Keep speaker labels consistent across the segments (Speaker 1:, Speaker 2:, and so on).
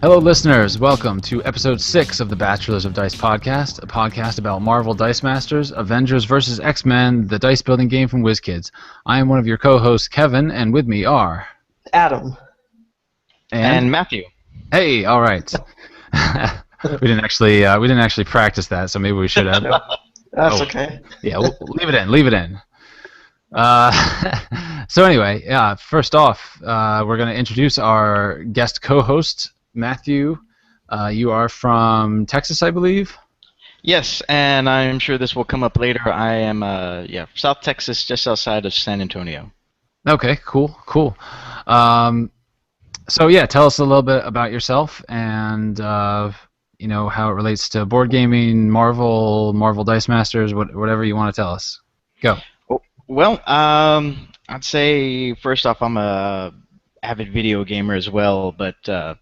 Speaker 1: Hello, listeners. Welcome to episode 6 of the Bachelors of Dice podcast, a podcast about Marvel Dice Masters, Avengers vs. X-Men, the dice building game from WizKids. I am one of your co-hosts, Kevin, and with me are...
Speaker 2: Adam.
Speaker 3: And Matthew.
Speaker 1: Hey, all right. we didn't actually practice that, so maybe we should have.
Speaker 2: That's okay.
Speaker 1: Yeah, we'll leave it in. So anyway, first off, we're going to introduce our guest co-host, Matthew. You are from Texas, I believe?
Speaker 3: Yes, and I'm sure this will come up later. I am, South Texas, just outside of San Antonio.
Speaker 1: Okay, cool. So yeah, tell us a little bit about yourself and how it relates to board gaming, Marvel Dice Masters, whatever you want to tell us. Go.
Speaker 3: Well, I'd say first off, I'm a avid video gamer as well, but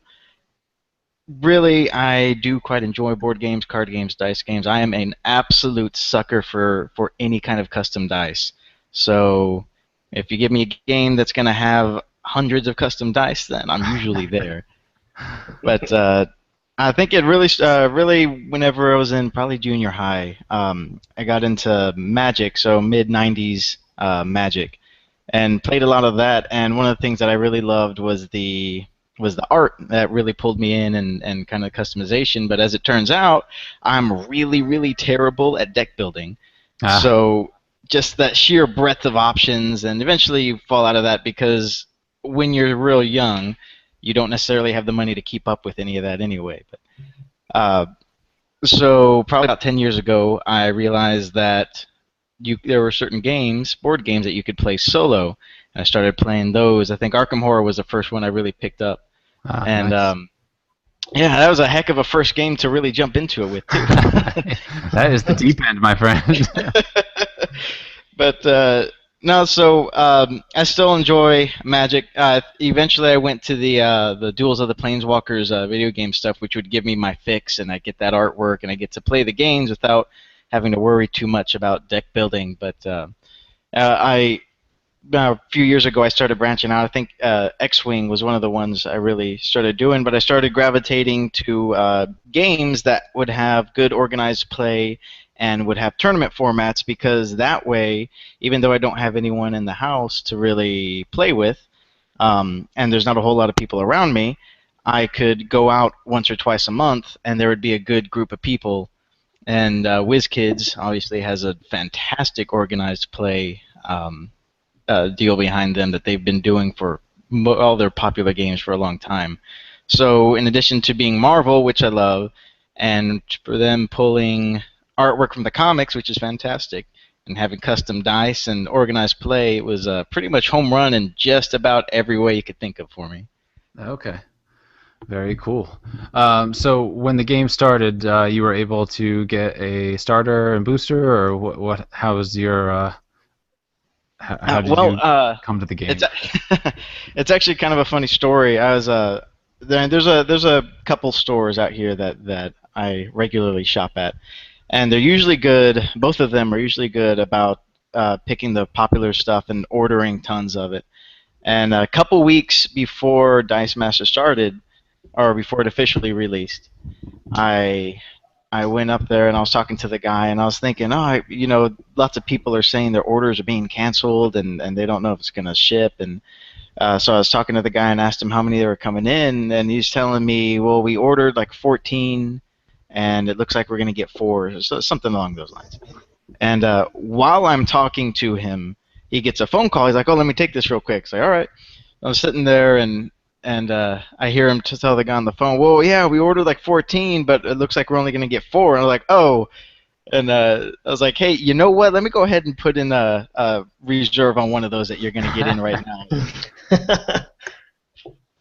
Speaker 3: really, I do quite enjoy board games, card games, dice games. I am an absolute sucker for any kind of custom dice. So if you give me a game that's going to have hundreds of custom dice, then I'm usually there. But I think it really, whenever I was in probably junior high, I got into Magic, so mid-'90s Magic, and played a lot of that. And one of the things that I really loved was the art that really pulled me in and kind of customization. But as it turns out, I'm really, really terrible at deck building. So just that sheer breadth of options, and eventually you fall out of that because when you're real young, you don't necessarily have the money to keep up with any of that anyway. But so probably about 10 years ago, I realized that there were certain games, board games, that you could play solo. And I started playing those. I think Arkham Horror was the first one I really picked up. And
Speaker 1: nice.
Speaker 3: that was a heck of a first game to really jump into it with, too.
Speaker 1: That is the deep end, my friend.
Speaker 3: But no, so I still enjoy Magic. Eventually, I went to the Duels of the Planeswalkers video game stuff, which would give me my fix, and I get that artwork, and I get to play the games without having to worry too much about deck building. But a few years ago, I started branching out. I think X-Wing was one of the ones I really started doing, but I started gravitating to games that would have good organized play and would have tournament formats, because that way, even though I don't have anyone in the house to really play with, and there's not a whole lot of people around me, I could go out once or twice a month, and there would be a good group of people. And WizKids obviously has a fantastic organized play deal behind them that they've been doing for all their popular games for a long time. So in addition to being Marvel, which I love, and for them pulling artwork from the comics, which is fantastic, and having custom dice and organized play, it was pretty much home run in just about every way you could think of for me.
Speaker 1: Okay. Very cool. So when the game started, you were able to get a starter and booster, or what? How was your... How did you come to the game?
Speaker 3: It's actually kind of a funny story. I was there's a couple stores out here that I regularly shop at, and they're usually good. Both of them are usually good about picking the popular stuff and ordering tons of it. And a couple weeks before Dice Master started, or before it officially released, I went up there and I was talking to the guy, and I was thinking, lots of people are saying their orders are being canceled and they don't know if it's going to ship. And so I was talking to the guy and asked him how many there were coming in, and he's telling me, well, we ordered like 14, and it looks like we're going to get 4, so something along those lines. And while I'm talking to him, he gets a phone call. He's like, oh, let me take this real quick. So, all right. I was sitting there, and I hear him tell the guy on the phone, well, yeah, we ordered like 14, but it looks like we're only going to get 4. And I'm like, oh. And I was like, hey, you know what? Let me go ahead and put in a reserve on one of those that you're going to get in right now.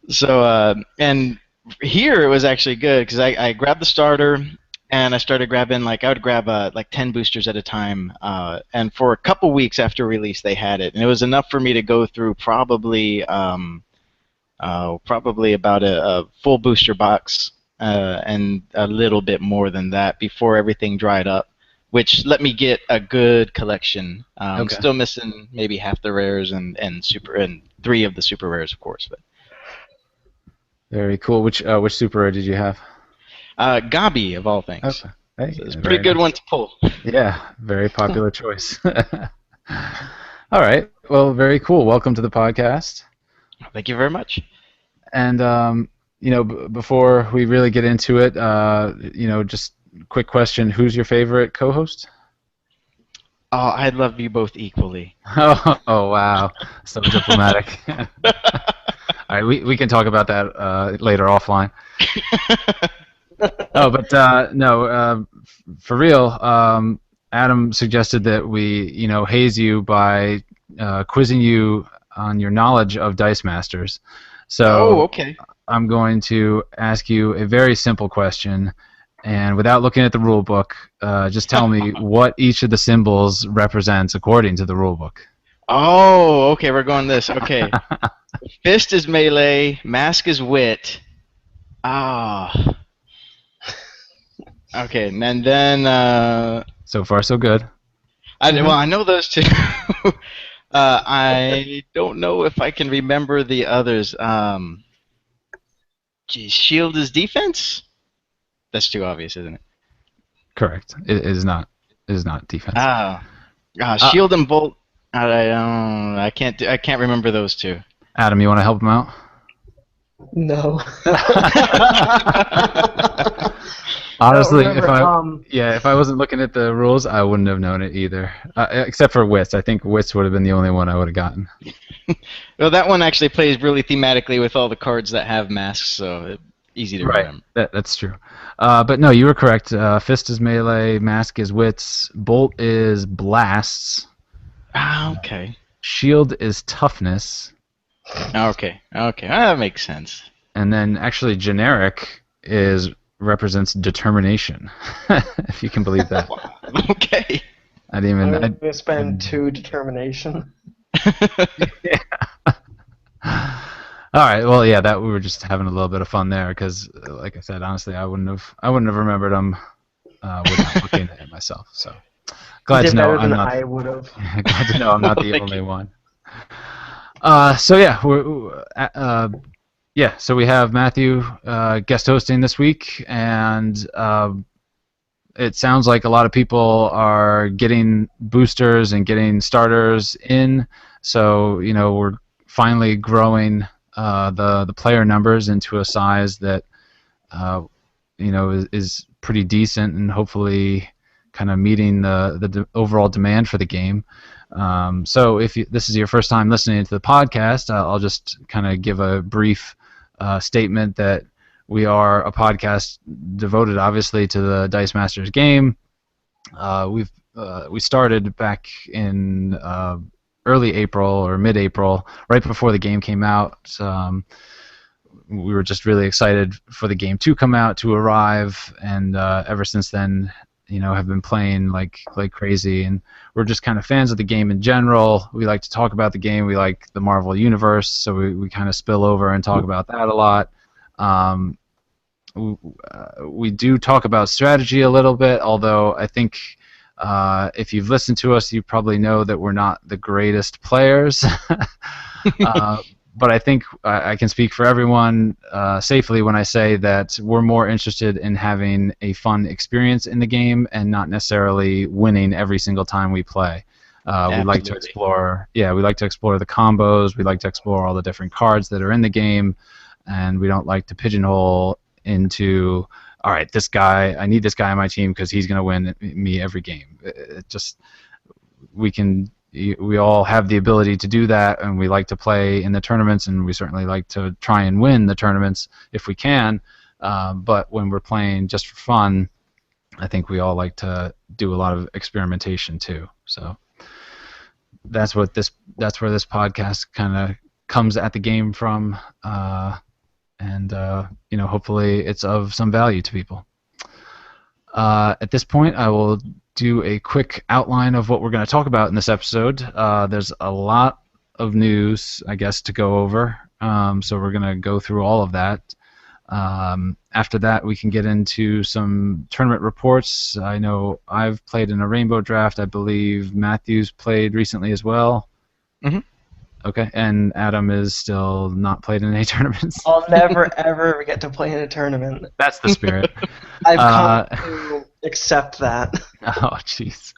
Speaker 3: So, and here it was actually good, because I grabbed the starter, and I started grabbing, I would grab like 10 boosters at a time. And for a couple weeks after release, they had it. And it was enough for me to go through probably about a full booster box and a little bit more than that before everything dried up, which let me get a good collection.
Speaker 1: Okay.
Speaker 3: Still missing maybe half the rares and 3 of the super rares, of course. But
Speaker 1: Very cool. Which super rare did you have?
Speaker 3: Gabi, of all things.
Speaker 1: Okay. Hey,
Speaker 3: So it's a pretty
Speaker 1: very
Speaker 3: good
Speaker 1: nice.
Speaker 3: one to pull.
Speaker 1: Yeah, very popular choice. All right. Well, very cool. Welcome to the podcast.
Speaker 3: Thank you very much.
Speaker 1: And before we really get into it, just quick question: who's your favorite co-host?
Speaker 3: Oh, I love you both equally.
Speaker 1: Oh, wow, so diplomatic. All right, we can talk about that later offline. Oh, but no, for real. Adam suggested that we, haze you by quizzing you on your knowledge of Dice Masters.
Speaker 3: Oh,
Speaker 1: So
Speaker 3: okay.
Speaker 1: I'm going to ask you a very simple question, and without looking at the rule book, just tell me what each of the symbols represents according to the rule book.
Speaker 3: Oh, okay, we're going this. Okay. Fist is melee, mask is wit. Ah. Okay, and then
Speaker 1: So far, so good.
Speaker 3: I know those two. I don't know if I can remember the others. Geez, shield is defense? That's too obvious, isn't it?
Speaker 1: Correct. It is not. It is not defense. Uh,
Speaker 3: Shield and bolt. I can't. I can't remember those two.
Speaker 1: Adam, you want to help him out?
Speaker 2: No. I don't
Speaker 1: Honestly,
Speaker 2: remember.
Speaker 1: if I wasn't looking at the rules, I wouldn't have known it either. Except for wits. I think wits would have been the only one I would have gotten.
Speaker 3: Well, that one actually plays really thematically with all the cards that have masks, so easy to
Speaker 1: Right.
Speaker 3: remember.
Speaker 1: That's true. But no, you were correct. Fist is melee, mask is wits, bolt is blasts,
Speaker 3: Okay.
Speaker 1: shield is toughness,
Speaker 3: Okay. Okay. That makes sense.
Speaker 1: and then actually generic is represents determination. If you can believe that.
Speaker 3: Wow. Okay.
Speaker 1: I didn't even.
Speaker 2: I'm going to spend 2 determination.
Speaker 1: Yeah. All right. Well, yeah, that we were just having a little bit of fun there because, like I said, honestly, I wouldn't have remembered them without looking at it myself. So
Speaker 2: You
Speaker 1: glad to
Speaker 2: did
Speaker 1: know
Speaker 2: better
Speaker 1: I'm
Speaker 2: than
Speaker 1: not.
Speaker 2: I would have.
Speaker 1: Glad to know I'm not the
Speaker 3: Thank
Speaker 1: only
Speaker 3: you.
Speaker 1: one. So yeah, so we have Matthew guest hosting this week, and it sounds like a lot of people are getting boosters and getting starters in. So we're finally growing the player numbers into a size that uh, is pretty decent and hopefully kind of meeting the overall demand for the game. So if this is your first time listening to the podcast, I'll just kind of give a brief statement that we are a podcast devoted, obviously, to the Dice Masters game. We started back in early April or mid-April, right before the game came out. We were just really excited for the game to come out, to arrive, and ever since then, have been playing like crazy. And we're just kind of fans of the game in general. We like to talk about the game. We like the Marvel Universe, so we kind of spill over and talk about that a lot. Um, we do talk about strategy a little bit, although I think if you've listened to us, you probably know that we're not the greatest players. uh, but I think I can speak for everyone safely when I say that we're more interested in having a fun experience in the game and not necessarily winning every single time we play. We like to
Speaker 3: Absolutely.
Speaker 1: explore, we like to explore the combos. We like to explore all the different cards that are in the game, and we don't like to pigeonhole into, all right, this guy, I need this guy on my team because he's going to win me every game. It just we all have the ability to do that, and we like to play in the tournaments, and we certainly like to try and win the tournaments if we can. But when we're playing just for fun, I think we all like to do a lot of experimentation too. So that's where this podcast kind of comes at the game from, and hopefully it's of some value to people. At this point, I will do a quick outline of what we're going to talk about in this episode. There's a lot of news, I guess, to go over, so we're going to go through all of that. After that, we can get into some tournament reports. I know I've played in a rainbow draft. I believe Matthew's played recently as well.
Speaker 3: Mhm.
Speaker 1: Okay, and Adam is still not played in any tournaments.
Speaker 2: I'll never ever get to play in a tournament.
Speaker 1: That's the spirit.
Speaker 2: I've come
Speaker 1: Uh,
Speaker 2: to accept that.
Speaker 1: oh, jeez.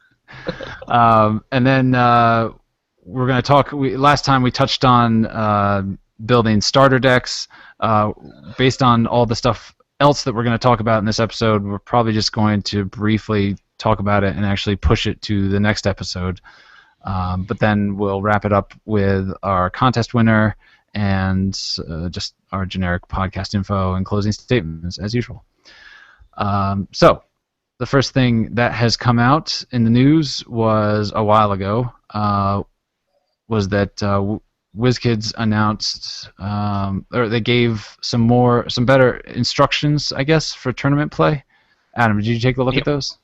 Speaker 1: And then we're going to talk. Last time we touched on building starter decks. Based on all the stuff else that we're going to talk about in this episode, we're probably just going to briefly talk about it and actually push it to the next episode. But then we'll wrap it up with our contest winner and just our generic podcast info and closing statements as usual. So the first thing that has come out in the news was a while ago. Was that WizKids announced, or they gave some better instructions, I guess, for tournament play. Adam, did you take a look at those?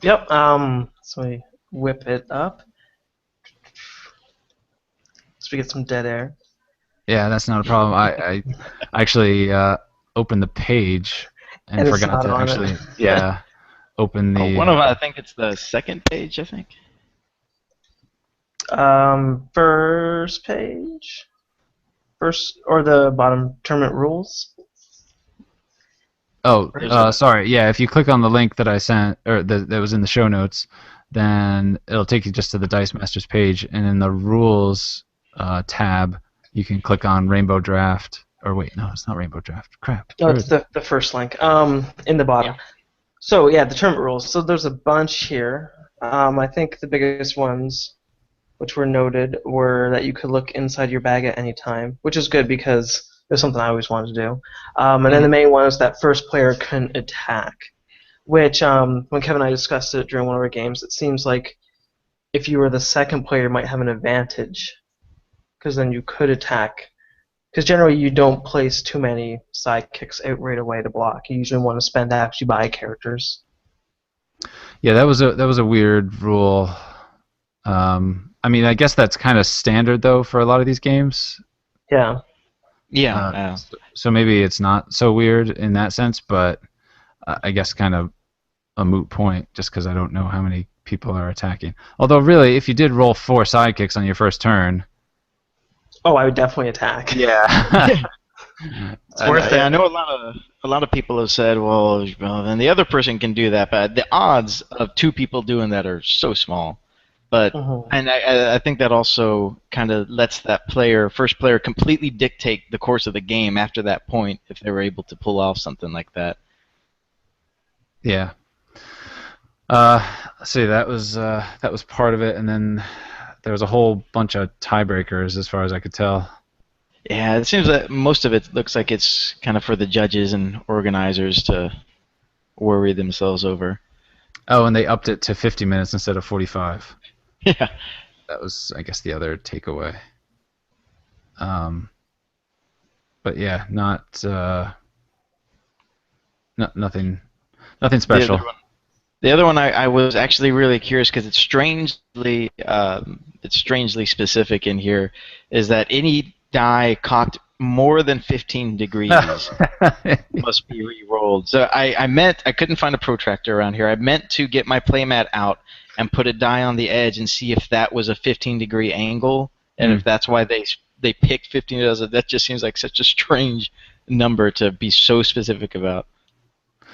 Speaker 2: Yep. So we whip it up. So we get some dead air.
Speaker 1: Yeah, that's not a problem. I actually opened the page and
Speaker 2: And it's
Speaker 1: forgot
Speaker 2: not
Speaker 1: to
Speaker 2: on
Speaker 1: actually,
Speaker 2: it.
Speaker 1: yeah, open the.
Speaker 3: One of I think it's the second page. I think.
Speaker 2: First page. First or the bottom tournament rules.
Speaker 1: Oh,
Speaker 2: Where's it?
Speaker 1: sorry. Yeah, if you click on the link that I sent, or that was in the show notes, then it'll take you just to the Dice Masters page, and in the rules tab, you can click on Rainbow Draft. Or wait, no, it's not Rainbow Draft. Crap.
Speaker 2: No,
Speaker 1: Where
Speaker 2: it's
Speaker 1: is it?
Speaker 2: the first link. In the bottom.
Speaker 3: Yeah.
Speaker 2: So yeah, the tournament rules. So there's a bunch here. I think the biggest ones, which were noted, were that you could look inside your bag at any time, which is good because it's something I always wanted to do. And then the main one is that first player couldn't attack, which when Kevin and I discussed it during one of our games, it seems like if you were the second player, you might have an advantage because then you could attack. Because generally you don't place too many sidekicks out right away to block. You usually want to spend to actually buy characters.
Speaker 1: Yeah, that was a weird rule. I mean, I guess that's kind of standard though for a lot of these games.
Speaker 2: Yeah.
Speaker 3: Yeah.
Speaker 1: So maybe it's not so weird in that sense, but I guess kind of a moot point just because I don't know how many people are attacking. Although really, if you did roll 4 sidekicks on your first turn.
Speaker 2: Oh, I would definitely attack.
Speaker 1: Yeah.
Speaker 2: It's worth it.
Speaker 3: I know a lot of people have said, well, then the other person can do that, but the odds of 2 people doing that are so small. But
Speaker 2: Mhm.
Speaker 3: and I think that also kind of lets that first player, completely dictate the course of the game after that point if they were able to pull off something like that.
Speaker 1: Yeah. Let's see, that was part of it, and then there was a whole bunch of tiebreakers as far as I could tell.
Speaker 3: Yeah, it seems that most of it looks like it's kind of for the judges and organizers to worry themselves over.
Speaker 1: Oh, and they upped it to 50 minutes instead of 45.
Speaker 3: Yeah.
Speaker 1: That was, I guess, the other takeaway. But yeah, nothing special.
Speaker 3: The other one I was actually really curious because it's strangely specific in here, is that any die cocked more than 15 degrees must be re-rolled. So I couldn't find a protractor around here. I meant to get my playmat out and put a die on the edge and see if that was a 15-degree angle, and if that's why they picked 15. That just seems like such a strange number to be so specific about.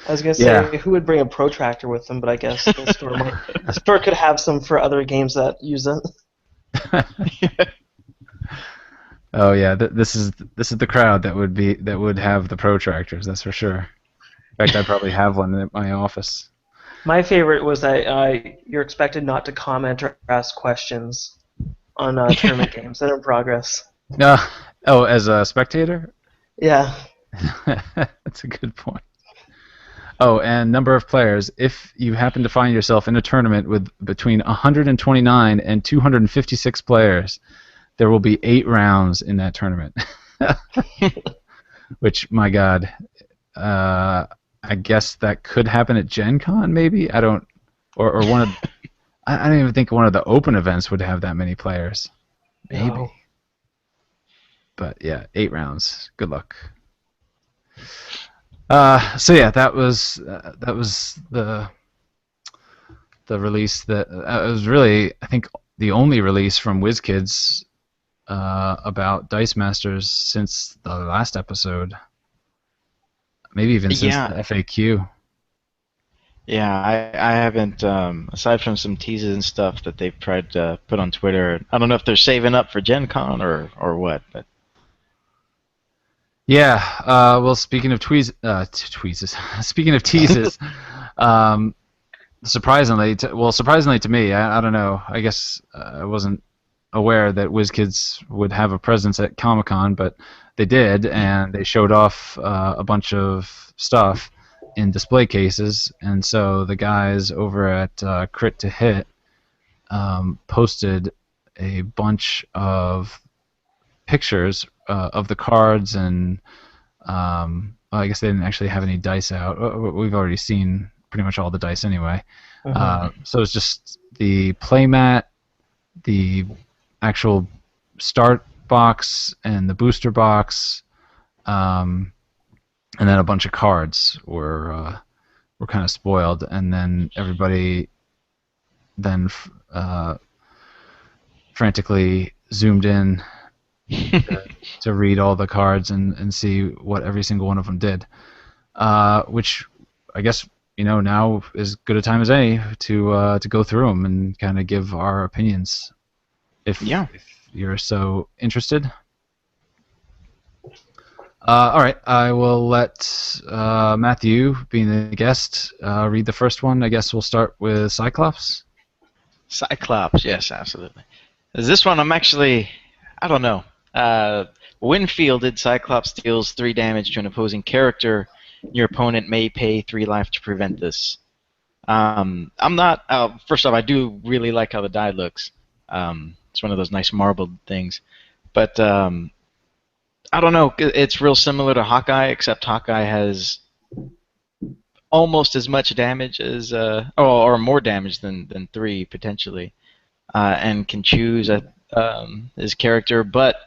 Speaker 2: I was gonna say who would bring a protractor with them, but I guess the store could have some for other games that use it.
Speaker 1: Oh yeah, this is the crowd that would have the protractors. That's for sure. In fact, I probably have one at my office.
Speaker 2: My favorite was that you're expected not to comment or ask questions on tournament games that are in progress.
Speaker 1: Oh, as a spectator?
Speaker 2: Yeah.
Speaker 1: That's a good point. Oh, and number of players. If you happen to find yourself in a tournament with between 129 and 256 players, there will be 8 rounds in that tournament. Which, my God, I guess that could happen at Gen Con, maybe? I don't... Or one of... I don't even think one of the open events would have that many players. Maybe.
Speaker 2: No.
Speaker 1: But yeah, 8 rounds. Good luck. So yeah, that was the release that was really, I think, the only release from WizKids about Dice Masters since the last episode, maybe even since
Speaker 3: Yeah,
Speaker 1: the FAQ.
Speaker 3: yeah. I haven't. Aside from some teases and stuff that they've tried to put on Twitter, I don't know if they're saving up for Gen Con or what. But
Speaker 1: Yeah. Well, speaking of tweezes. Speaking of teases, um, surprisingly to me, I don't know. I guess I wasn't aware that WizKids would have a presence at Comic Con, but they did, and they showed off a bunch of stuff in display cases. And so the guys over at Crit to Hit posted a bunch of pictures of the cards, and well, I guess they didn't actually have any dice out. We've already seen pretty much all the dice anyway.
Speaker 2: Hmm.
Speaker 1: So it's just the playmat, the actual start box, and the booster box, um, and then a bunch of cards were kind of spoiled, and then everybody then frantically zoomed in to read all the cards and see what every single one of them did. Which I guess now is good a time as any to go through them and kind of give our opinions
Speaker 3: yeah.
Speaker 1: if you're so interested. All right, I will let Matthew, being the guest, read the first one. I guess we'll start with Cyclops.
Speaker 3: Cyclops, yes, absolutely. This one, I'm actually, I don't know. Uh, when fielded, Cyclops deals 3 damage to an opposing character. Your opponent may pay 3 life to prevent this. I'm not. First off, I do really like how the die looks. It's one of those nice marbled things. But I don't know. It's real similar to Hawkeye, except Hawkeye has almost as much damage as, or more damage than 3 potentially, and can choose his character. But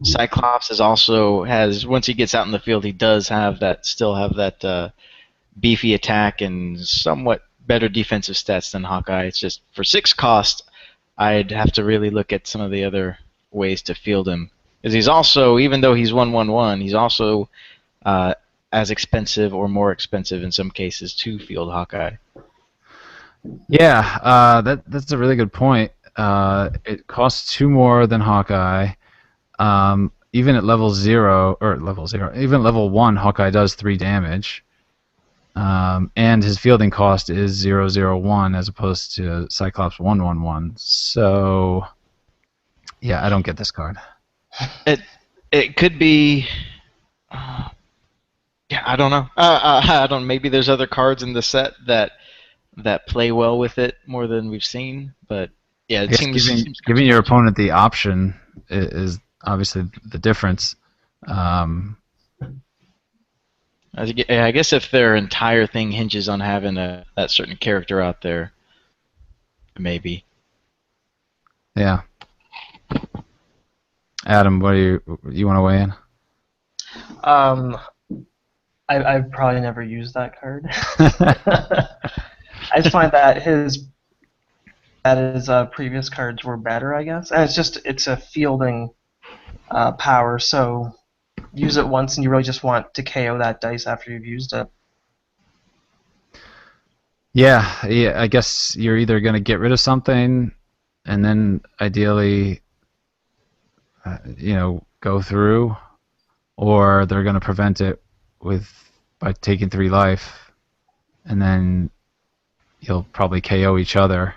Speaker 3: Cyclops is also has once he gets out in the field, he does have that still have that beefy attack and somewhat better defensive stats than Hawkeye. It's just for 6 cost, I'd have to really look at some of the other ways to field him. Because he's also, even though he's 1/1/1, he's also uh, as expensive or more expensive in some cases to field Hawkeye.
Speaker 1: Yeah, that's a really good point. It costs 2 more than Hawkeye. Even at level 0, even level 1, Hawkeye does 3 damage. And his fielding cost is 0/0/1 as opposed to Cyclops 1/1/1. So, yeah, I don't get this card.
Speaker 3: It it could be. Yeah, I don't know. I don't. Maybe there's other cards in the set that play well with it more than we've seen. But yeah,
Speaker 1: I
Speaker 3: it
Speaker 1: guess
Speaker 3: seems kind of
Speaker 1: giving your
Speaker 3: strange.
Speaker 1: opponent the option is obviously the difference. Um,
Speaker 3: I guess if their entire thing hinges on having that certain character out there, maybe.
Speaker 1: yeah, Adam, what do you want to weigh in?
Speaker 2: Um, I've probably never used that card. I just find that his previous cards were better, I guess. And it's a fielding power, so use it once and you really just want to KO that dice after you've used it.
Speaker 1: Yeah, I guess you're either going to get rid of something and then ideally, go through, or they're going to prevent it with by taking 3 life, and then you'll probably KO each other,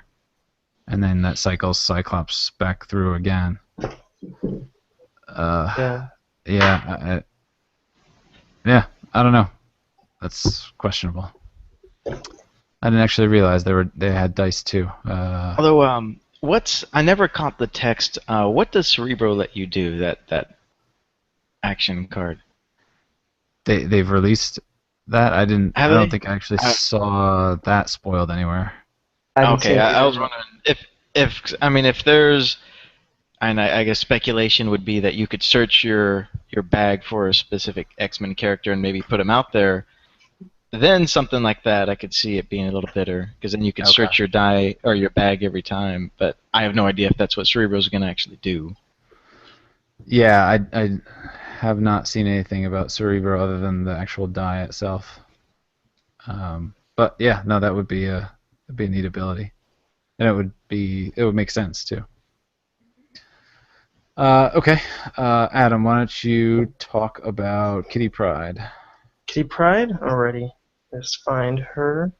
Speaker 1: and then that cycles Cyclops back through again. Uh,
Speaker 2: Yeah.
Speaker 1: yeah, yeah, I don't know. That's questionable. I didn't actually realize they had dice too.
Speaker 3: Although, I never caught the text. What does Cerebro let you do? That action card.
Speaker 1: They've released that. I
Speaker 3: Have
Speaker 1: don't
Speaker 3: they?
Speaker 1: think I actually
Speaker 3: Uh,
Speaker 1: saw that spoiled anywhere.
Speaker 2: I haven't
Speaker 3: okay,
Speaker 2: seen it
Speaker 3: I
Speaker 2: either.
Speaker 3: was wondering if there's, and I guess speculation would be that you could search your bag for a specific X-Men character and maybe put him out there. Then something like that, I could see it being a little better because then you could
Speaker 1: Okay.
Speaker 3: search your die or your bag every time. But I have no idea if that's what Cerebro's going to actually do.
Speaker 1: Yeah, I have not seen anything about Cerebro other than the actual die itself. But yeah, no, that'd be a neat ability, and it would make sense too. Okay, Adam, why don't you talk about Kitty Pride?
Speaker 2: Kitty Pride? Already. Let's find her.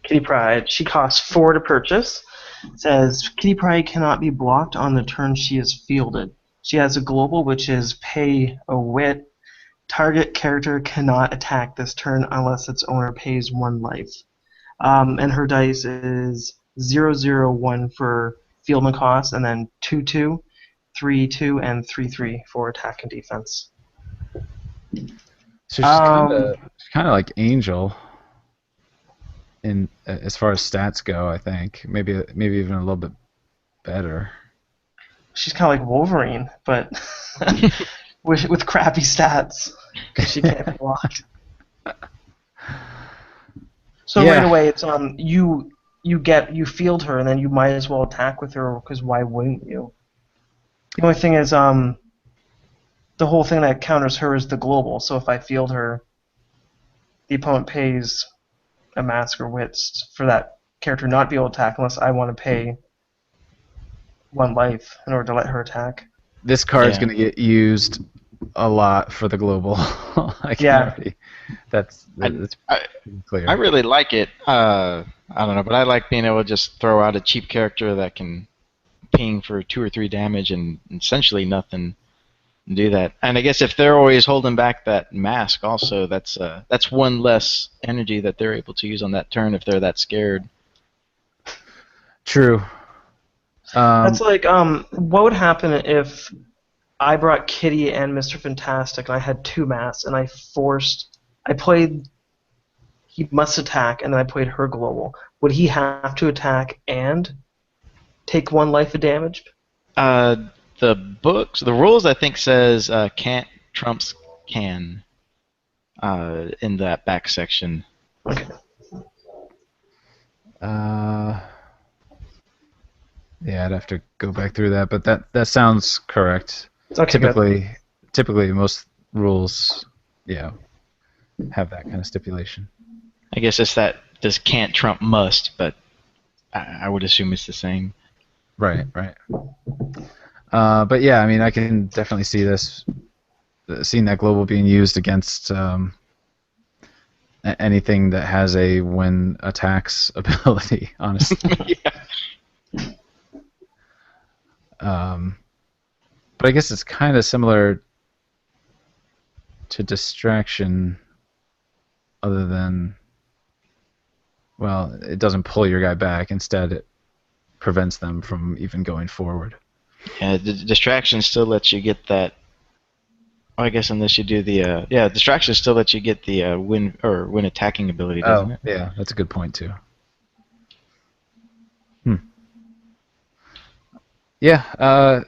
Speaker 2: Kitty Pride. She costs 4 to purchase. It says Kitty Pride cannot be blocked on the turn she is fielded. She has a global, which is pay a wit. Target character cannot attack this turn unless its owner pays 1 life. And her dice is 0, 0, 1 for fieldman cost, and then 2, 2, 3, 2, and 3, 3 for attack and defense.
Speaker 1: So
Speaker 2: Um,
Speaker 1: she's kind of like Angel in as far as stats go. I think maybe even a little bit better.
Speaker 2: she's kind of like Wolverine, but with crappy stats because she can't be blocked. So right
Speaker 1: Yeah,
Speaker 2: away, it's you field her, and then you might as well attack with her because why wouldn't you? The only thing is the whole thing that counters her is the global. So if I field her, the opponent pays a mask or wits for that character not be able to attack unless I want to pay 1 life in order to let her attack.
Speaker 1: this card's
Speaker 3: Yeah.
Speaker 1: gonna get used a lot for the global. I can
Speaker 2: Yeah,
Speaker 1: already.
Speaker 3: I,
Speaker 1: That's
Speaker 3: I
Speaker 1: pretty
Speaker 3: I
Speaker 1: clear.
Speaker 3: really like it. I don't know, but I like being able to just throw out a cheap character that can ping for 2 or 3 damage and essentially nothing. And do that. And I guess if they're always holding back that mask, also that's one less energy that they're able to use on that turn if they're that scared.
Speaker 1: True.
Speaker 2: that's
Speaker 1: Um,
Speaker 2: like what would happen if I brought Kitty and Mr. Fantastic and I had 2 masks and I played he must attack and then I played her global. Would he have to attack and take 1 life of damage?
Speaker 3: Uh, the rules I think says can't trumps can in that back section.
Speaker 2: Okay.
Speaker 1: uh, yeah, I'd have to go back through that, but that sounds correct.
Speaker 2: Okay, good.
Speaker 1: Typically, most rules, yeah, have that kind of stipulation.
Speaker 3: I guess it's that does can't trump must, but I would assume it's the same.
Speaker 1: Right, right. But yeah, I mean, I can definitely see seeing that global being used against anything that has a when attacks ability. Honestly,
Speaker 3: Yeah.
Speaker 1: um, but I guess it's kind of similar to distraction, other than well, it doesn't pull your guy back. Instead, it prevents them from even going forward.
Speaker 3: Yeah, distraction still lets you get that. Oh, I guess unless you do the distraction still lets you get the win attacking ability, doesn't
Speaker 1: Oh,
Speaker 3: it?
Speaker 1: yeah, that's a good point too. Hmm. Yeah,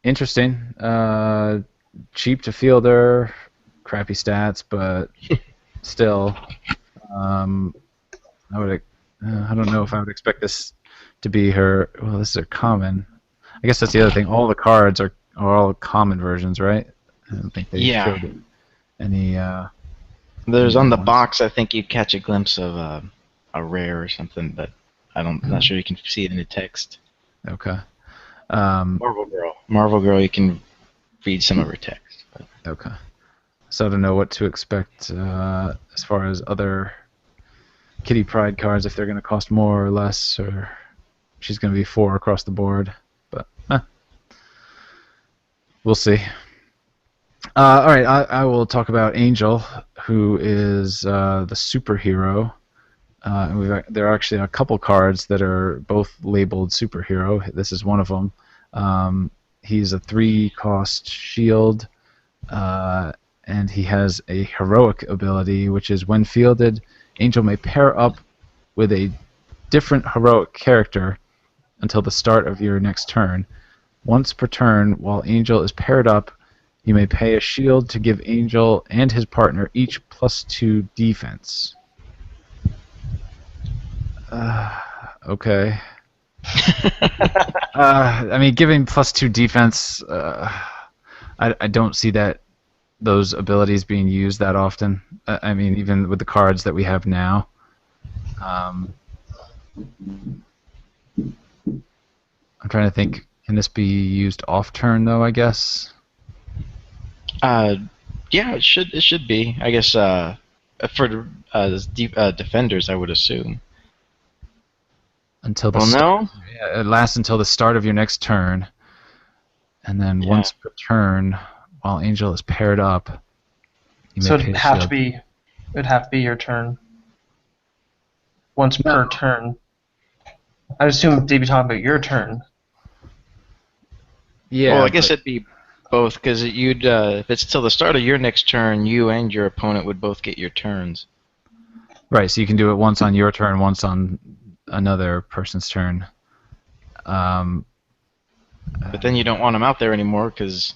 Speaker 1: interesting. Cheap to fielder, crappy stats, but still, um, I would. I don't know if I would expect this to be her. Well, this is her common. I guess that's the other thing. All the cards are all common versions, right? I don't think they
Speaker 3: Yeah.
Speaker 1: showed any
Speaker 3: There's
Speaker 1: any
Speaker 3: on
Speaker 1: other
Speaker 3: the
Speaker 1: ones.
Speaker 3: box. I think you catch a glimpse of a rare or something, but not sure you can see it in the text.
Speaker 1: Okay. Um,
Speaker 3: Marvel Girl, you can read some of her text. But.
Speaker 1: okay. So I don't know what to expect as far as other Kitty Pride cards, if they're going to cost more or less, or she's going to be 4 across the board. But we'll see. All right, I will talk about Angel, who is the superhero. And there are actually a couple cards that are both labeled superhero. This is one of them. He's a 3-cost shield, uh, and he has a heroic ability, which is when fielded, Angel may pair up with a different heroic character until the start of your next turn. Once per turn, while Angel is paired up, you may pay a shield to give Angel and his partner each +2 defense. Okay. I mean, giving +2 defense, I don't see that those abilities being used that often. I mean, even with the cards that we have now. Um, I'm trying to think. Can this be used off turn though? I guess
Speaker 3: uh, yeah, it should be. I guess for defenders, I would assume.
Speaker 1: until the
Speaker 3: Well,
Speaker 1: start.
Speaker 3: no.
Speaker 1: Yeah, it lasts until the start of your next turn, and then
Speaker 3: Yeah.
Speaker 1: once per turn, while Angel is paired up, you may
Speaker 2: So
Speaker 1: pay a shield.
Speaker 2: it'd have to be your turn once
Speaker 1: No.
Speaker 2: per turn. I assume they'd be talking about your turn.
Speaker 3: Well,
Speaker 1: Yeah,
Speaker 3: I guess
Speaker 1: but
Speaker 3: it'd be both because you'd if it's till the start of your next turn, you and your opponent would both get your turns.
Speaker 1: right. So you can do it once on your turn, once on another person's turn. Um,
Speaker 3: But then you don't want them out there anymore because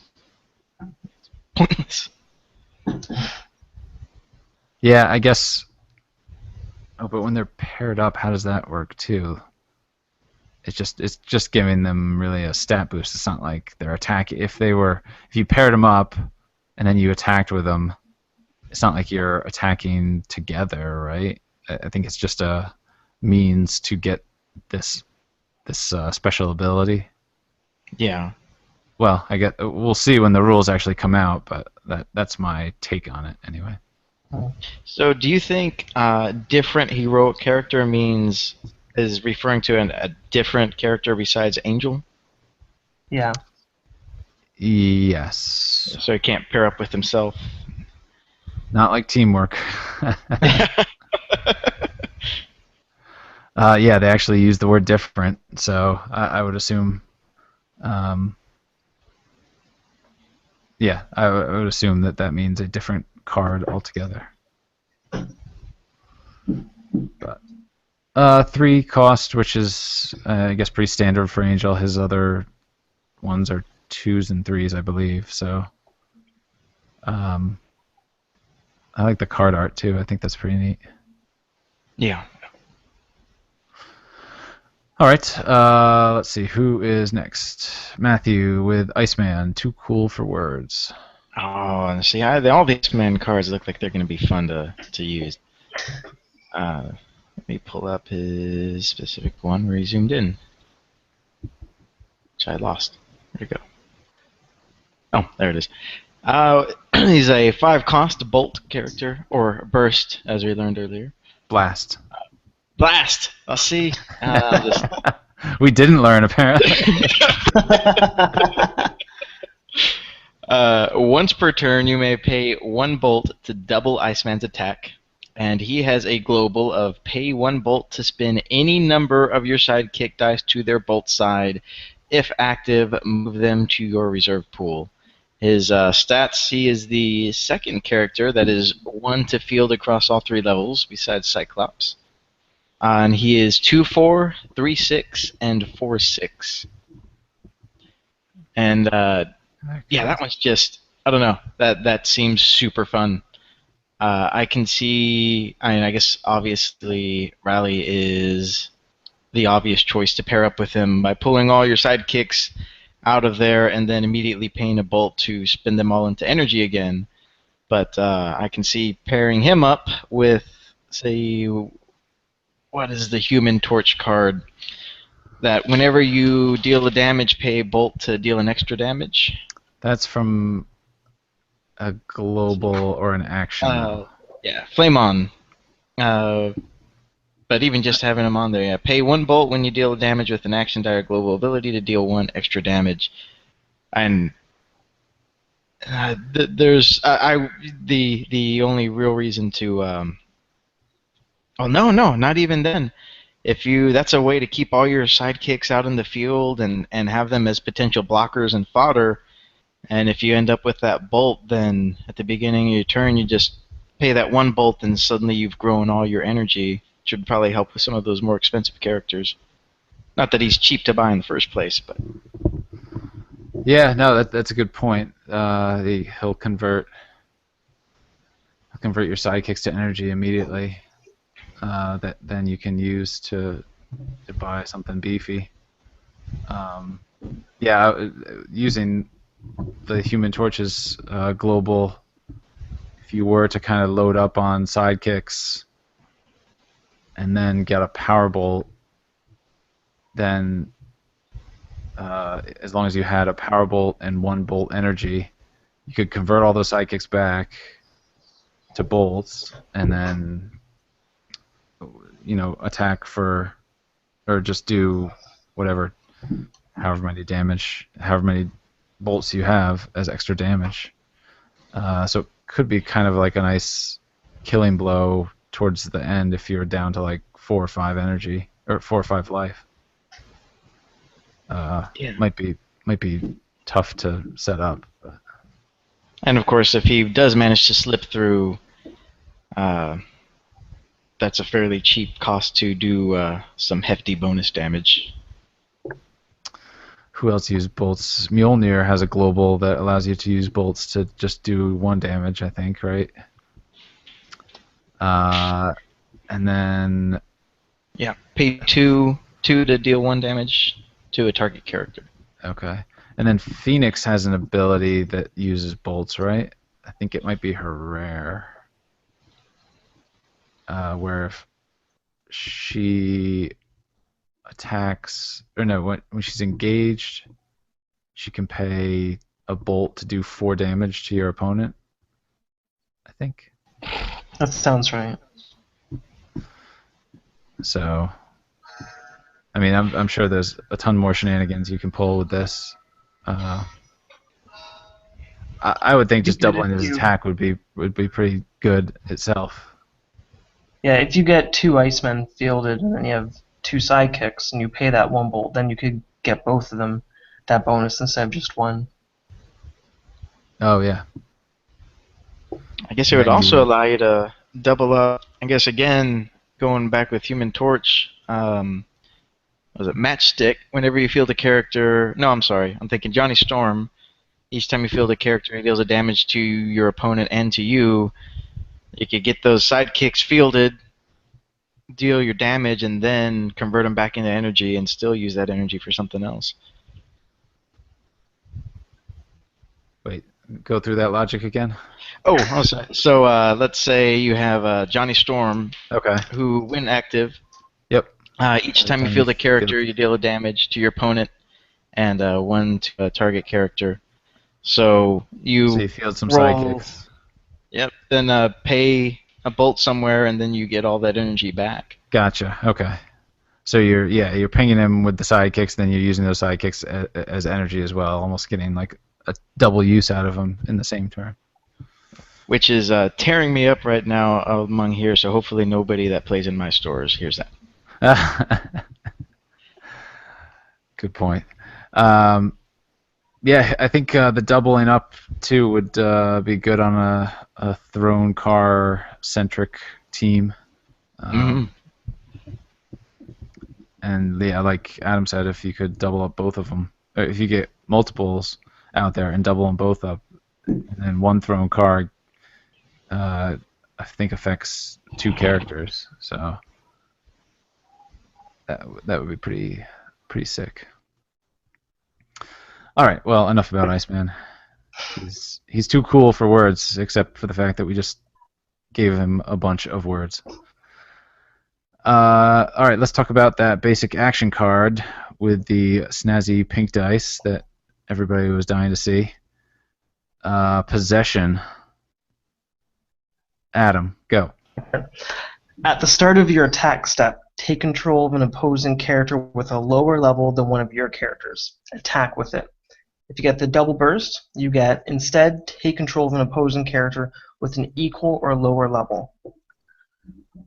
Speaker 3: pointless.
Speaker 1: yeah, I guess. Oh, but when they're paired up, how does that work too? It's just giving them really a stat boost. It's not like their attack. If you paired them up and then you attacked with them, it's not like you're attacking together, right? I think it's just a means to get this special ability.
Speaker 3: Yeah.
Speaker 1: Well, I get we'll see when the rules actually come out, but that's my take on it anyway.
Speaker 3: So, do you think different heroic character means is referring to a different character besides Angel?
Speaker 2: Yeah.
Speaker 1: Yes,
Speaker 3: So he can't pair up with himself.
Speaker 1: not like teamwork. Yeah, they actually use the word different, so I would assume. Um, yeah, I would assume that that means a different card altogether. But 3 cost, which is I guess pretty standard for Angel. His other ones are 2s and 3s, I believe. So um, I like the card art too. I think that's pretty neat.
Speaker 3: Yeah.
Speaker 1: All right, let's see who is next. Matthew with Iceman. Too cool for words.
Speaker 3: Oh, and see, all these man cards look like they're going to be fun to use. Let me pull up his specific one where he zoomed in, which I lost. Where'd it go? Oh, there it is. He's a 5 cost bolt character, or burst, as we learned earlier.
Speaker 1: Blast.
Speaker 3: Blast! I'll see. Just
Speaker 1: We didn't learn apparently.
Speaker 3: Once per turn, you may pay 1 bolt to double Iceman's attack, and he has a global of pay 1 bolt to spin any number of your sidekick dice to their bolt side. If active, move them to your reserve pool. His stats, he is the second character that is 1 to field across all 3 levels, besides Cyclops. And he is 2/4, 3/6, and 4/6. And yeah, that one's just, I don't know. That seems super fun. I can see. I mean, I guess obviously Rally is the obvious choice to pair up with him by pulling all your sidekicks out of there and then immediately paying a bolt to spin them all into energy again. But I can see pairing him up with, say, what is the Human Torch card? That whenever you deal a damage, pay a bolt to deal an extra damage.
Speaker 1: That's from a global or an action
Speaker 3: Uh,
Speaker 1: though.
Speaker 3: yeah, Flame On. Uh, but even just having him on there, yeah. Pay 1 bolt when you deal damage with an action die or global ability to deal 1 extra damage. And there's the only real reason to oh no, not even then. If you That's a way to keep all your sidekicks out in the field and have them as potential blockers and fodder. And if you end up with that bolt, then at the beginning of your turn, you just pay that 1 bolt, and suddenly you've grown all your energy. Which would probably help with some of those more expensive characters. Not that he's cheap to buy in the first place, but
Speaker 1: Yeah, no, that's a good point. He'll convert your sidekicks to energy immediately. That then you can use to buy something beefy. Um, yeah, using the Human Torch's global, if you were to kind of load up on sidekicks and then get a power bolt, then as long as you had a power bolt and one bolt energy, you could convert all those sidekicks back to bolts, and then attack for or just do whatever, however many bolts you have as extra damage. So it could be kind of like a nice killing blow towards the end if you're down to like 4 or 5 energy or 4 or 5 life.
Speaker 3: Yeah.
Speaker 1: Might be tough to set up. But
Speaker 3: And of course, if he does manage to slip through, uh, that's a fairly cheap cost to do some hefty bonus damage.
Speaker 1: who else used bolts? Mjolnir has a global that allows you to use bolts to just do 1 damage, I think, right? Uh, and then
Speaker 3: Yeah. Pay two to deal 1 damage to a target character.
Speaker 1: okay, and then Phoenix has an ability that uses bolts, right? I think it might be her rare, where if she attacks, or no, when she's engaged, she can pay a bolt to do 4 damage to your opponent, I think.
Speaker 2: That sounds right.
Speaker 1: So, I mean, I'm sure there's a ton more shenanigans you can pull with this. Uh, I would think
Speaker 2: Be
Speaker 1: just
Speaker 2: good
Speaker 1: doubling
Speaker 2: if
Speaker 1: his
Speaker 2: you,
Speaker 1: attack would be pretty good itself.
Speaker 2: yeah, if you get 2 Icemen fielded and then you have 2 sidekicks and you pay that 1 bolt, then you could get both of them that bonus instead of just one.
Speaker 1: Oh yeah,
Speaker 3: I guess it
Speaker 1: and
Speaker 3: would
Speaker 1: then
Speaker 3: also
Speaker 1: you
Speaker 3: allow you to double up. I guess again, going back with Human Torch, was it Matchstick? Whenever you field a character, no, I'm sorry, I'm thinking Johnny Storm. Each time you field a character, he deals a damage to your opponent and to you. You could get those sidekicks fielded, deal your damage, and then convert them back into energy, and still use that energy for something else.
Speaker 1: wait, go through that logic again.
Speaker 3: Oh, sorry. So let's say you have Johnny Storm,
Speaker 1: Okay.
Speaker 3: who, when active,
Speaker 1: Yep.
Speaker 3: each
Speaker 1: Every
Speaker 3: time you
Speaker 1: time you
Speaker 3: field a
Speaker 1: feel.
Speaker 3: character, you deal a damage to your opponent and one to a target character. So
Speaker 1: So
Speaker 3: you
Speaker 1: you field some
Speaker 3: roll,
Speaker 1: sidekicks.
Speaker 3: yep, then pay a bolt somewhere, and then you get all that energy back.
Speaker 1: Gotcha. Okay. So you're pinging him with the sidekicks, then you're using those sidekicks as energy as well, almost getting like a double use out of them in the same turn.
Speaker 3: Which is tearing me up right now among here, so hopefully nobody that plays in my stores hears that.
Speaker 1: Good point. Um, yeah, I think the doubling up too would be good on a throne car centric team.
Speaker 3: Hmm.
Speaker 1: And yeah, like Adam said, if you could double up both of them, or if you get multiples out there and double them both up, and then one throne card, I think affects 2 characters, so that would be pretty sick. All right, well, enough about Iceman. He's too cool for words, except for the fact that we just gave him a bunch of words. All right, let's talk about that basic action card with the snazzy pink dice that everybody was dying to see. Possession. Adam, go.
Speaker 2: At the start of your attack step, take control of an opposing character with a lower level than one of your characters. Attack with it. If you get the double burst, you get instead take control of an opposing character with an equal or lower level.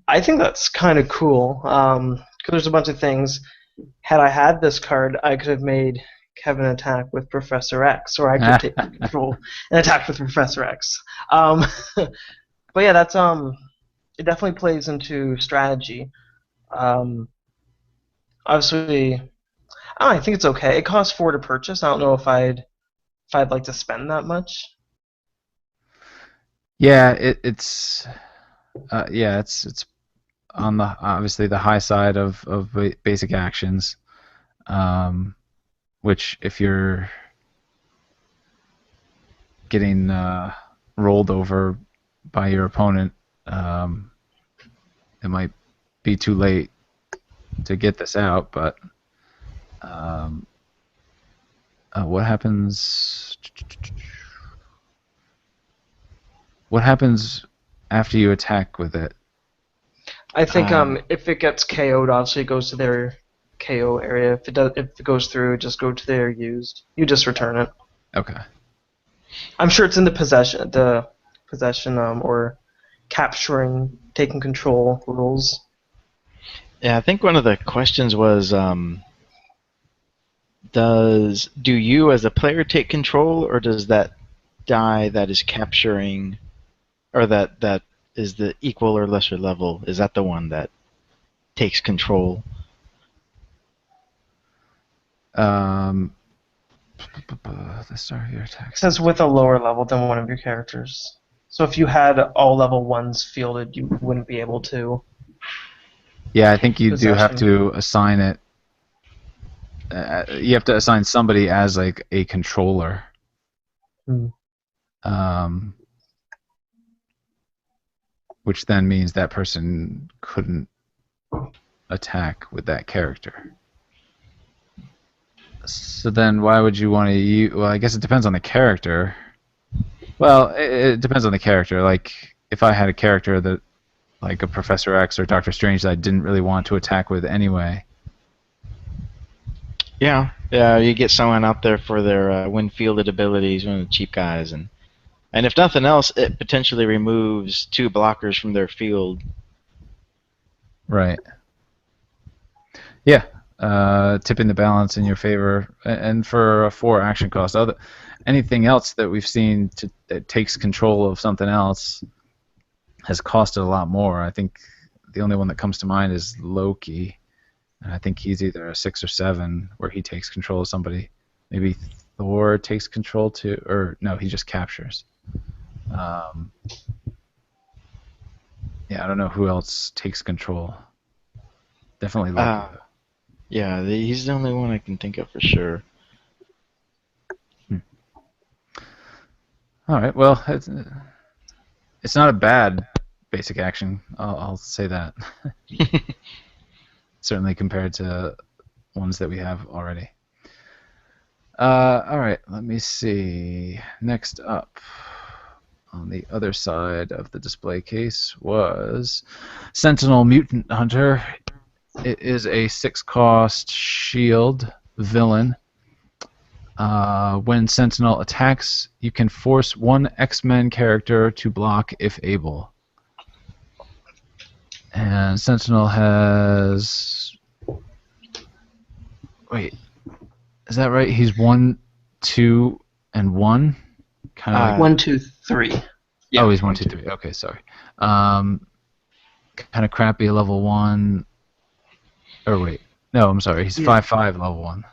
Speaker 2: I think that's kind of cool. 'Cause there's a bunch of things. Had I had this card, I could have made Kevin attack with Professor X, or I could take control and attack with Professor X. Um, but yeah, that's it definitely plays into strategy. Um, obviously, I don't know, I think it's okay. It costs 4 to purchase. I don't know if I'd like to spend that much.
Speaker 1: Yeah, it's on the obviously the high side of basic actions. Um, which if you're getting rolled over by your opponent, um, it might be too late to get this out. But um, what happens? What happens after you attack with it?
Speaker 2: I think
Speaker 3: Uh,
Speaker 2: if it gets KO'd, obviously it goes to their KO area. If it goes through, just go to their used. You just return it.
Speaker 1: Okay.
Speaker 2: I'm sure it's in the possession or capturing, taking control rules.
Speaker 3: yeah, I think one of the questions was, do you as a player take control, or does that die that is capturing, or that is the equal or lesser level? Is that the one that takes control?
Speaker 1: Um, the start of your attack
Speaker 2: It says
Speaker 1: step.
Speaker 2: with a lower level than one of your characters. So if you had all level ones fielded, you wouldn't be able to
Speaker 1: Yeah, I think you do have
Speaker 2: possession.
Speaker 1: to assign it. You have to assign somebody as like a controller.
Speaker 2: Hmm.
Speaker 1: Um, which then means that person couldn't attack with that character. So then, why would you want to use? Well, I guess it depends on the character. Well, it depends on the character. Like, if I had a character that, like a Professor X or Doctor Strange, that I didn't really want to attack with anyway.
Speaker 3: Yeah, yeah, you get someone out there for their wind fielded abilities, one of the cheap guys, and if nothing else, it potentially removes two blockers from their field.
Speaker 1: Right. Yeah. Tipping the balance in your favor, and for a 4 action cost. Anything else that we've seen that takes control of something else has costed a lot more. I think the only one that comes to mind is Loki, and I think he's either a 6 or 7 where he takes control of somebody. Maybe Thor takes control too, or no, he just captures. Um, yeah, I don't know who else takes control. Definitely Loki
Speaker 3: Uh,
Speaker 1: though.
Speaker 3: yeah, he's the only one I can think of for sure.
Speaker 1: Hmm. All right, well, it's not a bad basic action. I'll say that. Certainly compared to ones that we have already. All right, let me see. Next up, on the other side of the display case was Sentinel Mutant Hunter. It is a 6 cost shield villain. When Sentinel attacks, you can force one X-Men character to block if able. And Sentinel has. Wait, is that right? He's 1, 2, and 1? Kind of like.
Speaker 3: uh,
Speaker 2: 1, 2, 3.
Speaker 3: yeah,
Speaker 1: Oh, he's one,
Speaker 3: one,
Speaker 1: two,
Speaker 3: two.
Speaker 1: three. Okay, sorry. Um, Kind of crappy level 1. Or wait. No, I'm sorry. He's
Speaker 2: Yeah.
Speaker 1: 5/5 level 1.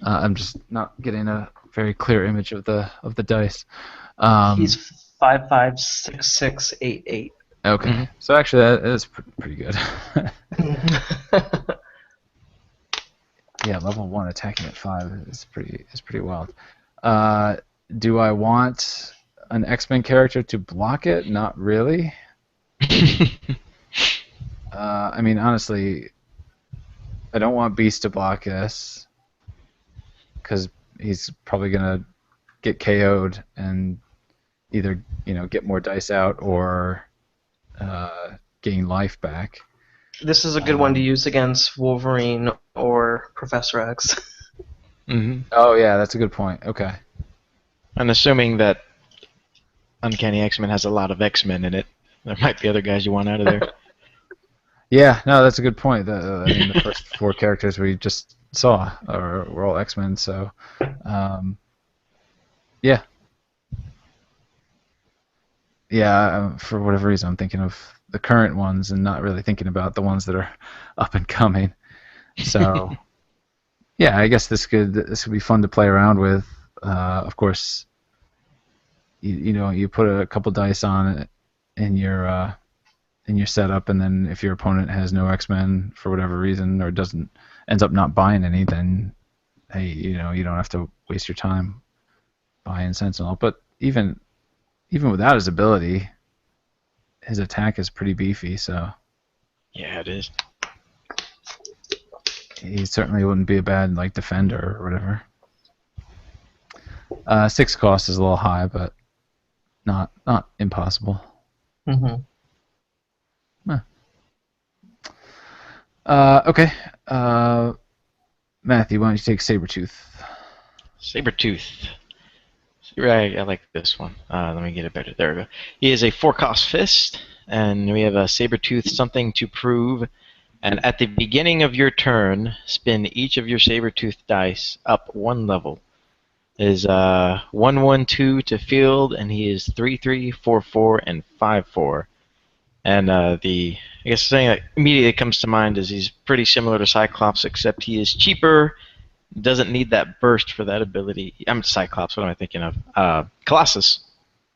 Speaker 1: I'm just not getting a very clear image of the dice.
Speaker 2: He's
Speaker 1: Um,
Speaker 2: 5, 5, 6, 6, 8, 8.
Speaker 1: okay,
Speaker 3: Hmm.
Speaker 1: so actually that is pretty good. Yeah, level 1 attacking at 5 is pretty wild. Uh, do I want an X-Men character to block it? Not really. I mean, honestly, I don't want Beast to block this because he's probably gonna get KO'd and either get more dice out or gain life back.
Speaker 2: This is a good one to
Speaker 1: Um,
Speaker 2: use against Wolverine or Professor X.
Speaker 3: Hmm.
Speaker 1: oh yeah, that's a good point. Okay.
Speaker 3: And assuming that Uncanny X-Men has a lot of X-Men in it, there might be other guys you want out of there.
Speaker 1: Yeah, no, that's a good point. I mean, the first 4 characters we just saw were all X-Men, so um, yeah, yeah. For whatever reason, I'm thinking of the current ones and not really thinking about the ones that are up and coming. So yeah, I guess this could be fun to play around with. Of course, you put a couple dice on it in your setup, and then if your opponent has no X-Men for whatever reason or doesn't ends up not buying any, then hey, you don't have to waste your time buying Sentinel. But even without his ability, his attack is pretty beefy, so
Speaker 3: Yeah, it is.
Speaker 1: he certainly wouldn't be a bad like defender or whatever. 6 cost is a little high, but not impossible.
Speaker 2: Mm-hmm.
Speaker 1: Huh. Okay. Matthew, why don't you take Sabretooth?
Speaker 3: Sabretooth. Right, I like this one. Let me get it better. There we go. He is a 4-cost fist, and we have a Sabretooth something to prove. And at the beginning of your turn, spin each of your Sabretooth dice up 1 level. It is 1/1/2 to field, and he is 3/3, 4/4, and 5/4. And I guess the thing that immediately comes to mind is he's pretty similar to Cyclops, except he is cheaper. Doesn't need that burst for that ability. I'm Cyclops. What am I thinking of? Colossus.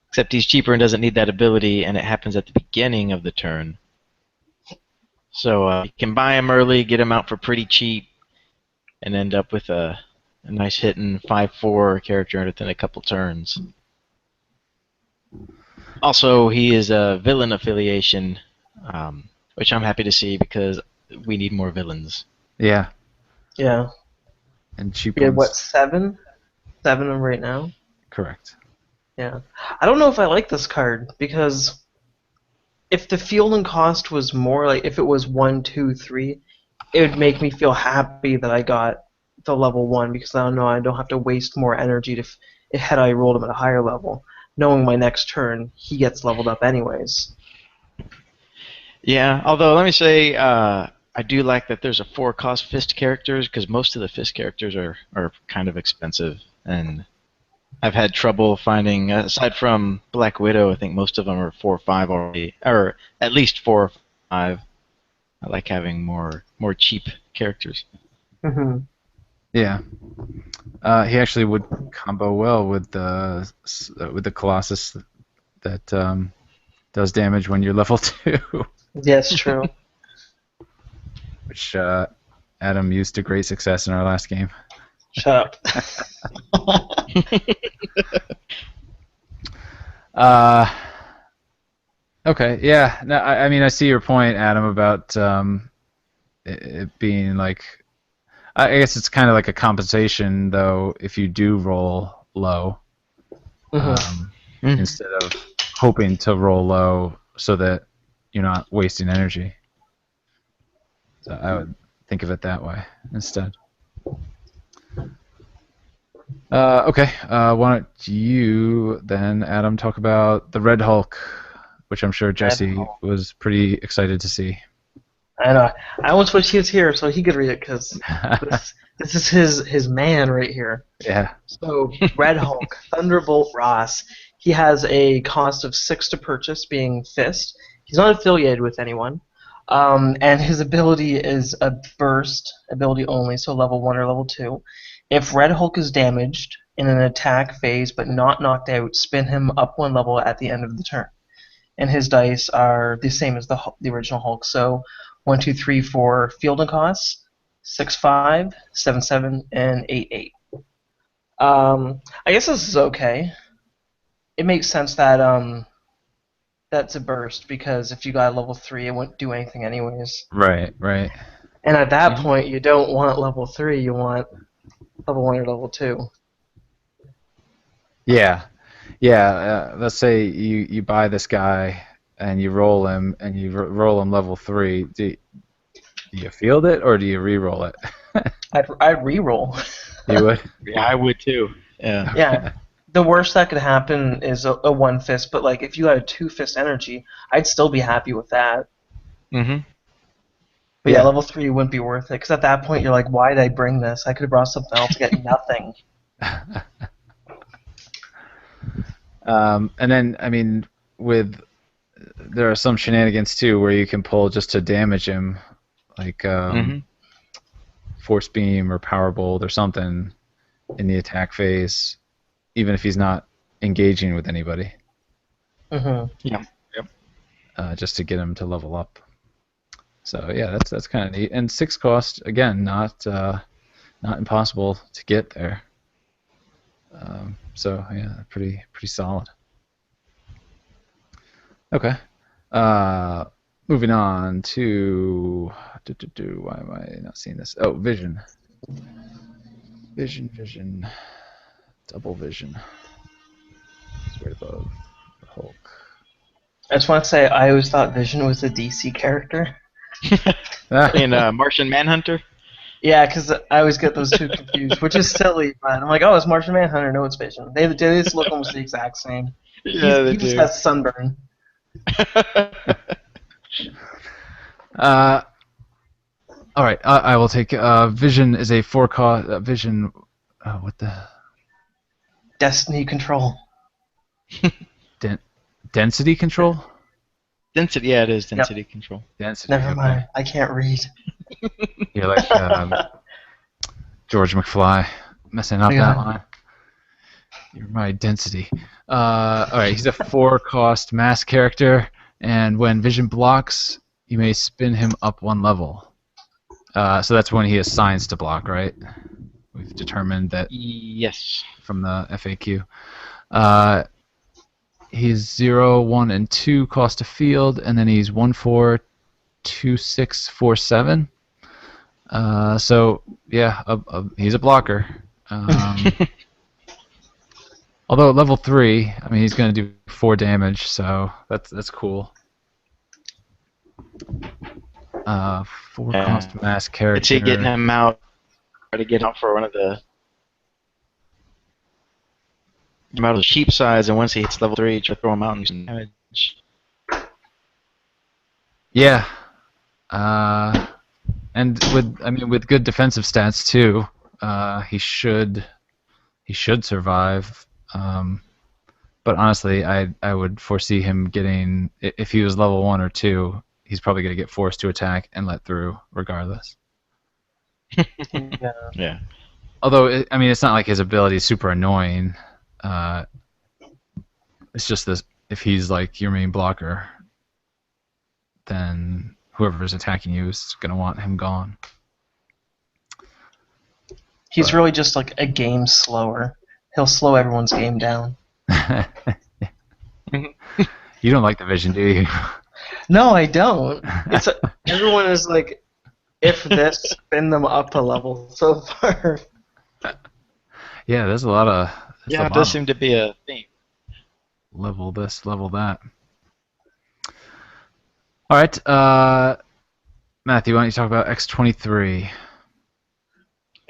Speaker 3: Except he's cheaper and doesn't need that ability, and it happens at the beginning of the turn. So you can buy him early, get him out for pretty cheap, and end up with a nice hitting 5/4 character within a couple turns. Also, he is a villain affiliation, which I'm happy to see because we need more villains.
Speaker 1: Yeah,
Speaker 2: Yeah.
Speaker 1: and cheap
Speaker 2: We had
Speaker 1: ones.
Speaker 2: what, 7? 7 of them right now.
Speaker 1: Correct.
Speaker 2: Yeah. I don't know if I like this card because if the fielding cost was more, like if it was 1, 2, 3, it would make me feel happy that I got the level 1 because I know I don't have to waste more energy had I rolled him at a higher level. Knowing my next turn, he gets leveled up anyways.
Speaker 3: Yeah, although let me say, I do like that there's a 4-cost fist characters because most of the fist characters are kind of expensive, and I've had trouble finding. Aside from Black Widow, I think most of them are 4 or 5 already, or at least 4 or 5. I like having more cheap characters.
Speaker 2: Mm-hmm.
Speaker 1: Yeah. He actually would combo well with the Colossus that does damage when you're level 2,
Speaker 2: Yes, true.
Speaker 1: which Adam used to great success in our last game.
Speaker 2: Shut up.
Speaker 1: Uh, okay, yeah. No, I mean, I see your point, Adam, about it being like. I guess it's kind of like a compensation, though, if you do roll low,
Speaker 2: Mm-hmm.
Speaker 1: instead of hoping to roll low so that you're not wasting energy. So I would think of it that way instead. Okay, why don't you then, Adam, talk about the Red Hulk, which I'm sure
Speaker 2: Red
Speaker 1: Jesse
Speaker 2: Hulk.
Speaker 1: was pretty excited to see.
Speaker 2: I know. I almost wish he was here so he could read it because this is his man right here.
Speaker 1: Yeah.
Speaker 2: So Red Hulk, Thunderbolt Ross. He has a cost of 6 to purchase, being Fist. He's not affiliated with anyone, and his ability is a burst ability only, so level 1 or level 2. If Red Hulk is damaged in an attack phase but not knocked out, spin him up 1 level at the end of the turn. And his dice are the same as the original Hulk. So 1, 2, 3, 4 fielding costs, 6, 5, 7, 7, and 8, 8. I guess this is okay. It makes sense that that's a burst because if you got level 3, it wouldn't do anything anyways.
Speaker 1: Right, right.
Speaker 2: And at that
Speaker 1: Mhm.
Speaker 2: point, you don't want level 3, you want level 1 or level 2.
Speaker 1: Yeah, yeah. Let's say you buy this guy and you roll him and you roll him level 3. Do you field it or do you re-roll it?
Speaker 2: I'd re-roll.
Speaker 1: You would?
Speaker 3: Yeah, I would too. Yeah.
Speaker 2: Yeah.
Speaker 1: Okay.
Speaker 2: The worst that could happen is a 1 fist, but like if you had a 2 fist energy, I'd still be happy with that.
Speaker 3: Mm-hmm.
Speaker 2: But yeah,
Speaker 1: Yeah.
Speaker 2: level 3 wouldn't be worth it because at that point you're like, why did I bring this? I could have brought something else to get nothing.
Speaker 1: And then, I mean, there are some shenanigans too where you can pull just to damage him, like
Speaker 3: Mm-hmm.
Speaker 1: Force Beam or Power Bolt or something in the attack phase, even if he's not engaging with anybody,
Speaker 2: Hmm.
Speaker 3: Yeah. Yep.
Speaker 1: just to get him to level up. So yeah, that's kind of neat. And 6 cost again, not impossible to get there. So yeah, pretty solid. Okay. Uh, moving on to why am I not seeing this? Oh, vision, vision, double vision. It's right above the Hulk.
Speaker 2: I just want to say I always thought Vision was a DC character.
Speaker 3: In Martian Manhunter.
Speaker 2: Yeah, because I always get those two confused, which is silly. But I'm like, oh, it's Martian Manhunter. No, it's Vision. They just look almost the exact same.
Speaker 3: Yeah, they
Speaker 2: He just
Speaker 3: do.
Speaker 2: has sunburn.
Speaker 1: uh, all right, I will take. Vision is a four cost. Vision. What the
Speaker 2: Destiny control.
Speaker 1: den- density control?
Speaker 3: Density, yeah, it is
Speaker 2: Yep.
Speaker 3: density control.
Speaker 1: Density.
Speaker 2: Never
Speaker 1: Okay.
Speaker 2: mind. I can't read.
Speaker 1: You're like George McFly messing up
Speaker 2: Yeah.
Speaker 1: that line. You're my density. All right, he's a four-cost mass character, and when Vision blocks, you may spin him up one level. So that's when he has signs to block, right? We've determined that
Speaker 3: Yes.
Speaker 1: from the FAQ. He's 0, 1, and 2 cost a field, and then he's 1, 4, 2, 6, 4, 7. So yeah, he's a blocker. Although at level 3, I mean, he's going to do 4 damage, so that's cool. 4 cost mass character.
Speaker 3: It's getting him out. Try to get him out for one of the. Get him out of the cheap sides, and once he hits level 3, try to throw him out and do some damage.
Speaker 1: Yeah. And with good defensive stats too, he should survive. But honestly, I would foresee him getting, if he was level 1 or 2, he's probably going to get forced to attack and let through regardless.
Speaker 2: Yeah.
Speaker 3: Yeah.
Speaker 1: Although it's not like his ability is super annoying. It's just this: if he's like your main blocker, then whoever's attacking you is going to want him gone.
Speaker 2: He's really just like a game slower. He'll slow everyone's game down.
Speaker 1: You don't like the Vision, do you?
Speaker 2: No, I don't. Everyone is like, if this, spin them up a level so far.
Speaker 1: Yeah, there's a lot of.
Speaker 3: Yeah, it does seem to be a theme.
Speaker 1: Level this, level that. All right, Matthew, why don't you talk about X-23?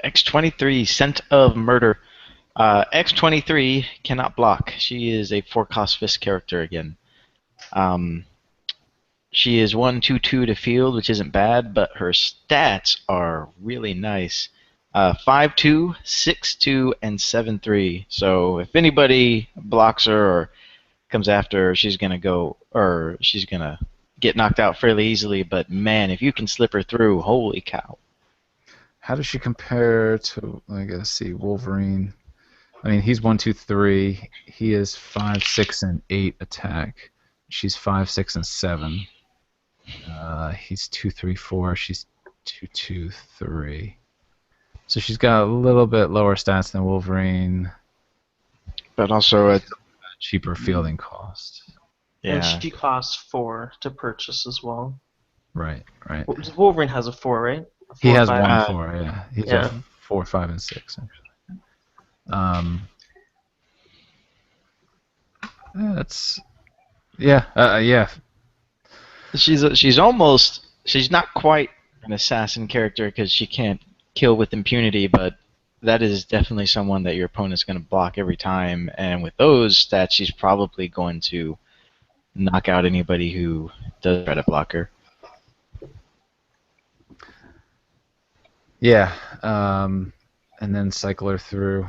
Speaker 3: X-23, Scent of Murder. X-23 cannot block. She is a 4-cost fist character again. She is 1, 2, 2 to field, which isn't bad, but her stats are really nice. 5, 2, 6, 2, and 7, 3. So if anybody blocks her or comes after her, she's gonna get knocked out fairly easily. But man, if you can slip her through, holy cow!
Speaker 1: How does she compare to? I gotta see Wolverine. I mean, he's 1, 2, 3. He is 5, 6, and 8 attack. She's 5, 6, and 7. He's 2, 3, 4. She's 2, 2, 3. So she's got a little bit lower stats than Wolverine.
Speaker 3: But also a
Speaker 1: cheaper fielding cost.
Speaker 3: yeah.
Speaker 2: And she costs 4 to purchase as well.
Speaker 1: Right.
Speaker 2: Wolverine has a 4, right?
Speaker 1: He has
Speaker 2: 5.
Speaker 1: 1, 4. Yeah, he's a 4, 5, and 6 actually. That's yeah.
Speaker 3: She's not quite an assassin character because she can't kill with impunity, but that is definitely someone that your opponent's going to block every time, and with those stats, she's probably going to knock out anybody who does try to block her.
Speaker 1: Yeah, and then cycle her through.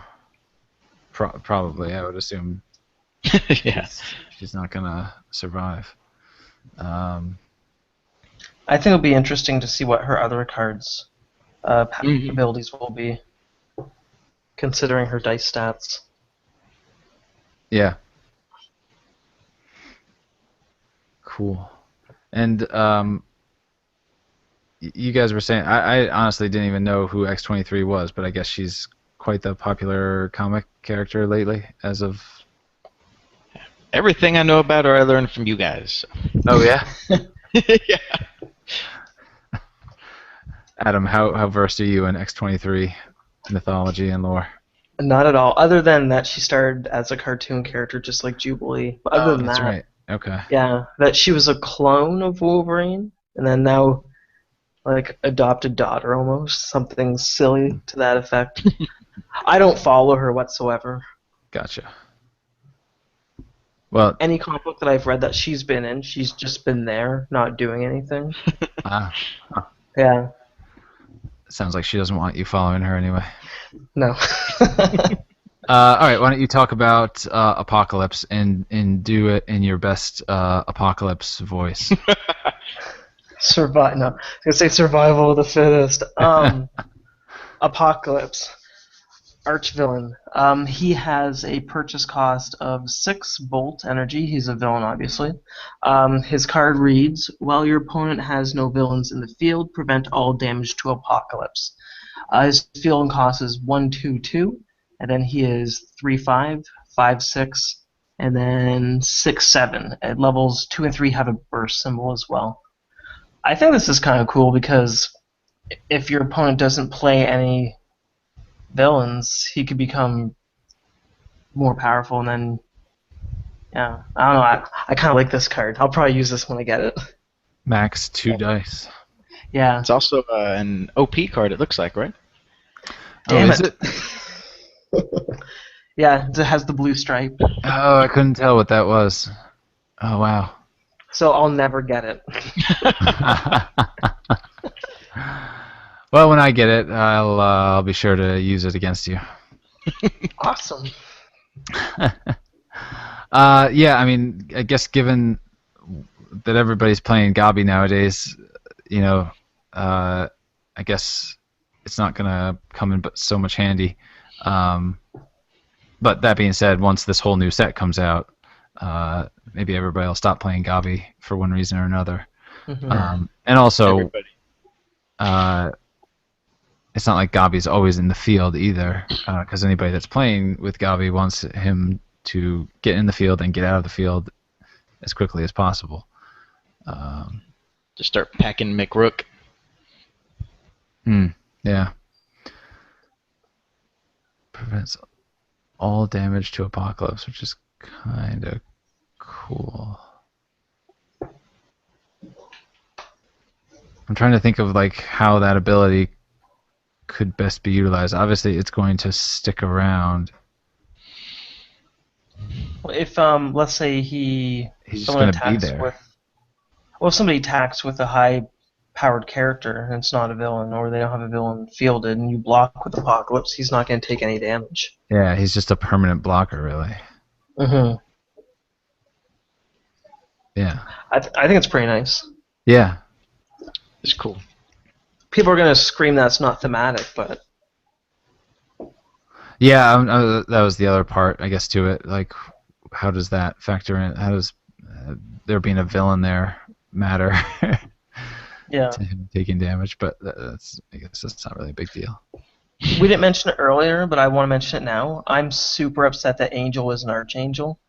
Speaker 1: Probably, I would assume.
Speaker 3: Yeah.
Speaker 1: She's not gonna survive.
Speaker 2: I think it'll be interesting to see what her other cards' abilities will be, considering her dice stats.
Speaker 1: Yeah. Cool. And you guys were saying, I honestly didn't even know who X-23 was, but I guess she's quite the popular comic character lately, as of.
Speaker 3: Everything I know about her, I learned from you guys.
Speaker 1: Oh yeah,
Speaker 3: Yeah.
Speaker 1: Adam, how versed are you in X-23 mythology and lore?
Speaker 2: Not at all. Other than that, she started as a cartoon character, just like Jubilee. But other
Speaker 1: Oh,
Speaker 2: than
Speaker 1: that's
Speaker 2: that,
Speaker 1: right. Okay.
Speaker 2: yeah, that she was a clone of Wolverine, and then now like adopted daughter almost, something silly to that effect. I don't follow her whatsoever.
Speaker 1: Gotcha. Well,
Speaker 2: Any comic book that I've read that she's been in, she's just been there, not doing anything.
Speaker 1: ah,
Speaker 2: Yeah,
Speaker 1: sounds like she doesn't want you following her anyway.
Speaker 2: no.
Speaker 1: All right, why don't you talk about Apocalypse and do it in your best Apocalypse voice?
Speaker 2: Survive. No, I was gonna say survival of the fittest. Apocalypse. Archvillain. He has a purchase cost of 6 Bolt Energy. He's a villain, obviously. His card reads, while your opponent has no villains in the field, prevent all damage to Apocalypse. His field cost is 1/2/2, and then he is 3/5, 5/6, and then 6/7. At levels 2 and 3 have a burst symbol as well. I think this is kind of cool because if your opponent doesn't play any villains, he could become more powerful, and then yeah, I don't know. I kind of like this card. I'll probably use this when I get it.
Speaker 1: Max 2 dice.
Speaker 2: Yeah.
Speaker 3: It's also an OP card, it looks like, right?
Speaker 2: Damn
Speaker 1: oh, is
Speaker 2: it. Yeah, it has the blue stripe,
Speaker 1: Oh, I couldn't tell what that was. Oh wow.
Speaker 2: so I'll never get it.
Speaker 1: Well, when I get it, I'll be sure to use it against you.
Speaker 2: Awesome.
Speaker 1: Yeah, I mean, I guess given that everybody's playing Gabi nowadays, I guess it's not gonna come in but so much handy. But that being said, once this whole new set comes out, maybe everybody will stop playing Gabi for one reason or another.
Speaker 2: Mhm.
Speaker 1: And also,
Speaker 3: Everybody.
Speaker 1: it's not like Gabi's always in the field either, because anybody that's playing with Gabi wants him to get in the field and get out of the field as quickly as possible.
Speaker 3: Just start packing McRook.
Speaker 1: Yeah. Prevents all damage to Apocalypse, which is kind of cool. I'm trying to think of like how that ability could best be utilized. Obviously, it's going to stick around.
Speaker 2: If let's say
Speaker 1: He's just
Speaker 2: someone
Speaker 1: going to be
Speaker 2: attacks
Speaker 1: there.
Speaker 2: if somebody attacks with a high-powered character and it's not a villain, or they don't have a villain fielded, and you block with Apocalypse, he's not going to take any damage.
Speaker 1: Yeah, he's just a permanent blocker, really.
Speaker 2: Mhm.
Speaker 1: Yeah.
Speaker 2: I think it's pretty nice.
Speaker 1: Yeah.
Speaker 3: It's cool.
Speaker 2: People are going to scream that's not thematic, but
Speaker 1: Yeah, that was the other part, I guess, to it. Like, how does that factor in? How does there being a villain there matter
Speaker 2: yeah.
Speaker 1: to him taking damage? But I guess that's not really a big deal.
Speaker 2: We didn't mention it earlier, but I want to mention it now. I'm super upset that Angel is an Archangel.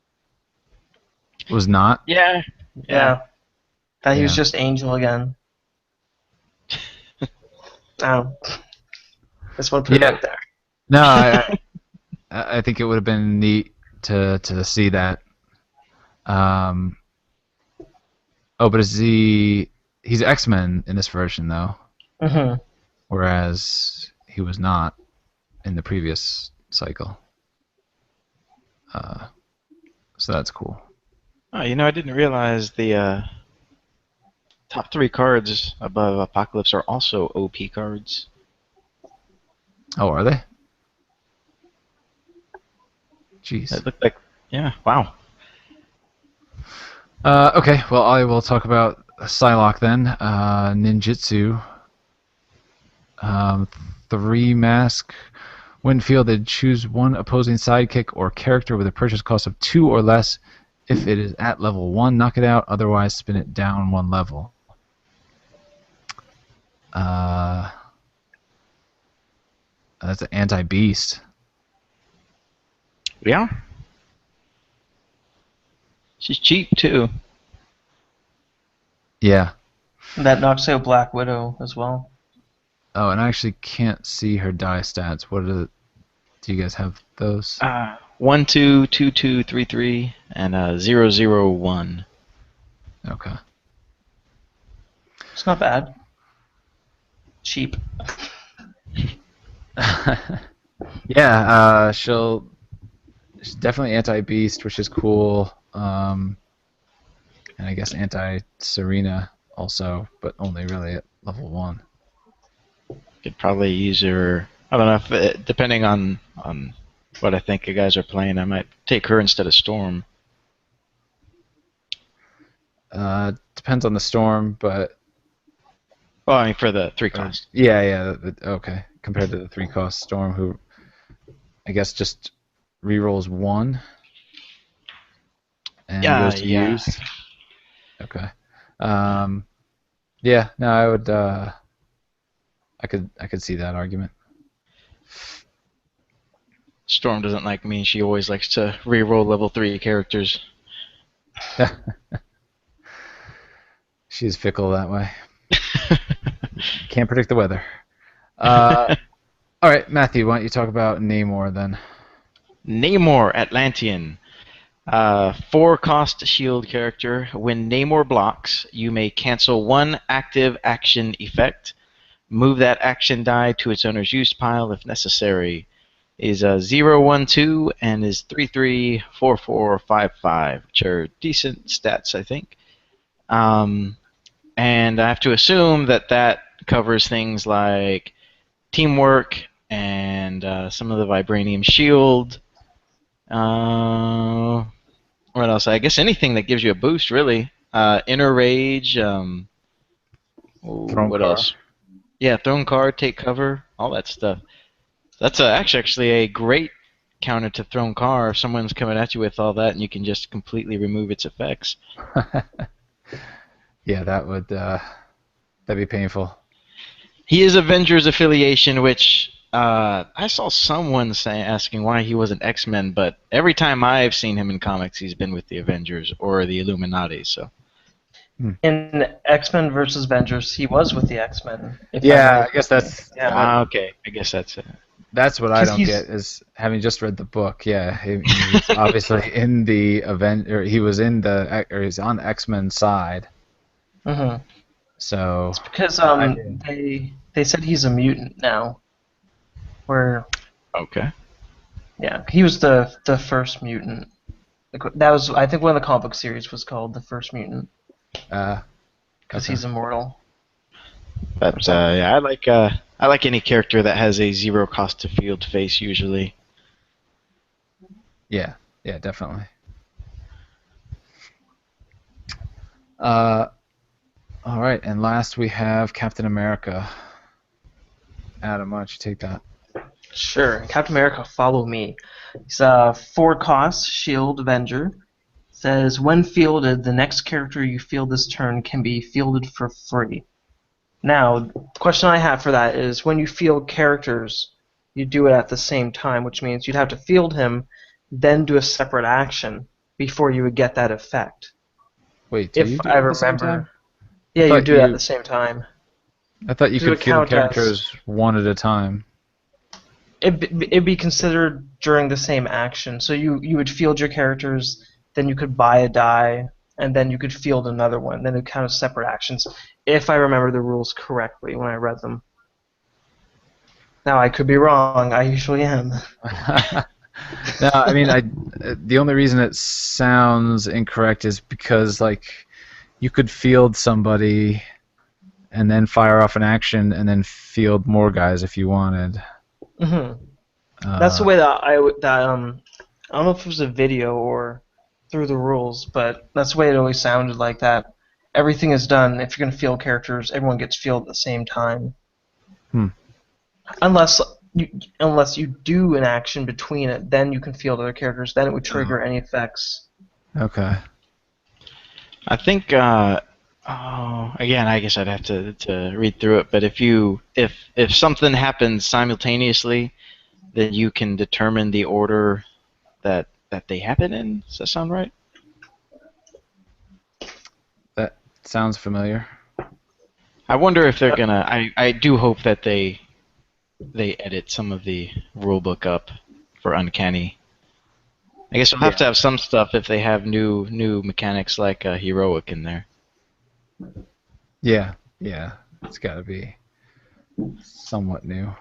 Speaker 1: Was not.
Speaker 3: Yeah.
Speaker 2: Yeah. That he was
Speaker 1: Yeah.
Speaker 2: just Angel again. Oh. Just want to put it
Speaker 1: Yeah.
Speaker 2: out there.
Speaker 1: No, I think it would have been neat to see that. But he's X-Men in this version though,
Speaker 2: Mm-hmm.
Speaker 1: whereas he was not in the previous cycle. So that's cool.
Speaker 3: Oh, I didn't realize the top 3 cards above Apocalypse are also OP cards.
Speaker 1: Oh, are they? Jeez.
Speaker 3: It looked like, yeah, wow.
Speaker 1: Okay, well, I will talk about Psylocke then. Ninjutsu. 3 mask. When fielded, choose one opposing sidekick or character with a purchase cost of 2 or less. If it is at level 1, knock it out. Otherwise, spin it down 1 level. Uh, that's an anti-beast.
Speaker 3: Yeah. She's cheap too.
Speaker 1: Yeah.
Speaker 2: That knocks out Black Widow as well.
Speaker 1: Oh, and I actually can't see her die stats. What are the, do you guys have those?
Speaker 3: 1 2 2 2 3 3 and 0 0 1.
Speaker 1: Okay.
Speaker 2: It's not bad. Cheap.
Speaker 1: Yeah, she's definitely anti-beast, which is cool. And I guess anti-Serena also, but only really at level 1.
Speaker 3: Could probably use her. I don't know if depending on what I think you guys are playing, I might take her instead of Storm.
Speaker 1: Depends on the storm, but
Speaker 3: Well, I mean for the 3
Speaker 1: or,
Speaker 3: cost.
Speaker 1: yeah, okay. Compared to the 3-cost storm, who I guess just rerolls 1 and
Speaker 3: Yeah,
Speaker 1: goes to
Speaker 3: yeah.
Speaker 1: use. Okay. Um, yeah, no, I would. I could see that argument.
Speaker 3: Storm doesn't like me. She always likes to re-roll level 3 characters.
Speaker 1: She's fickle that way. Can't predict the weather. All right, Matthew, why don't you talk about Namor then?
Speaker 3: Namor Atlantean. 4-cost shield character. When Namor blocks, you may cancel 1 active action effect. Move that action die to its owner's use pile if necessary. Is 0/1/2 and is 3/3 4/4 5/5, which are decent stats, I think. And I have to assume that that covers things like teamwork and some of the vibranium shield. What else? I guess anything that gives you a boost, really. Inner rage.
Speaker 1: Throne
Speaker 3: What
Speaker 1: car.
Speaker 3: else? Yeah, throne card, take cover, all that stuff. That's actually a great counter to throne car. If someone's coming at you with all that, and you can just completely remove its effects.
Speaker 1: Yeah, that'd be painful.
Speaker 3: He is Avengers affiliation, which I saw someone asking why he wasn't X-Men, but every time I've seen him in comics, he's been with the Avengers or the Illuminati. So
Speaker 2: In X-Men versus Avengers, he was with the X-Men, if I'm
Speaker 1: Yeah,
Speaker 2: right.
Speaker 1: I guess
Speaker 2: Yeah.
Speaker 3: okay, I guess that's it.
Speaker 1: that's what I
Speaker 2: Because
Speaker 1: don't get is having just read the book. Yeah, he was obviously in the event, or he was in the, or he's on the X-Men side.
Speaker 2: Mhm.
Speaker 1: So
Speaker 2: It's because
Speaker 1: I didn't.
Speaker 2: they said he's a mutant now. Where
Speaker 3: Okay.
Speaker 2: yeah, he was the first mutant. That was, I think, one of the comic book series was called the First Mutant
Speaker 1: Uh,
Speaker 2: because
Speaker 1: okay.
Speaker 2: he's immortal or
Speaker 3: But
Speaker 2: something.
Speaker 3: yeah, I like any character that has a 0 cost to field face usually.
Speaker 1: Yeah, yeah, definitely. Uh, all right, and last we have Captain America. Adam, why don't you take that?
Speaker 2: Sure, Captain America, follow me. He's a 4-cost Shield Avenger. Says when fielded, the next character you field this turn can be fielded for free. Now, the question I have for that is when you field characters, you do it at the same time, which means you'd have to field him, then do a separate action before you would get that effect.
Speaker 1: Wait, do you
Speaker 2: If
Speaker 1: do
Speaker 2: I
Speaker 1: it at the same time?
Speaker 2: remember,
Speaker 1: I
Speaker 2: yeah, you
Speaker 1: thought
Speaker 2: do it at
Speaker 1: you
Speaker 2: the same time.
Speaker 1: I thought you
Speaker 2: Because it
Speaker 1: could
Speaker 2: would
Speaker 1: field
Speaker 2: count as
Speaker 1: characters one at a time.
Speaker 2: it'd be considered during the same action. So you would field your characters, then you could buy a die, and then you could field another one. Then it count as separate actions, if I remember the rules correctly when I read them. Now I could be wrong. I usually am.
Speaker 1: No, I mean, the only reason it sounds incorrect is because like you could field somebody and then fire off an action and then field more guys if you wanted.
Speaker 2: hmm That's the
Speaker 1: Uh,
Speaker 2: way that I don't know if it was a video or through the rules, but that's the way it always sounded like that. Everything is done. If you're gonna field characters, everyone gets fielded at the same time.
Speaker 1: hmm,
Speaker 2: Unless you unless you do an action between it, then you can field other characters. Then it would
Speaker 1: oh,
Speaker 2: trigger any effects.
Speaker 1: okay.
Speaker 3: I think. Oh, again, I guess I'd have to read through it. But if something happens simultaneously, then you can determine the order that they happen in. Does that sound right?
Speaker 1: That sounds familiar.
Speaker 3: I wonder if they're gonna. I do hope that they edit some of the rulebook up for uncanny. I guess we'll have to
Speaker 1: Yeah.
Speaker 3: have some stuff if they have new mechanics like heroic in there.
Speaker 1: Yeah. Yeah. It's got to be somewhat new.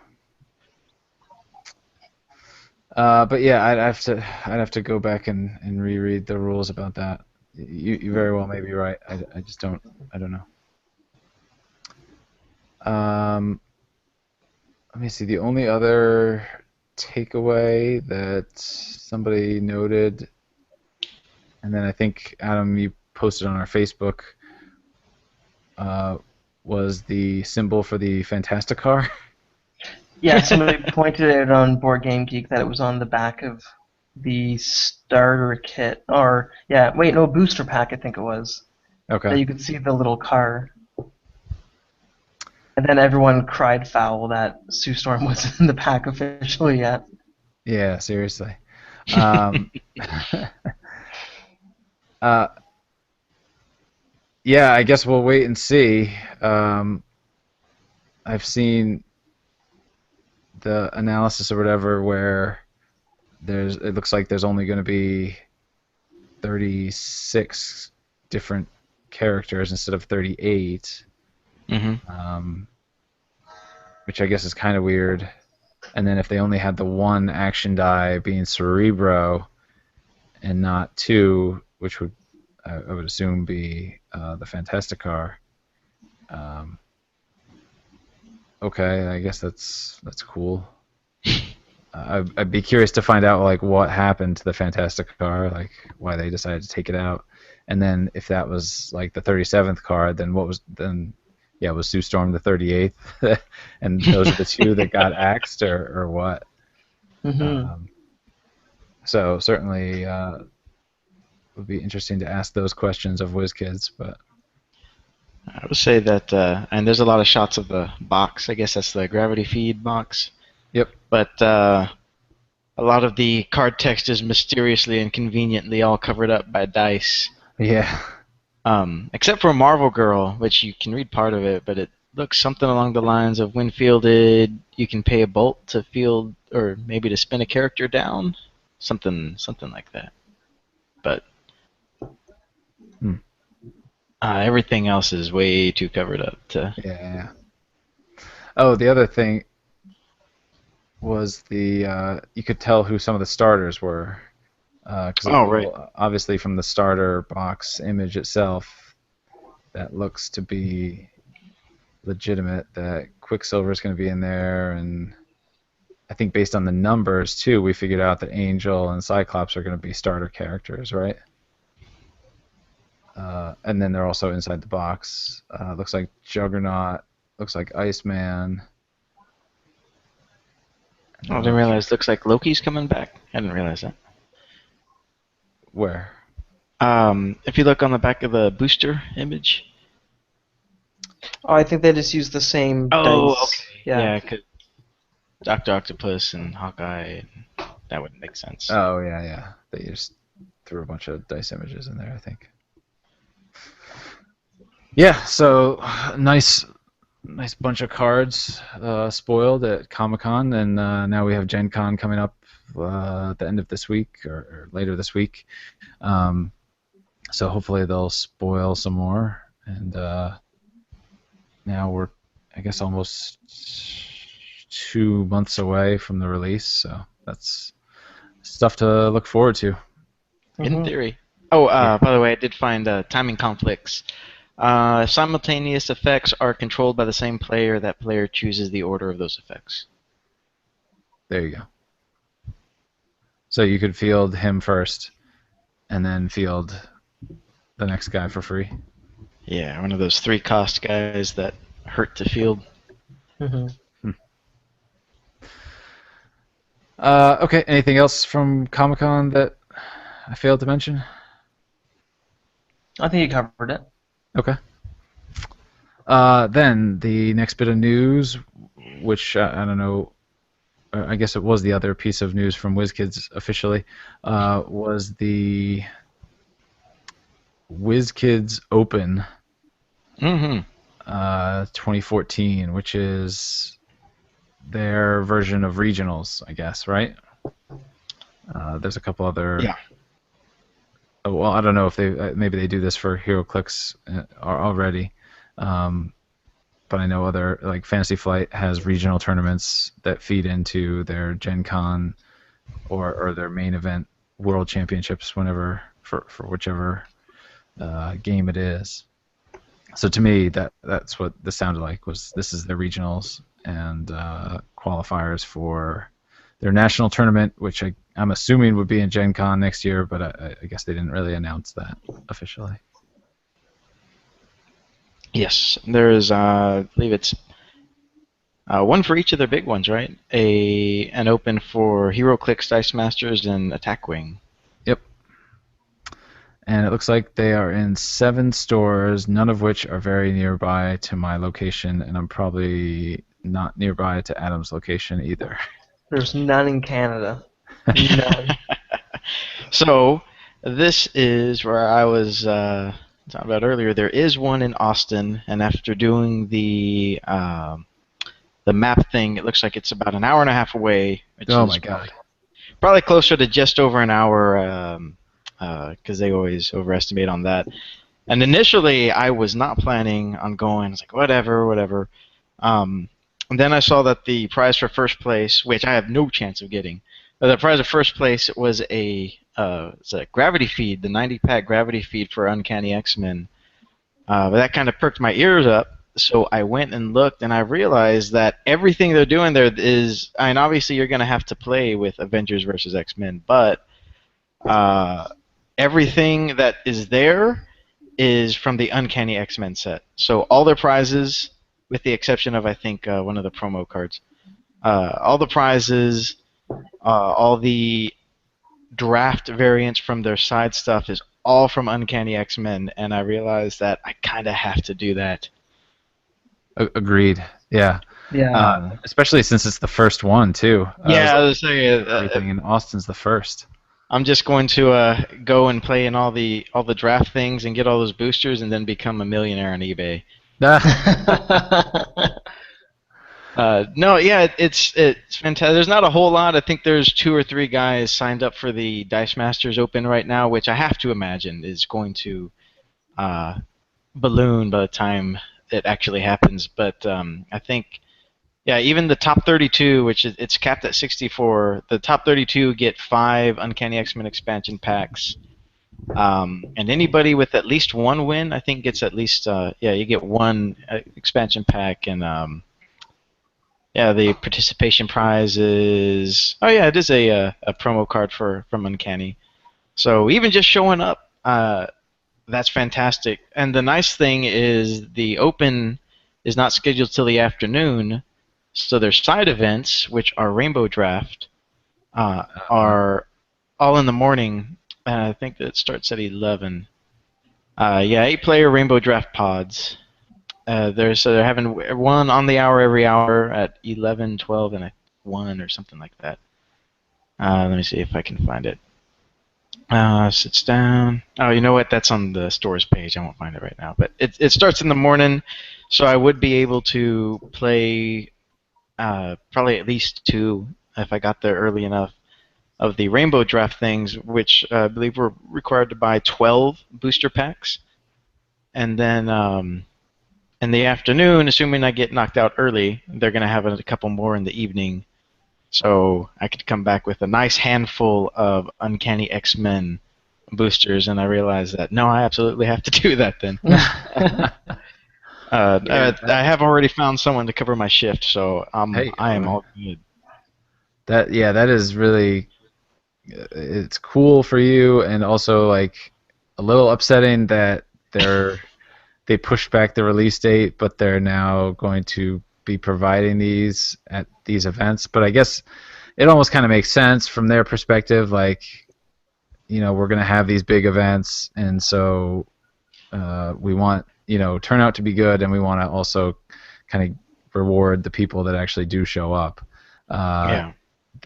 Speaker 1: But yeah, I'd have to go back and reread the rules about that. You very well may be right. I just I don't know. Let me see. The only other takeaway that somebody noted, and then I think Adam, you posted on our Facebook, uh, was the symbol for the Fantasticar.
Speaker 2: Yeah, somebody pointed it on Board Game Geek that it was on the back of the starter kit, or yeah, wait, no, booster pack I think it was. That
Speaker 1: Okay.
Speaker 2: you could see the little car, and then everyone cried foul that Sue Storm was in the pack officially yet.
Speaker 1: Yeah. Seriously. Um, uh, yeah. I guess we'll wait and see. I've seen the analysis or whatever where it looks like there's only going to be 36 different characters instead of 38,
Speaker 3: hmm
Speaker 1: um, which I guess is kind of weird. And then if they only had the one action die being Cerebro and not two, which would I would assume be the Fantasticar. Um, okay, I guess that's cool. I'd be curious to find out like what happened to the Fantastic car, like why they decided to take it out, and then if that was like the 37th card, then what was then? Yeah, was Sue Storm the 38th, and those are the two that got axed, or what?
Speaker 2: Hmm.
Speaker 1: Um, so certainly would be interesting to ask those questions of WizKids, but
Speaker 3: I would say that, and there's a lot of shots of the box. I guess that's the gravity feed box.
Speaker 1: yep,
Speaker 3: But a lot of the card text is mysteriously and conveniently all covered up by dice.
Speaker 1: yeah,
Speaker 3: Except for Marvel Girl, which you can read part of it, but it looks something along the lines of when fielded, you can pay a bolt to field, or maybe to spin a character down, something like that. But
Speaker 1: hmm.
Speaker 3: everything else is way too covered up to.
Speaker 1: Yeah. Oh, the other thing was the you could tell who some of the starters were because
Speaker 3: Oh right.
Speaker 1: well, obviously from the starter box image itself, that looks to be legitimate. That Quicksilver is going to be in there, and I think based on the numbers too, we figured out that Angel and Cyclops are going to be starter characters, right? And then they're also inside the box. Looks like Juggernaut. Looks like Iceman.
Speaker 3: Oh, I didn't realize. Looks like Loki's coming back. I didn't realize that.
Speaker 1: Where?
Speaker 3: If you look on the back of the booster image.
Speaker 2: Oh, I think they just used the same
Speaker 3: Oh,
Speaker 2: dice.
Speaker 3: okay.
Speaker 2: Yeah.
Speaker 3: Yeah, 'cause Doctor Octopus and Hawkeye. That would make sense.
Speaker 1: Oh yeah, yeah. They just threw a bunch of dice images in there, I think. Yeah, so nice bunch of cards spoiled at Comic Con, and now we have Gen Con coming up at the end of this week or later this week. Um, so hopefully they'll spoil some more, and now we're, I guess, almost 2 months away from the release, so that's stuff to look forward to.
Speaker 3: In
Speaker 2: Hmm.
Speaker 3: theory. Oh,
Speaker 1: Yeah,
Speaker 3: by the way, I did find timing conflicts. Simultaneous effects are controlled by the same player. That player chooses the order of those effects.
Speaker 1: there you go. So you could field him first, and then field the next guy for free.
Speaker 3: Yeah, one of those 3-cost guys that hurt to field.
Speaker 2: Hmm.
Speaker 1: Hmm. Okay, anything else from Comic Con that I failed to mention?
Speaker 2: I think you covered it.
Speaker 1: Okay. Then the next bit of news, which I don't know, I guess it was the other piece of news from WizKids officially, was the WizKids Open
Speaker 3: Mm-hmm.
Speaker 1: 2014, which is their version of regionals, I guess, right? There's a couple other.
Speaker 3: Yeah.
Speaker 1: Well, I don't know if they maybe they do this for HeroClix already, um, but I know other like Fantasy Flight has regional tournaments that feed into their Gen Con or their main event World Championships whenever for whichever game it is. So to me, that's what this sounded like. Was this is their regionals and qualifiers for their national tournament, which I'm assuming would be in Gen Con next year, but I guess they didn't really announce that officially.
Speaker 3: Yes, there is. I believe it's one for each of their big ones, right? An open for HeroClix, Dice Masters, and Attack Wing.
Speaker 1: Yep. And it looks like they are in 7 stores, none of which are very nearby to my location, and I'm probably not nearby to Adam's location either.
Speaker 2: There's none in Canada. None.
Speaker 3: So this is where I was talking about earlier. There is one in Austin, and after doing the map thing, it looks like it's about an hour and a half away, which
Speaker 1: Oh
Speaker 3: is
Speaker 1: my god.
Speaker 3: probably closer to just over an hour, because they always overestimate on that. And initially, I was not planning on going. I was like, whatever, whatever. And then I saw that the prize for first place, which I have no chance of getting, the prize of first place was it's a gravity feed, the 90-pack gravity feed for Uncanny X-Men. But that kind of perked my ears up. So I went and looked, and I realized that everything they're doing there is, I mean, obviously you're going to have to play with Avengers versus X-Men, but uh, everything that is there is from the Uncanny X-Men set. So all their prizes, with the exception of, I think, one of the promo cards, all the prizes, all the draft variants from their side stuff is all from Uncanny X-Men, and I realized that I kind of have to do that.
Speaker 1: Agreed. Yeah.
Speaker 2: Yeah.
Speaker 1: Especially since it's the first one too.
Speaker 3: Yeah, I was saying,
Speaker 1: Everything in Austin's the first.
Speaker 3: I'm just going to go and play in all the draft things and get all those boosters, and then become a millionaire on eBay. No, yeah, it's fantastic. There's not a whole lot. I think there's 2 or 3 guys signed up for the Dice Masters Open right now, which I have to imagine is going to uh, balloon by the time it actually happens. But I think, yeah, even the top 32, which is it's capped at 64, the top 32 get 5 Uncanny X-Men expansion packs. And anybody with at least 1 win, I think, gets at least you get 1 expansion pack, and yeah, the participation prize is, oh yeah, it is a promo card from Uncanny. So even just showing up, that's fantastic. And the nice thing is the Open is not scheduled till the afternoon, so their side events, which are Rainbow Draft, are all in the morning. I think that it starts at 11. Yeah, 8-player Rainbow Draft pods. They're having one on the hour every hour at 11, 12, and 1 or something like that. Let me see if I can find it. Sits down. Oh, you know what? That's on the stores page. I won't find it right now. But it starts in the morning, so I would be able to play probably at least 2 if I got there early enough of the Rainbow Draft things, which I believe we're required to buy 12 booster packs. And then in the afternoon, assuming I get knocked out early, they're going to have a couple more in the evening. So I could come back with a nice handful of Uncanny X-Men boosters, and I realized that, no, I absolutely have to do that then. I have already found someone to cover my shift, so
Speaker 1: Hey,
Speaker 3: I am all good.
Speaker 1: that is really it's cool for you, and also like a little upsetting that they pushed back the release date, but they're now going to be providing these at these events. But I guess it almost kind of makes sense from their perspective. Like, we're going to have these big events, and so we want turn out to be good, and we want to also kind of reward the people that actually do show up.
Speaker 3: Yeah.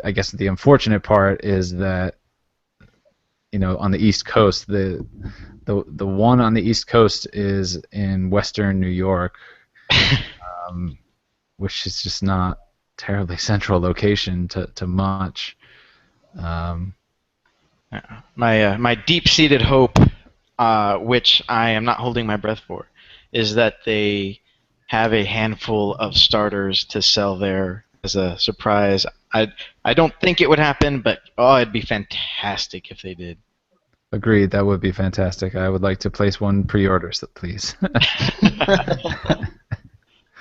Speaker 1: I guess the unfortunate part is that on the East Coast, the one on the East Coast is in Western New York, which is just not terribly central location to much.
Speaker 3: My deep-seated hope, which I am not holding my breath for, is that they have a handful of starters to sell there as a surprise. I don't think it would happen, but it'd be fantastic if they did.
Speaker 1: Agreed, that would be fantastic. I would like to place one pre-order, please.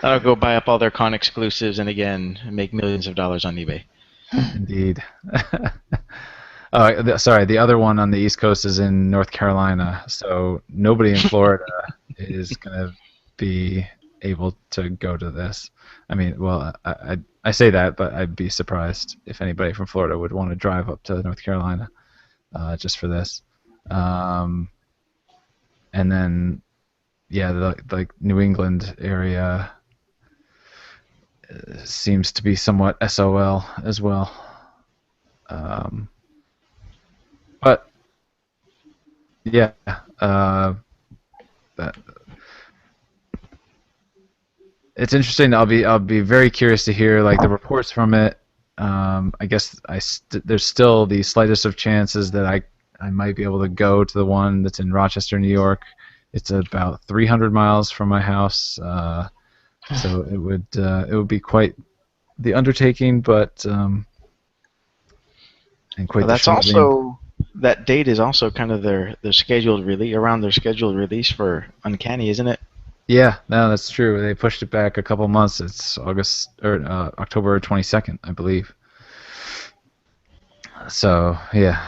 Speaker 3: I'll go buy up all their con exclusives and again make millions of dollars on eBay.
Speaker 1: Indeed. Sorry, the other one on the East Coast is in North Carolina, so nobody in Florida is going to be able to go to this. I mean, well, I say that, but I'd be surprised if anybody from Florida would want to drive up to North Carolina just for this. And then, yeah, the New England area seems to be somewhat SOL as well. But yeah, it's interesting. I'll be very curious to hear like the reports from it. I guess there's still the slightest of chances that I might be able to go to the one that's in Rochester, New York. It's about 300 miles from my house, so it would be quite the undertaking, but and quite
Speaker 3: Well,
Speaker 1: the
Speaker 3: that's
Speaker 1: traveling.
Speaker 3: also that date is also kind of their scheduled release around their scheduled release for Uncanny, isn't it?
Speaker 1: Yeah, no, that's true. They pushed it back a couple months. It's August or October 22nd, I believe. So yeah,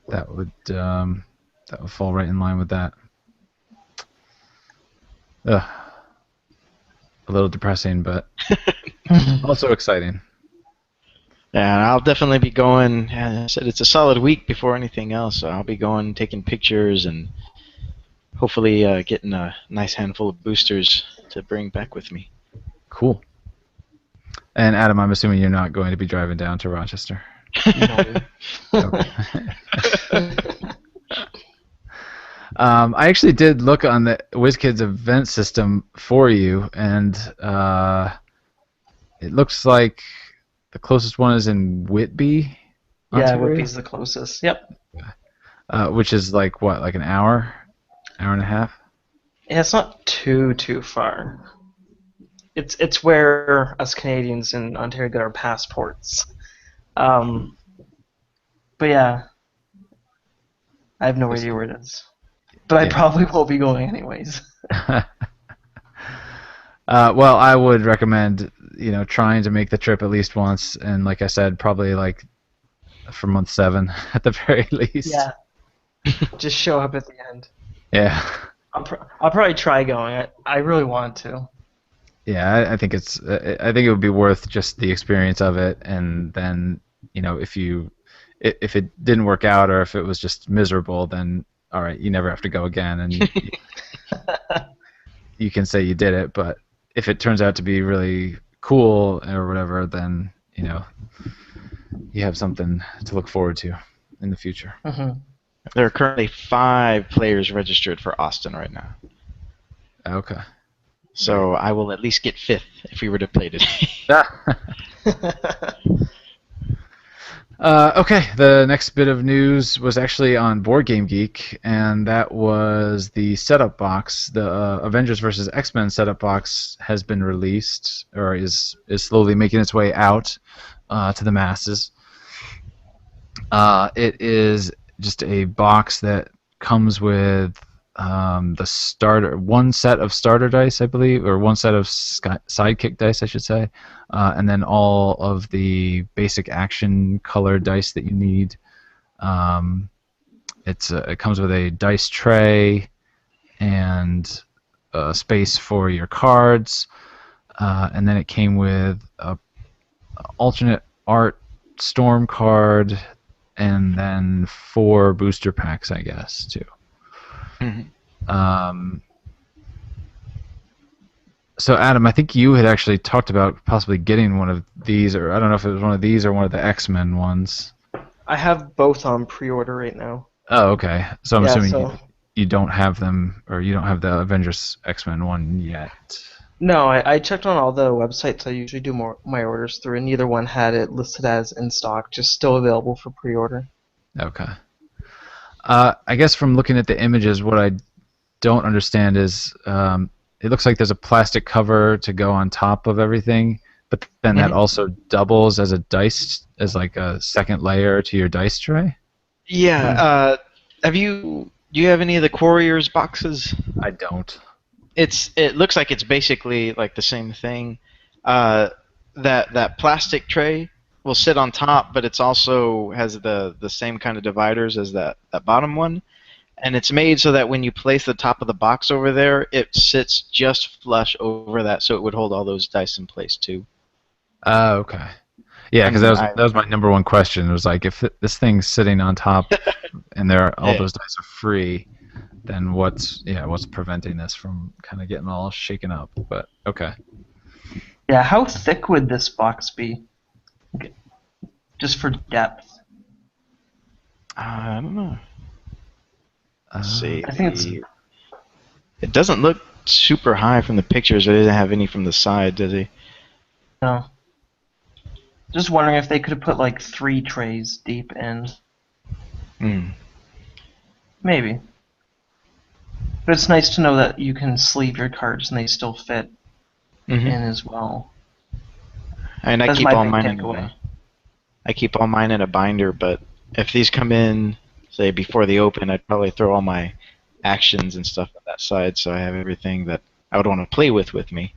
Speaker 1: that would fall right in line with that. Ugh, a little depressing, but also exciting.
Speaker 3: Yeah, I'll definitely be going. I said it's a solid week before anything else, so I'll be going, taking pictures, and hopefully getting a nice handful of boosters to bring back with me.
Speaker 1: Cool. And Adam, I'm assuming you're not going to be driving down to Rochester.
Speaker 2: No.
Speaker 1: Okay. I actually did look on the WizKids event system for you, and it looks like the closest one is in Whitby,
Speaker 2: Yeah,
Speaker 1: Ontario,
Speaker 2: Whitby's the closest. Yep.
Speaker 1: which is like what, like an hour and a half?
Speaker 2: Yeah, it's not too far. It's where us Canadians in Ontario get our passports. Um, but yeah, I have no idea where it is. But I
Speaker 1: Yeah.
Speaker 2: probably won't be going anyways.
Speaker 1: Well, I would recommend trying to make the trip at least once, and like I said, probably like for month 7 at the very least.
Speaker 2: Yeah. Just show up at the end.
Speaker 1: Yeah.
Speaker 2: I'll probably try going. I really want to.
Speaker 1: Yeah, I think I think it would be worth just the experience of it, and then if it didn't work out or if it was just miserable, then all right, you never have to go again, and you can say you did it. But if it turns out to be really cool or whatever, then you have something to look forward to in the future.
Speaker 2: Mm-hmm.
Speaker 3: There are currently 5 players registered for Austin right now.
Speaker 1: Okay.
Speaker 3: So I will at least get 5th if we were to play today.
Speaker 1: Okay, the next bit of news was actually on Board Game Geek, and that was the setup box. The Avengers vs. X-Men setup box has been released, or is slowly making its way out to the masses. It is just a box that comes with one set of starter dice, I believe, or one set of sidekick dice, I should say, and then all of the basic action color dice that you need. It comes with a dice tray and space for your cards, and then it came with a alternate art storm card, and then 4 booster packs, I guess, too.
Speaker 3: Mhm.
Speaker 1: So Adam, I think you had actually talked about possibly getting one of these, or I don't know if it was one of these or one of the X-Men ones.
Speaker 2: I have both on pre-order right now.
Speaker 1: Oh, okay. So I'm
Speaker 2: Yeah,
Speaker 1: assuming
Speaker 2: so
Speaker 1: you don't have them, or you don't have the Avengers X-Men one yet.
Speaker 2: no, I checked on all the websites I usually do my orders through, and neither one had it listed as in stock, just still available for pre-order.
Speaker 1: Okay. I guess from looking at the images, what I don't understand is it looks like there's a plastic cover to go on top of everything, but then that
Speaker 2: hmm
Speaker 1: also doubles as a dice, as like a second layer to your dice tray.
Speaker 3: Yeah.
Speaker 2: hmm
Speaker 3: Have you? Do you have any of the Courier's boxes?
Speaker 1: I don't.
Speaker 3: It looks like it's basically like the same thing. Uh, that plastic tray will sit on top, but it's also has the same kind of dividers as that bottom one, and it's made so that when you place the top of the box over there, it sits just flush over that, so it would hold all those dice in place too.
Speaker 1: Okay. Yeah, because
Speaker 3: And
Speaker 1: that was my number one question. It was like if this thing's sitting on top and all
Speaker 3: yeah,
Speaker 1: those dice are free, then what's preventing this from kind of getting all shaken up? But okay.
Speaker 2: Yeah, how thick would this box be? Okay, just for depth.
Speaker 3: I don't know. Let's
Speaker 1: Uh,
Speaker 3: see.
Speaker 2: I think it's
Speaker 3: It doesn't look super high from the pictures. It doesn't have any from the side, does he?
Speaker 2: no. Just wondering if they could have put like 3 trays deep in.
Speaker 3: Hmm.
Speaker 2: Maybe. But it's nice to know that you can sleeve your cards and they still fit
Speaker 3: Mm-hmm.
Speaker 2: in as well.
Speaker 3: And
Speaker 2: That's my big takeaway.
Speaker 3: I keep all mine in a binder. But if these come in, say before the open, I'd probably throw all my actions and stuff on that side, so I have everything that I would want to play with me.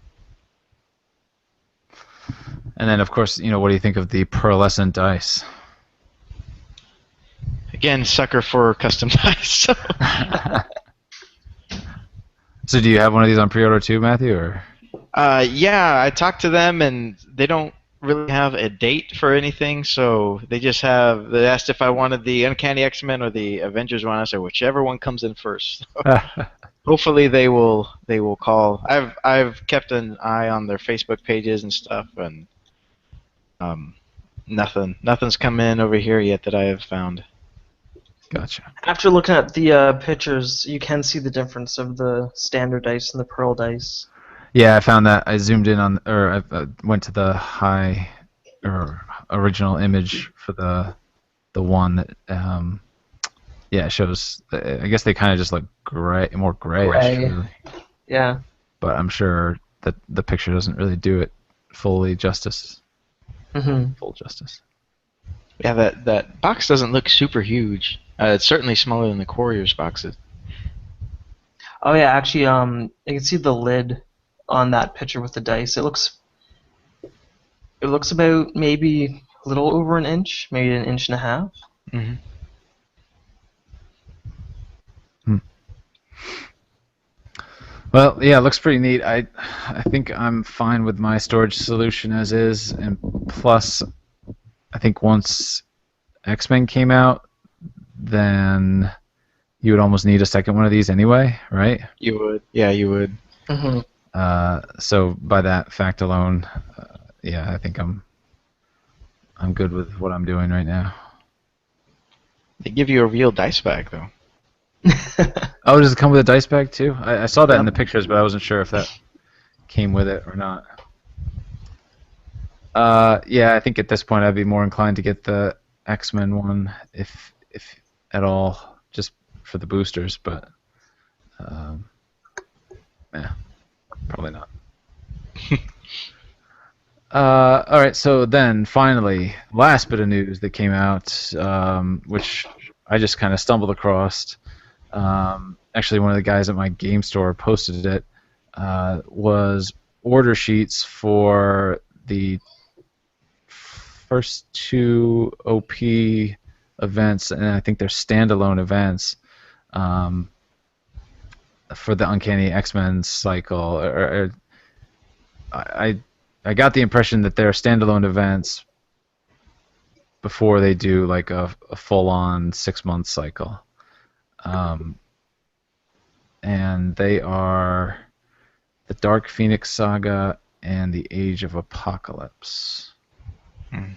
Speaker 1: and then of course, what do you think of the pearlescent dice?
Speaker 3: Again, sucker for custom dice. So.
Speaker 1: So do you have one of these on pre-order too, Matthew? Or
Speaker 3: Yeah, I talked to them and they don't really have a date for anything, so they asked if I wanted the Uncanny X-Men or the Avengers one. I said whichever one comes in first. Hopefully they will call. I've kept an eye on their Facebook pages and stuff, and um, nothing's come in over here yet that I have found.
Speaker 1: Gotcha.
Speaker 2: After looking at the pictures, you can see the difference of the standard dice and the pearl dice.
Speaker 1: Yeah, I found that. I zoomed in on, or I went to the high or original image for the one that yeah, it shows. I guess they kind of just look gray, more grayish,
Speaker 2: Gray.
Speaker 1: really.
Speaker 2: Yeah.
Speaker 1: But I'm sure that the picture doesn't really do it fully justice.
Speaker 2: hmm
Speaker 1: Full justice.
Speaker 3: Yeah, that box doesn't look super huge. It's certainly smaller than the Courier's boxes.
Speaker 2: Oh yeah, actually, you can see the lid on that picture with the dice. It looks about maybe a little over an inch, maybe an inch and a half.
Speaker 3: Hmm.
Speaker 1: Hmm. Well, yeah, it looks pretty neat. I think I'm fine with my storage solution as is, and plus, I think once X-Men came out, then you would almost need a second one of these anyway, right?
Speaker 3: You would, yeah, you would.
Speaker 2: hmm
Speaker 1: So by that fact alone, yeah, I think I'm good with what I'm doing right now.
Speaker 3: They give you a real dice bag though.
Speaker 1: Oh, does it come with a dice bag too? I saw that in
Speaker 2: Yep.
Speaker 1: the pictures, but I wasn't sure if that came with it or not. Yeah, I think at this point I'd be more inclined to get the X-Men one, if at all, just for the boosters. But um, yeah, probably not. All right, so then finally, last bit of news that came out, which I just kind of stumbled across. Actually, one of the guys at my game store posted it. Was order sheets for the first two OP events, and I think they're standalone events um, for the Uncanny X-Men cycle. I I got the impression that they're standalone events before they do like a full-on 6-month cycle, and they are the Dark Phoenix Saga, and the Age of Apocalypse.
Speaker 3: Hmm.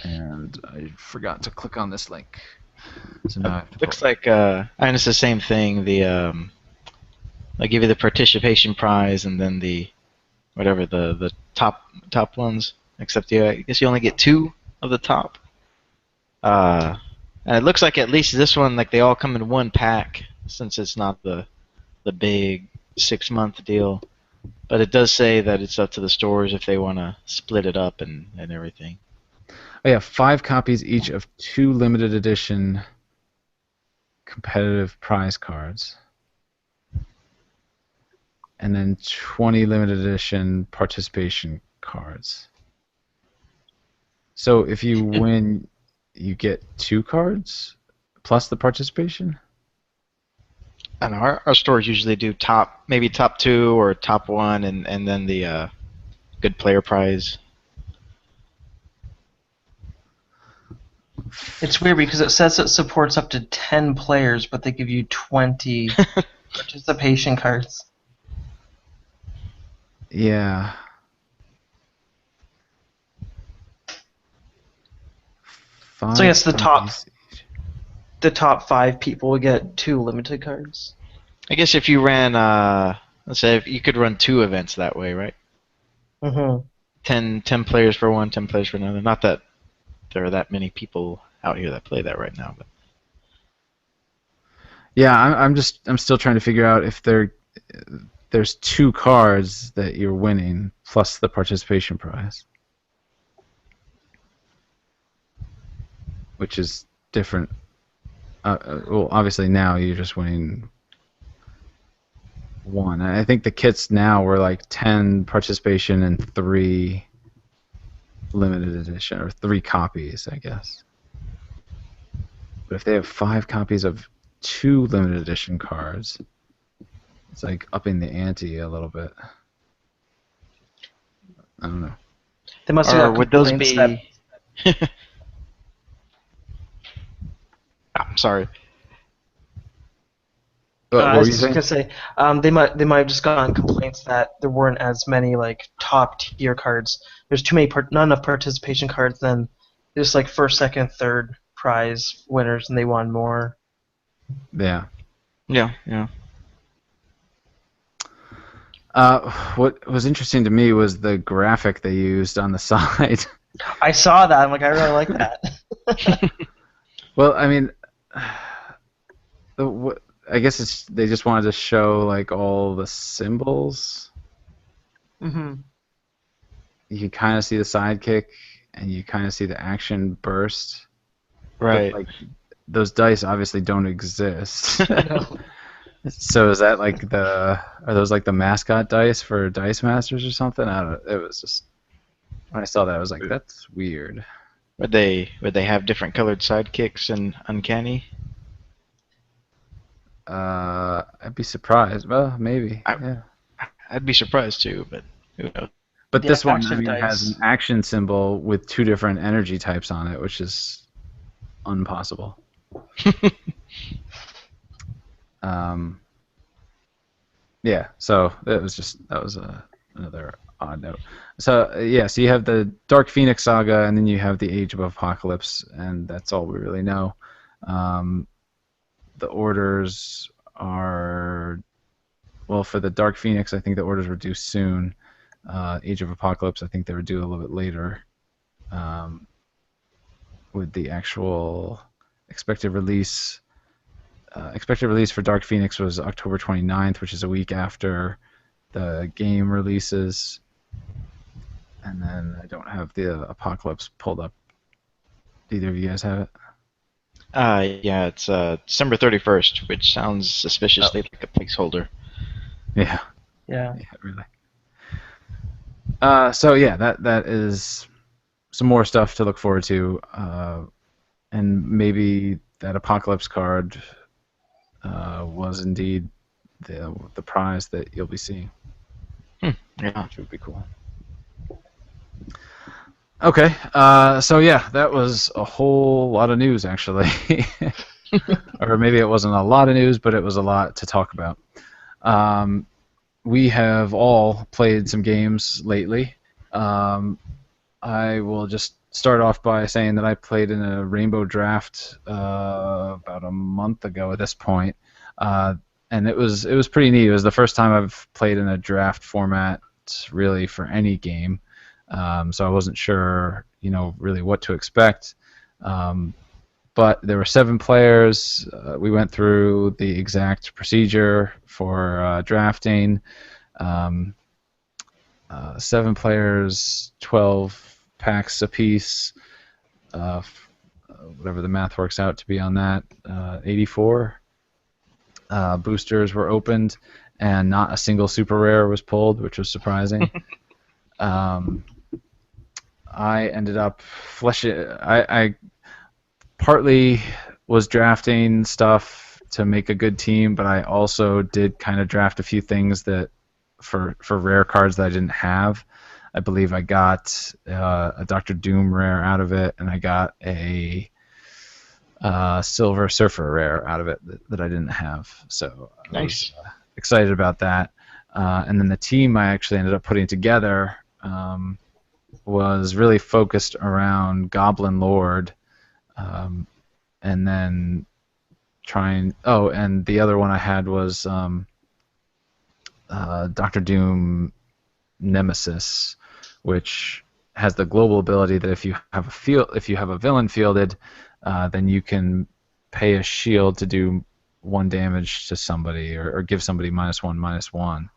Speaker 1: And I forgot to click on this link, so now I have to pull
Speaker 3: Looks
Speaker 1: it.
Speaker 3: like and it's the same thing. They give you the participation prize and then the whatever the top ones. Except I guess you only get 2 of the top. Uh, and it looks like at least this one, like they all come in one pack since it's not the big 6-month deal. But it does say that it's up to the stores if they want to split it up and everything.
Speaker 1: Oh yeah, 5 copies each of 2 limited edition competitive prize cards, and then 20 limited edition participation cards. So if you win, you get 2 cards plus the participation.
Speaker 3: And our stores usually do maybe top 2 or top 1, and then the good player prize.
Speaker 2: It's weird because it says it supports up to 10 players, but they give you 20 participation cards.
Speaker 1: Yeah.
Speaker 2: So I guess
Speaker 1: Copies each.
Speaker 2: the top 5 people would get 2 limited cards.
Speaker 3: I guess if you ran, let's say if you could run 2 events that way, right?
Speaker 2: Mm-hmm.
Speaker 3: 10 players for one, 10 players for another. Not that there are that many people out here that play that right now, but
Speaker 1: Yeah, I'm still trying to figure out if there's 2 cards that you're winning plus the participation prize, which is different. Well, obviously now you're just winning 1. I think the kits now were like 10 participation and 3 limited edition, or 3 copies, I guess. But if they have 5 copies of 2 limited edition cards, it's like upping the ante a little bit. I don't know.
Speaker 2: They must have
Speaker 3: or
Speaker 2: got
Speaker 3: would those
Speaker 2: complaints that
Speaker 3: be? I'm sorry.
Speaker 1: What
Speaker 2: I
Speaker 1: were
Speaker 2: was
Speaker 1: you
Speaker 2: just
Speaker 1: saying?
Speaker 2: gonna say they might have just gotten complaints that there weren't as many like top tier cards. There's too many not enough participation cards. Then there's like first, second, third prize winners, and they won more.
Speaker 1: Yeah.
Speaker 3: Yeah.
Speaker 1: What was interesting to me was the graphic they used on the side.
Speaker 2: I saw that. I'm like, I really like that.
Speaker 1: Well, I mean, I guess they just wanted to show like all the symbols.
Speaker 2: Mm-hmm.
Speaker 1: You can kind of see the sidekick, and you kind of see the action burst.
Speaker 3: Right.
Speaker 1: But like those dice obviously don't exist.
Speaker 2: No.
Speaker 1: So is that like are those like the mascot dice for Dice Masters or something? I don't know. It was just when I saw that I was like, that's weird.
Speaker 3: Would they have different colored sidekicks in Uncanny?
Speaker 1: I'd be surprised. Well, maybe.
Speaker 3: I,
Speaker 1: Yeah.
Speaker 3: I'd be surprised too, but who knows?
Speaker 1: But
Speaker 2: The
Speaker 1: this one, I
Speaker 2: action
Speaker 1: mean, has an
Speaker 2: dice.
Speaker 1: action symbol with 2 different energy types on it, which is impossible. Yeah, so that was another odd note. So yeah, so you have the Dark Phoenix Saga, and then you have the Age of Apocalypse, and that's all we really know. The orders are, well, for the Dark Phoenix, I think the orders were due soon. Age of Apocalypse, I think they were due a little bit later. With the actual expected release. Expected release for Dark Phoenix was October 29th, which is a week after the game releases. And then I don't have the Apocalypse pulled up. Do either of you guys have it?
Speaker 3: Yeah, it's December 31st, which sounds suspiciously like a placeholder.
Speaker 1: Yeah.
Speaker 2: Yeah.
Speaker 1: Yeah, really. So yeah, that is some more stuff to look forward to, and maybe that Apocalypse card was indeed the prize that you'll be seeing,
Speaker 3: Yeah.
Speaker 1: which would be cool. Okay, so yeah, that was a whole lot of news actually, or maybe it wasn't a lot of news, but it was a lot to talk about. we have all played some games lately. Um, I will just start off by saying that I played in a Rainbow Draft about a month ago at this point, uh, and it was pretty neat. It was the first time I've played in a draft format really for any game, so I wasn't sure, really what to expect. Um, but there were 7 players. We went through the exact procedure for drafting. Um, 7 players, 12 packs apiece. Uh, Whatever the math works out to be on that. 84 boosters were opened, and not a single super rare was pulled, which was surprising. um, I ended up fleshing. I partly was drafting stuff to make a good team, but I also did kind of draft a few things that for rare cards that I didn't have. I believe I got a Doctor Doom rare out of it, and I got a Silver Surfer rare out of it that I didn't have. So I was
Speaker 3: Nice.
Speaker 1: excited about that. And then the team I actually ended up putting together was really focused around Goblin Lord, um, and then trying. Oh, and the other one I had was Doctor Doom Nemesis, which has the global ability that if you have a villain fielded, then you can pay a shield to do 1 damage to somebody, or give somebody -1/-1.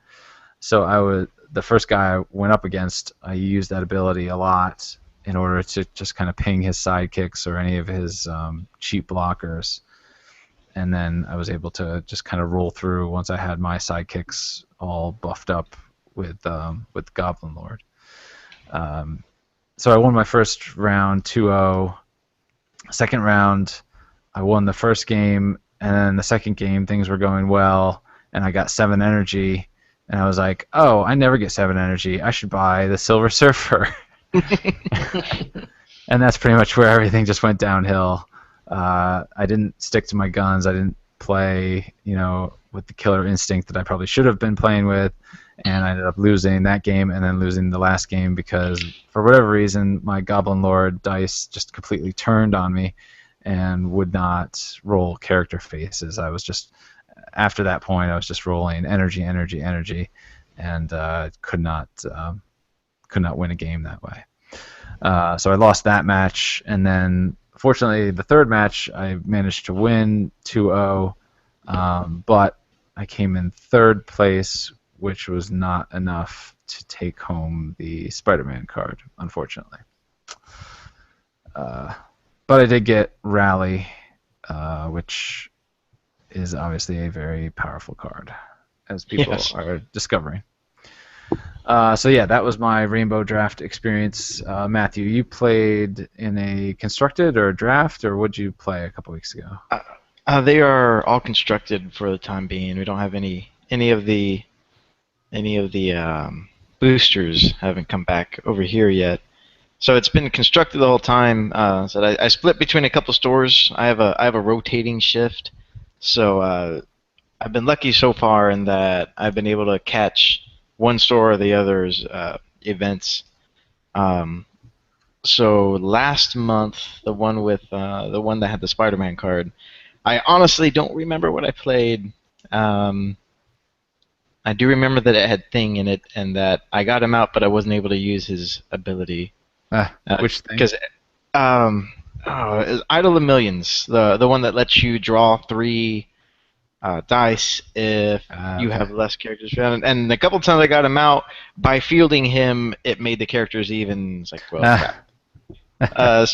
Speaker 1: So the first guy I went up against, I used that ability a lot in order to just kind of ping his sidekicks or any of his cheap blockers, and then I was able to just kind of roll through once I had my sidekicks all buffed up with Goblin Lord. Um, so I won my first round 2-0. Second round, I won the first game, and then the second game things were going well, and I got 7 energy, and I was like, oh, I never get 7 energy. I should buy the Silver Surfer. And that's pretty much where everything just went downhill. I didn't stick to my guns. I didn't play, with the killer instinct that I probably should have been playing with, and I ended up losing that game and then losing the last game because, for whatever reason, my Goblin Lord dice just completely turned on me and would not roll character faces. After that point, I was just rolling energy, energy, energy, and could not win a game that way. So I lost that match, and then fortunately the third match I managed to win 2-0, but I came in third place, which was not enough to take home the Spider-Man card, unfortunately. But I did get Rally, which is obviously a very powerful card, as people
Speaker 3: Yes.
Speaker 1: are discovering. So yeah, that was my Rainbow Draft experience. Matthew, you played in a constructed or a draft, or what'd you play a couple weeks ago?
Speaker 3: They are all constructed for the time being. We don't have any of the boosters haven't come back over here yet. So it's been constructed the whole time. So I split between a couple stores. I have a rotating shift. So I've been lucky so far in that I've been able to catch one store or the other's events. Um, so last month, the one that had the Spider-Man card, I honestly don't remember what I played. Um, I do remember that it had Thing in it, and that I got him out, but I wasn't able to use his ability
Speaker 1: Which thing?
Speaker 3: because Idol of Millions, the one that lets you draw 3 dice if you
Speaker 1: Okay.
Speaker 3: have less characters found. And a couple times I got him out by fielding him, it made the characters even. It's like, well, crap.
Speaker 1: Ah.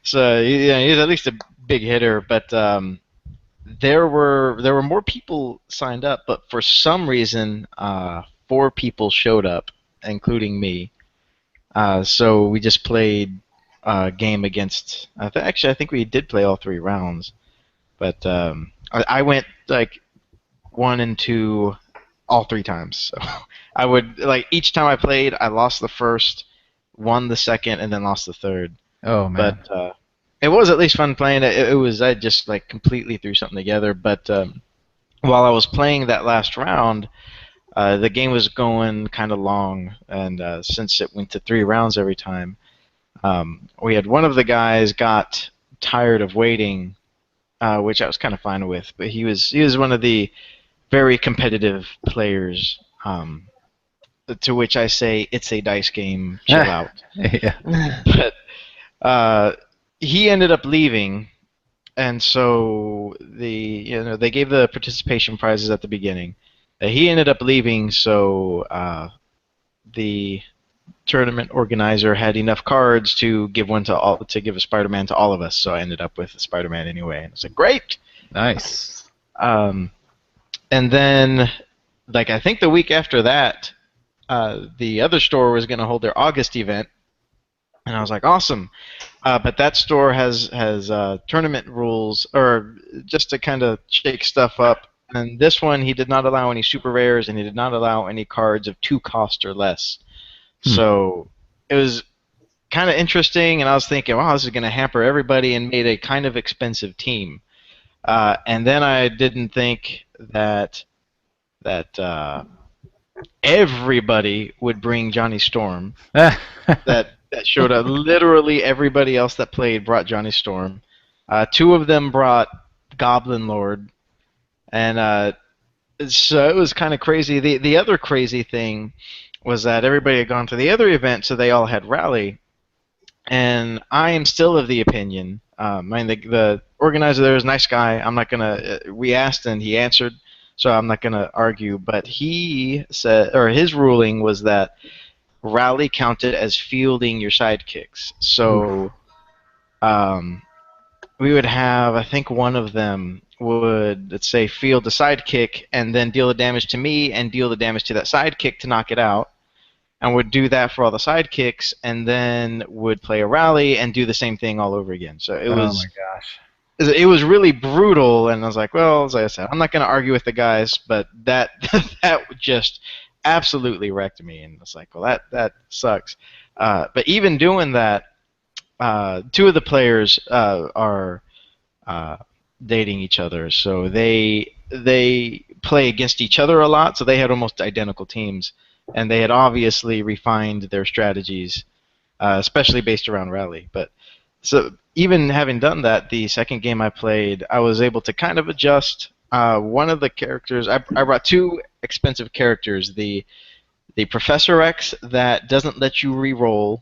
Speaker 3: So yeah, he's at least a big hitter, but there were more people signed up, but for some reason, 4 people showed up, including me. So we just played a game against. Actually, I think we did play all 3 rounds, but I went like 1 and 2 all 3 times. So I would each time I played, I lost the first, won the second, and then lost the third.
Speaker 1: Oh man.
Speaker 3: But it was at least fun playing it. It was I just completely threw something together. But while I was playing that last round, The game was going kind of long, and since it went to 3 rounds every time, we had one of the guys got tired of waiting, which I was kind of fine with. But he was one of the very competitive players. To which I say, it's a dice game. Chill out.
Speaker 1: Yeah.
Speaker 3: But uh, he ended up leaving, and so they gave the participation prizes at the beginning. He ended up leaving, so the tournament organizer had enough cards to give one to give a Spider-Man to all of us. So I ended up with a Spider-Man anyway, and I was like, great.
Speaker 1: Nice.
Speaker 3: Um, and then, like I think the week after that, the other store was going to hold their August event, and I was like, awesome. But that store has tournament rules, or just to kind of shake stuff up. And this one, he did not allow any super rares, and he did not allow any cards of 2 cost or less.
Speaker 1: Hmm.
Speaker 3: So it was kind of interesting, and I was thinking, wow, this is going to hamper everybody, and made a kind of expensive team. And then I didn't think that everybody would bring Johnny Storm. That showed up. Literally everybody else that played brought Johnny Storm. 2 of them brought Goblin Lord, and so it was kind of crazy. The other crazy thing was that everybody had gone to the other event, so they all had rally. And I am still of the opinion. I mean, the organizer there is a nice guy. I'm not gonna. We asked and he answered, so I'm not gonna argue. But he said, or his ruling was that rally counted as fielding your sidekicks. So um, we would have, I think one of them would, let's say, field the sidekick and then deal the damage to me and deal the damage to that sidekick to knock it out. And would do that for all the sidekicks, and then would play a rally and do the same thing all over again. So it
Speaker 1: Oh my
Speaker 3: was
Speaker 1: gosh.
Speaker 3: it was really brutal, and I was like, well, as I said, I'm not going to argue with the guys, but that that just absolutely wrecked me, and it's like, well, that sucks. But even doing that, 2 of the players are uh, dating each other, so they play against each other a lot. So they had almost identical teams, and they had obviously refined their strategies, especially based around rally. But so even having done that, the second game I played, I was able to kind of adjust. One of the characters, I brought 2 expensive characters: the Professor X that doesn't let you re-roll,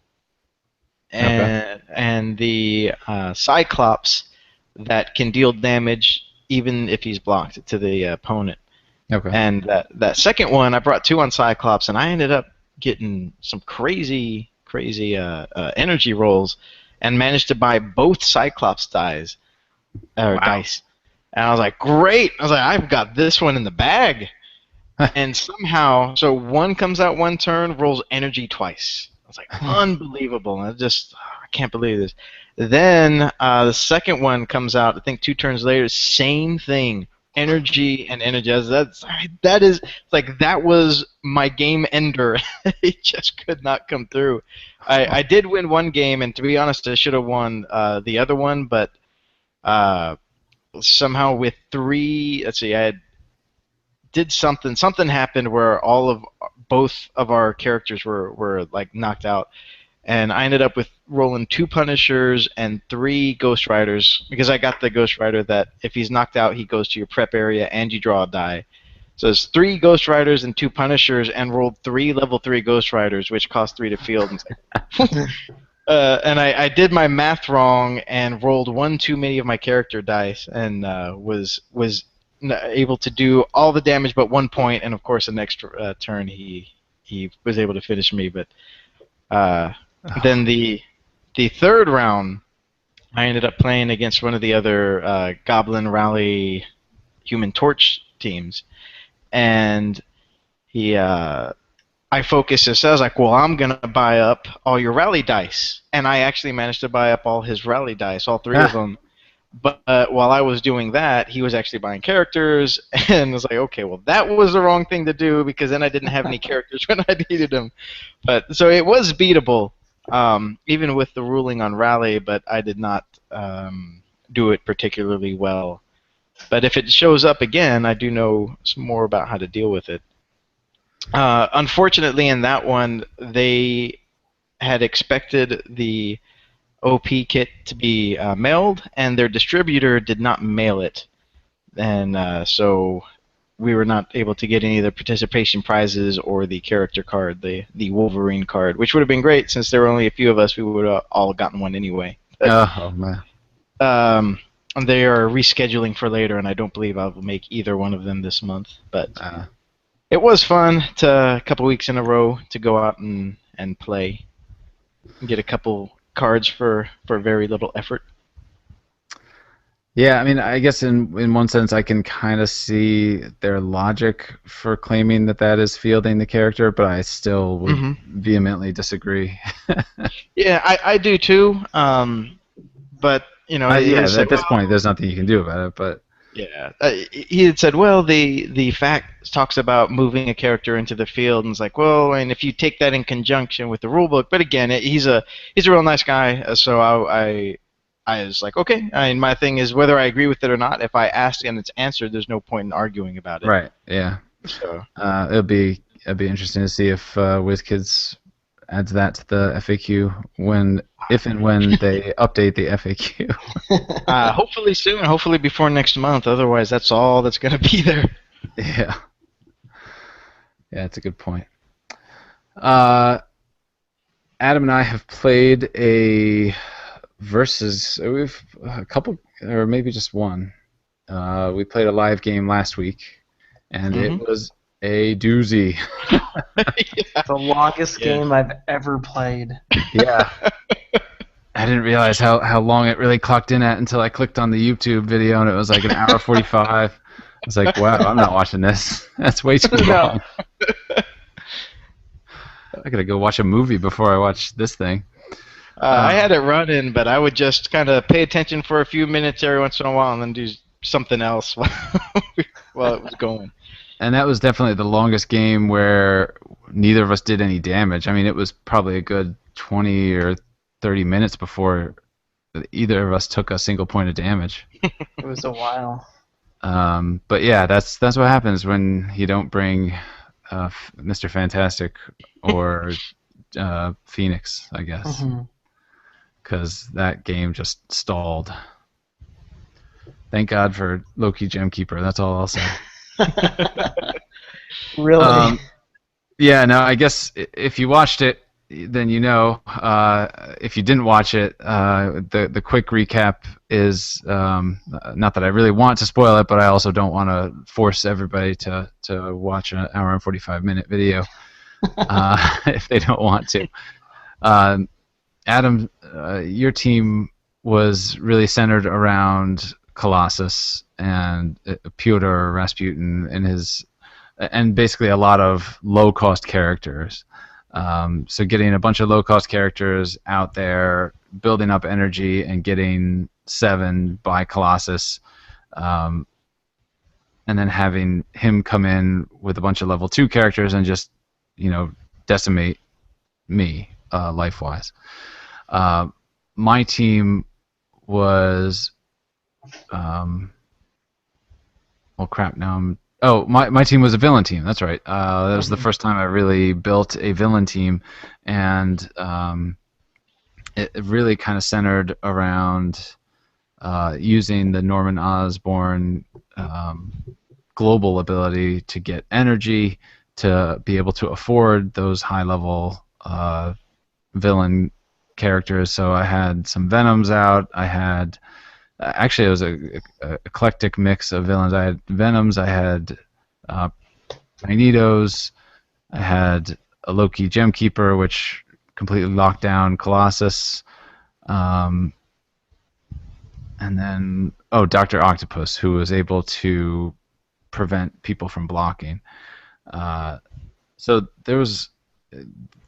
Speaker 1: Okay.
Speaker 3: and the Cyclops that can deal damage even if he's blocked to the opponent.
Speaker 1: Okay.
Speaker 3: And that second one, I brought 2 on Cyclops, and I ended up getting some crazy energy rolls, and managed to buy both Cyclops
Speaker 1: Wow.
Speaker 3: dice. And I was like, great! I was like, I've got this one in the bag. And somehow, so one comes out one turn, rolls energy twice. I was like, unbelievable! And I can't believe this. Then the second one comes out, I think 2 turns later, same thing, energy and energy. That is like that was my game ender. It just could not come through. I did win one game, and to be honest, I should have won the other one, but uh, somehow with 3, let's see, I had did something happened where both of our characters were like knocked out, and I ended up with rolling 2 Punishers and 3 Ghost Riders, because I got the Ghost Rider that if he's knocked out, he goes to your prep area and you draw a die. So it's 3 Ghost Riders and 2 Punishers, and rolled 3 level 3 Ghost Riders, which cost 3 to field. And, and I did my math wrong and rolled 1 too many of my character dice, and was able to do all the damage but 1 point, and of course the next turn he was able to finish me. But then the third round, I ended up playing against one of the other Goblin Rally Human Torch teams, and I focused this. I was like, well, I'm gonna buy up all your rally dice, and I actually managed to buy up all his rally dice, all 3 of them. But while I was doing that, he was actually buying characters, and I was like, okay, well, that was the wrong thing to do, because then I didn't have any characters when I needed them. But so it was beatable, even with the ruling on rally, but I did not do it particularly well. But if it shows up again, I do know some more about how to deal with it. Unfortunately, in that one, they had expected the OP kit to be mailed, and their distributor did not mail it, and so we were not able to get any of the participation prizes or the character card, the Wolverine card, which would have been great since there were only a few of us. We would have all gotten one anyway. But
Speaker 1: Oh man.
Speaker 3: um, they are rescheduling for later, and I don't believe I'll make either one of them this month. But
Speaker 1: Uh,
Speaker 3: it was fun to a couple weeks in a row to go out and play, and get a couple cards for very little effort.
Speaker 1: yeah, I mean, I guess in one sense, I can kind of see their logic for claiming that that is fielding the character, but I still would
Speaker 3: Hmm.
Speaker 1: vehemently disagree.
Speaker 3: Yeah, I do too. But he
Speaker 1: Yeah,
Speaker 3: had said,
Speaker 1: at this point, there's nothing you can do about it. But
Speaker 3: yeah, he had said, well, the fact talks about moving a character into the field, and it's like, well, and if you take that in conjunction with the rule book, but again, he's a real nice guy, so I was like, okay. I mean, my thing is whether I agree with it or not. If I ask and it's answered, there's no point in arguing about it.
Speaker 1: right, yeah,
Speaker 3: So
Speaker 1: it'll be interesting to see if WizKids adds that to the FAQ if and when they update the FAQ.
Speaker 3: hopefully soon, hopefully before next month. Otherwise, that's all that's gonna be there.
Speaker 1: Yeah, yeah, that's a good point. Uh, Adam and I have played a versus. We've a couple, or maybe just one. We played a live game last week, and it
Speaker 3: Hmm.
Speaker 1: was a doozy.
Speaker 3: Yeah.
Speaker 2: The longest
Speaker 3: Yeah.
Speaker 2: game I've ever played.
Speaker 1: Yeah, I didn't realize how long it really clocked in at until I clicked on the YouTube video, and it was like an hour 45. I was like, wow, I'm not watching this. That's way too
Speaker 2: No.
Speaker 1: long. I gotta go watch a movie before I watch this thing.
Speaker 3: I had it running, but I would just kind of pay attention for a few minutes every once in a while and then do something else while it was going.
Speaker 1: And that was definitely the longest game where neither of us did any damage. I mean, it was probably a good 20 or 30 minutes before either of us took a single point of damage.
Speaker 2: It was a while.
Speaker 1: But yeah, that's what happens when you don't bring Mr. Fantastic or Phoenix, I guess,
Speaker 2: Hmm.
Speaker 1: because that game just stalled. Thank God for Loki Gemkeeper. That's all I'll say.
Speaker 2: Really?
Speaker 1: Yeah, no, I guess if you watched it, then you know. If you didn't watch it, the quick recap is not that I really want to spoil it, but I also don't want to force everybody to watch an hour and 45-minute video if they don't want to. Um, Adam, your team was really centered around Colossus and Pyotr Rasputin and basically a lot of low-cost characters. So getting a bunch of low-cost characters out there, building up energy, and getting 7 by Colossus, um, and then having him come in with a bunch of level 2 characters and just, decimate me life-wise. Uh, my team was, well, crap. Now I'm. Oh, my team was a villain team. That's right. That was the first time I really built a villain team, and it really kind of centered around using the Norman Osborn global ability to get energy to be able to afford those high-level villain characters. So I had some Venoms out. I had actually it was a eclectic mix of villains. I had Venoms. I had uh, Magnetos. I had a Loki Gemkeeper, which completely locked down Colossus. Um, and then Dr. Octopus, who was able to prevent people from blocking. So there was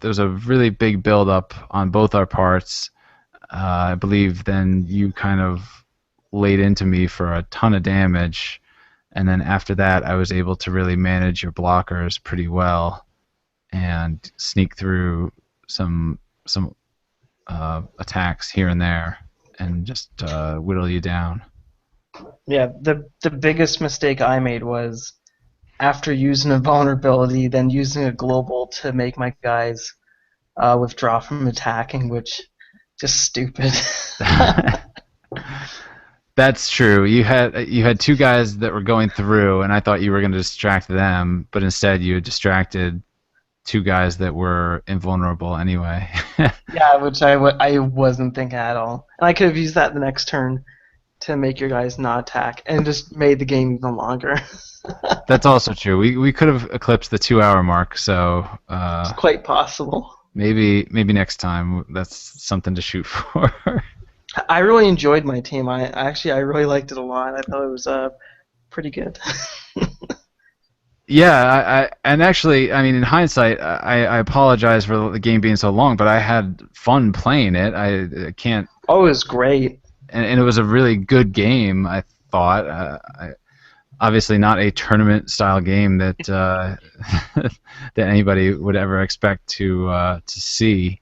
Speaker 1: a really big build up on both our parts. I believe then you kind of laid into me for a ton of damage, and then after that I was able to really manage your blockers pretty well and sneak through some attacks here and there and just whittle you down.
Speaker 2: Yeah, the biggest mistake I made was after using a vulnerability, then using a global to make my guys withdraw from attacking, which just stupid.
Speaker 1: That's true. You had two guys that were going through, and I thought you were going to distract them, but instead you distracted two guys that were invulnerable anyway.
Speaker 2: Yeah, which I wasn't thinking at all. And I could have used that the next turn to make your guys not attack and just made the game even longer.
Speaker 1: That's also true. We could have eclipsed the 2 hour mark, so
Speaker 2: It's quite possible.
Speaker 1: maybe next time that's something to shoot for.
Speaker 2: I really enjoyed my team. I really liked it a lot. I thought it was pretty good.
Speaker 1: Yeah, and actually, I mean, in hindsight, I apologize for the game being so long, but I had fun playing it. I can't,
Speaker 2: Oh, it was great.
Speaker 1: and it was a really good game. I thought, obviously not a tournament style game that that anybody would ever expect to see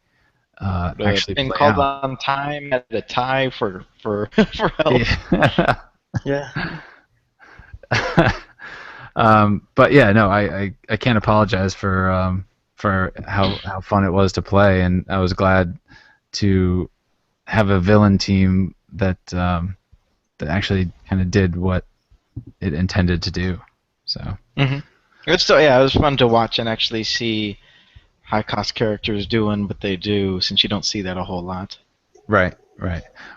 Speaker 1: actually
Speaker 3: Been
Speaker 1: play
Speaker 3: called
Speaker 1: out.
Speaker 3: on time at a tie for for help.
Speaker 1: Yeah.
Speaker 2: Yeah.
Speaker 1: But yeah, no, I can't apologize for how fun it was to play, and I was glad to have a villain team that actually kind of did what it intended to do. So
Speaker 3: hmm It's still, yeah, it was fun to watch and actually see high cost characters doing what they do, since you don't see that a whole lot.
Speaker 1: right,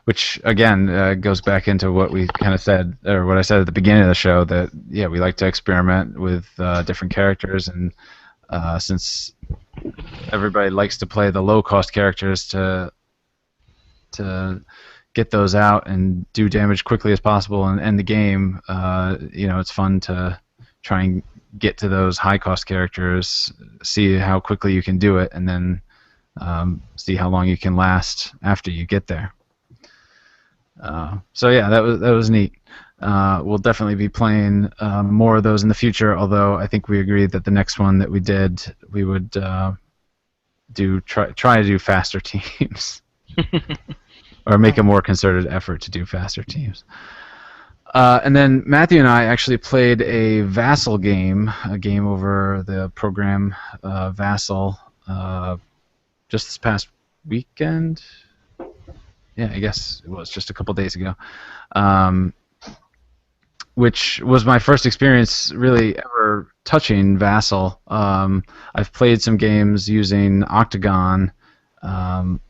Speaker 1: which again goes back into what we kind of said, or what I said at the beginning of the show, that yeah, we like to experiment with different characters, and since everybody likes to play the low cost characters to get those out and do damage quickly as possible and end the game, it's fun to try and get to those high cost characters, see how quickly you can do it, and then see how long you can last after you get there. So yeah, that was neat. We'll definitely be playing more of those in the future. Although I think we agreed that the next one that we did, we would try to do faster teams, or make a more concerted effort to do faster teams. And then Matthew and I actually played a Vassal game, a game over the program Vassal, just this past weekend. Yeah, I guess it was just a couple days ago, um, which was my first experience really ever touching Vassal. I've played some games using Octagon, and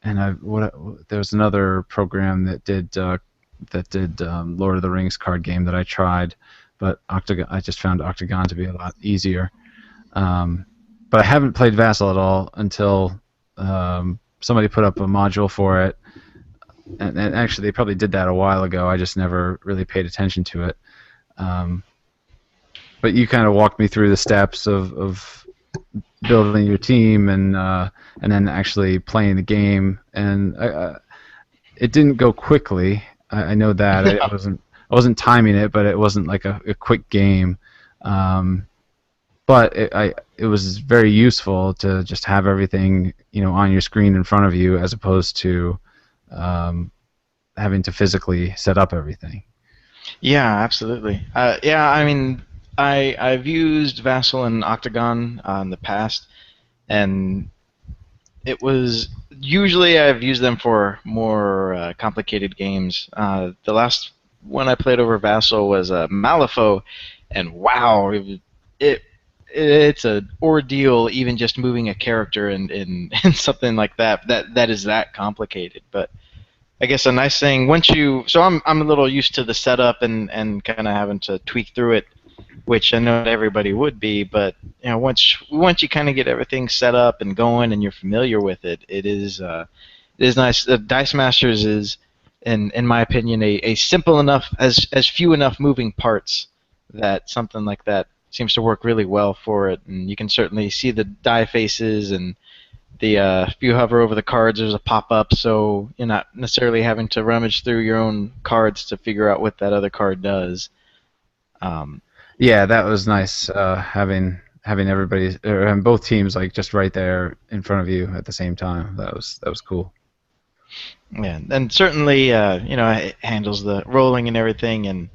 Speaker 1: there was another program that did Lord of the Rings card game that I tried, but Octagon, I just found Octagon to be a lot easier. But I haven't played Vassal at all until somebody put up a module for it, and actually they probably did that a while ago. I just never really paid attention to it. But you kind of walked me through the steps of building your team, and then actually playing the game, and it didn't go quickly. I know that I wasn't timing it, but it wasn't like a quick game. But it was very useful to just have everything on your screen in front of you, as opposed to having to physically set up everything.
Speaker 3: Yeah, absolutely. Yeah, I mean, I've used Vassal and Octagon in the past, and it was usually I've used them for more complicated games. The last one I played over Vassal was Malifaux, and wow, it it's an ordeal even just moving a character in something like that is that complicated. But I guess a nice thing once you, so I'm a little used to the setup and kind of having to tweak through it, which I know not everybody would be, but once you kind of get everything set up and going and you're familiar with it, it is nice. The Dice Masters is, in my opinion, a simple enough, as few enough moving parts, that something like that seems to work really well for it, and you can certainly see the die faces, and if you hover over the cards, there's a pop-up, so you're not necessarily having to rummage through your own cards to figure out what that other card does. Um,
Speaker 1: Yeah, that was nice, having everybody, or having both teams like just right there in front of you at the same time. That was cool.
Speaker 3: yeah, and certainly, it handles the rolling and everything, and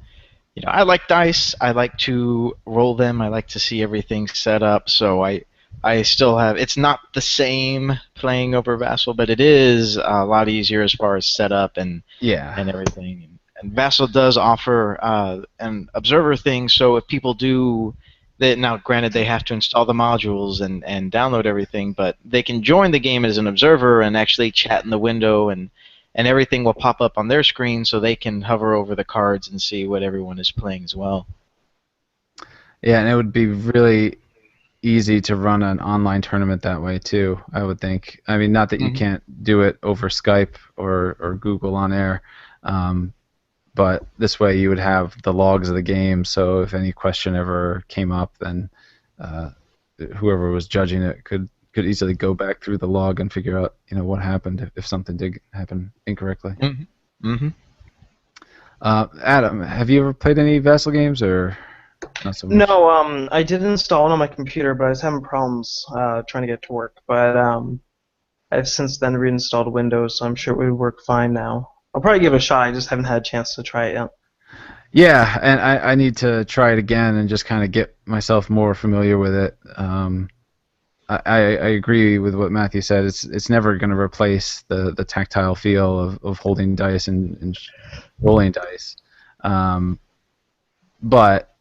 Speaker 3: I like dice. I like to roll them. I like to see everything set up. So I still have. It's not the same playing over Vassal, but it is a lot easier as far as setup and
Speaker 1: Yeah.
Speaker 3: everything. And Vassal does offer an observer thing. So if people do, now granted they have to install the modules and download everything, but they can join the game as an observer and actually chat in the window and everything will pop up on their screen so they can hover over the cards and see what everyone is playing as well.
Speaker 1: Yeah, and it would be really easy to run an online tournament that way too, I would think. I mean, not that you
Speaker 3: Hmm.
Speaker 1: can't do it over Skype or Google on air, um, but this way you would have the logs of the game, so if any question ever came up, then uh, whoever was judging it could easily go back through the log and figure out, what happened if something did happen incorrectly.
Speaker 3: Hmm. Hmm.
Speaker 1: Adam, have you ever played any Vassal games or not so much?
Speaker 2: No, I did install it on my computer, but I was having problems trying to get it to work. But I've since then reinstalled Windows, so I'm sure it would work fine now. I'll probably give it a shot. I just haven't had a chance to try it yet.
Speaker 1: Yeah, and I need to try it again and just kind of get myself more familiar with it. I agree with what Matthew said. It's never going to replace the tactile feel of holding dice and rolling dice. Um, but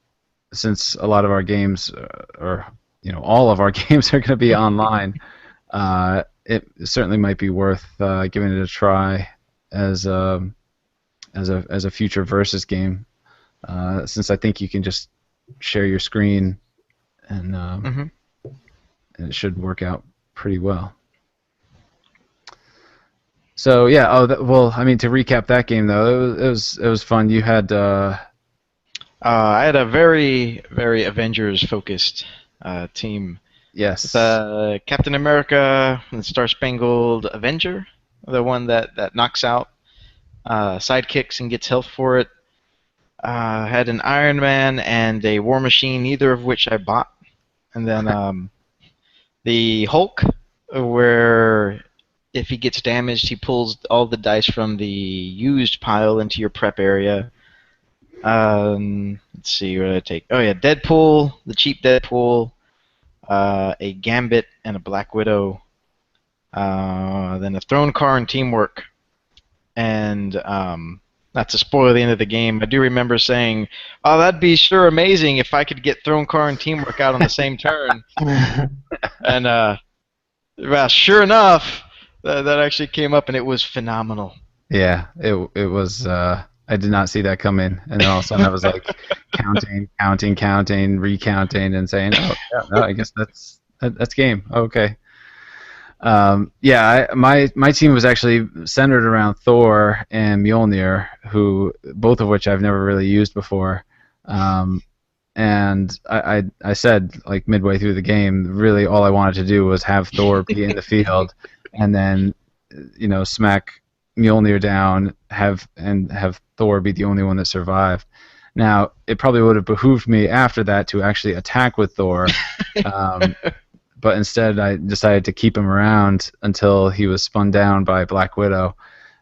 Speaker 1: since a lot of our games, or all of our games are going to be online, it certainly might be worth giving it a try as a future versus game. Since I think you can just share your screen and,
Speaker 3: Hmm.
Speaker 1: and it should work out pretty well. So yeah. Oh, well, I mean, to recap that game though, it was fun. You had
Speaker 3: I had a very, very Avengers focused team with
Speaker 1: yes,
Speaker 3: Captain America, the Star Spangled Avenger, the one that knocks out sidekicks and gets health for it. Had an Iron Man and a War Machine, neither of which I bought. And then the Hulk, where if he gets damaged, he pulls all the dice from the used pile into your prep area. Let's see, what did I take? Oh yeah, Deadpool, the cheap Deadpool, a Gambit, and a Black Widow. Then a Throne Car and Teamwork. And not to spoil the end of the game, I do remember saying, "Oh, that'd be sure amazing if I could get Throne Car and Teamwork out on the same turn." And well, sure enough, that actually came up, and it was phenomenal.
Speaker 1: yeah, it was. I did not see that come in, and then all of a sudden I was like counting, recounting, and saying, "Oh, yeah, no, I guess that's game." Okay. Yeah, my team was actually centered around Thor and Mjolnir, who both of which I've never really used before. Um, and I said like midway through the game, really all I wanted to do was have Thor be in the field, and then smack Mjolnir down, have Thor be the only one that survived. Now it probably would have behooved me after that to actually attack with Thor, um, but instead I decided to keep him around until he was spun down by Black Widow.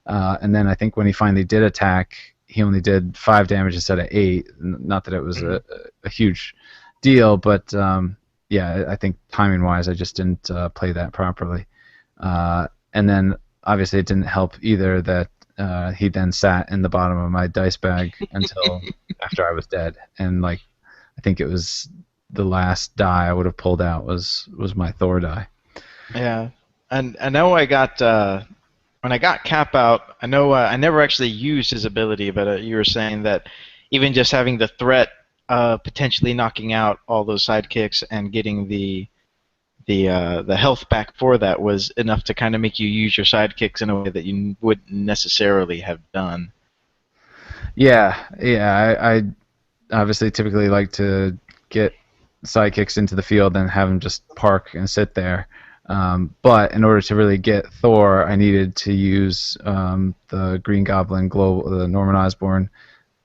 Speaker 1: And then I think when he finally did attack, he only did 5 damage instead of 8. Not that it was a huge deal, but yeah, I think timing wise, I just didn't play that properly. And then obviously it didn't help either that he then sat in the bottom of my dice bag until after I was dead. And like, I think it was the last die I would have pulled out was my Thor die.
Speaker 3: Yeah, and I know I got when I got Cap out. I know I never actually used his ability, but you were saying that even just having the threat, potentially knocking out all those sidekicks and getting the health back for that was enough to kind of make you use your sidekicks in a way that you wouldn't necessarily have done.
Speaker 1: Yeah. I obviously typically like to get sidekicks into the field and have them just park and sit there. But in order to really get Thor, I needed to use the Green Goblin global, the Norman Osborn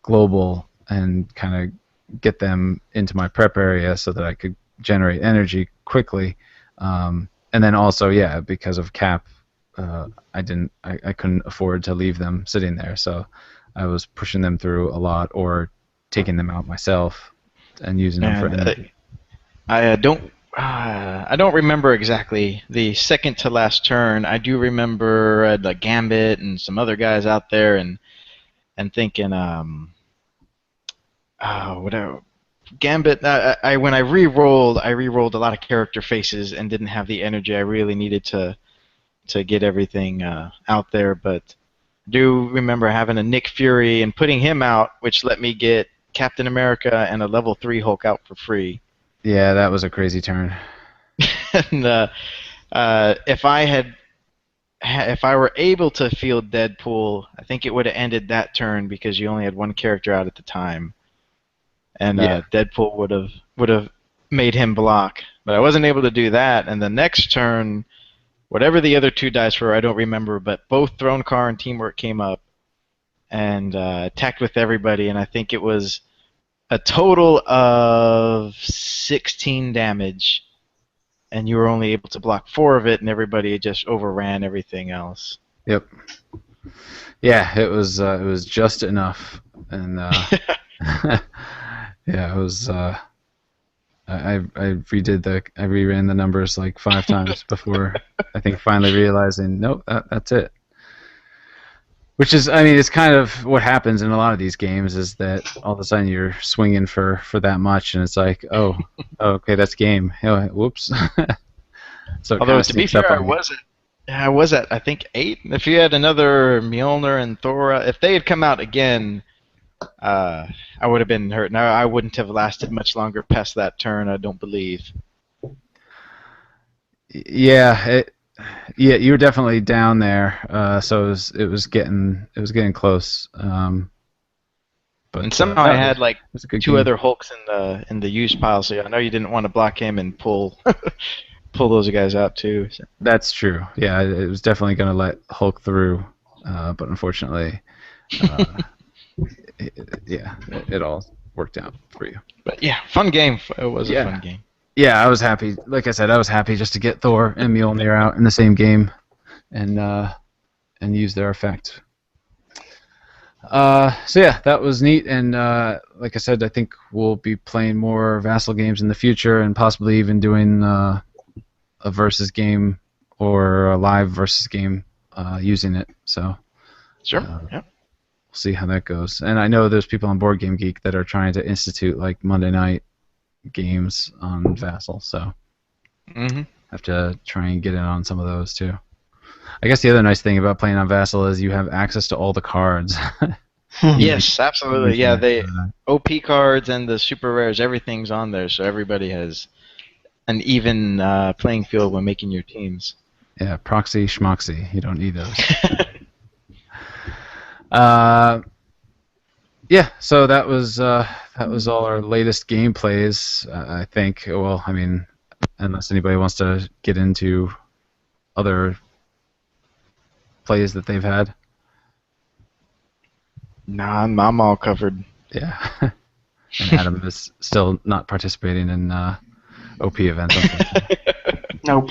Speaker 1: global, and kind of get them into my prep area so that I could generate energy quickly. And then also, yeah, because of Cap, I couldn't afford to leave them sitting there, so I was pushing them through a lot or taking them out myself and using them for
Speaker 3: And
Speaker 1: energy.
Speaker 3: I don't remember exactly the second to last turn. I do remember the Gambit and some other guys out there, and thinking, whatever. Gambit. When I re-rolled a lot of character faces and didn't have the energy I really needed to get everything out there. But I do remember having a Nick Fury and putting him out, which let me get Captain America and a level 3 Hulk out for free.
Speaker 1: Yeah, that was a crazy turn.
Speaker 3: And if I were able to field Deadpool, I think it would have ended that turn because you only had one character out at the time, and
Speaker 1: Yeah.
Speaker 3: Deadpool would have made him block. But I wasn't able to do that, and the next turn, whatever the other two dice were, I don't remember, but both Throne Car and Teamwork came up and attacked with everybody, and I think it was a total of 16 damage, and you were only able to block 4 of it, and everybody just overran everything else.
Speaker 1: Yep. Yeah, it was just enough, and yeah, it was. I reran the numbers like 5 times before I think finally realizing nope, that's it. Which is, I mean, it's kind of what happens in a lot of these games is that all of a sudden you're swinging for that much, and it's like, oh, okay, that's game. Oh, whoops. So it kind
Speaker 3: Although
Speaker 1: of
Speaker 3: to be
Speaker 1: sneaks up
Speaker 3: fair,
Speaker 1: on you.
Speaker 3: I was at I think 8. If you had another Mjolnir and Thora, if they had come out again, I would have been hurt. Now I wouldn't have lasted much longer past that turn. I don't believe.
Speaker 1: Yeah, yeah, you were definitely down there. So it was getting close.
Speaker 3: And
Speaker 1: But
Speaker 3: somehow I
Speaker 1: no, it
Speaker 3: had like
Speaker 1: was a good
Speaker 3: 2
Speaker 1: game.
Speaker 3: other Hulks in the used pile, so I know you didn't want to block him and pull pull those guys out too. So.
Speaker 1: That's true. Yeah, it was definitely going to let Hulk through, but unfortunately, uh, yeah, it all worked out for you.
Speaker 3: But yeah, fun game. It was a fun
Speaker 1: Yeah,
Speaker 3: game.
Speaker 1: yeah, I was happy. Like I said, I was happy just to get Thor and Mjolnir out in the same game and use their effect. So yeah, that was neat, and like I said, I think we'll be playing more Vassal games in the future, and possibly even doing a versus game or a live versus game using it. So
Speaker 3: Sure.
Speaker 1: we'll
Speaker 3: Yeah.
Speaker 1: see how that goes. And I know there's people on Board Game Geek that are trying to institute like Monday night games on Vassal, so
Speaker 3: Mhm.
Speaker 1: have to try and get in on some of those too. I guess the other nice thing about playing on Vassal is you have access to all the cards.
Speaker 3: Yes, absolutely.
Speaker 1: Usually
Speaker 3: Yeah,
Speaker 1: after
Speaker 3: they
Speaker 1: that.
Speaker 3: OP cards and the super rares, everything's on there, so everybody has an even playing field when making your teams.
Speaker 1: Yeah, proxy schmoxy. You don't need those. Uh, yeah, so that was all our latest gameplays. I think. Well, I mean, unless anybody wants to get into other plays that they've had.
Speaker 3: Nah, I'm all covered.
Speaker 1: Yeah. And Adam is still not participating in OP events, unfortunately.
Speaker 2: Nope.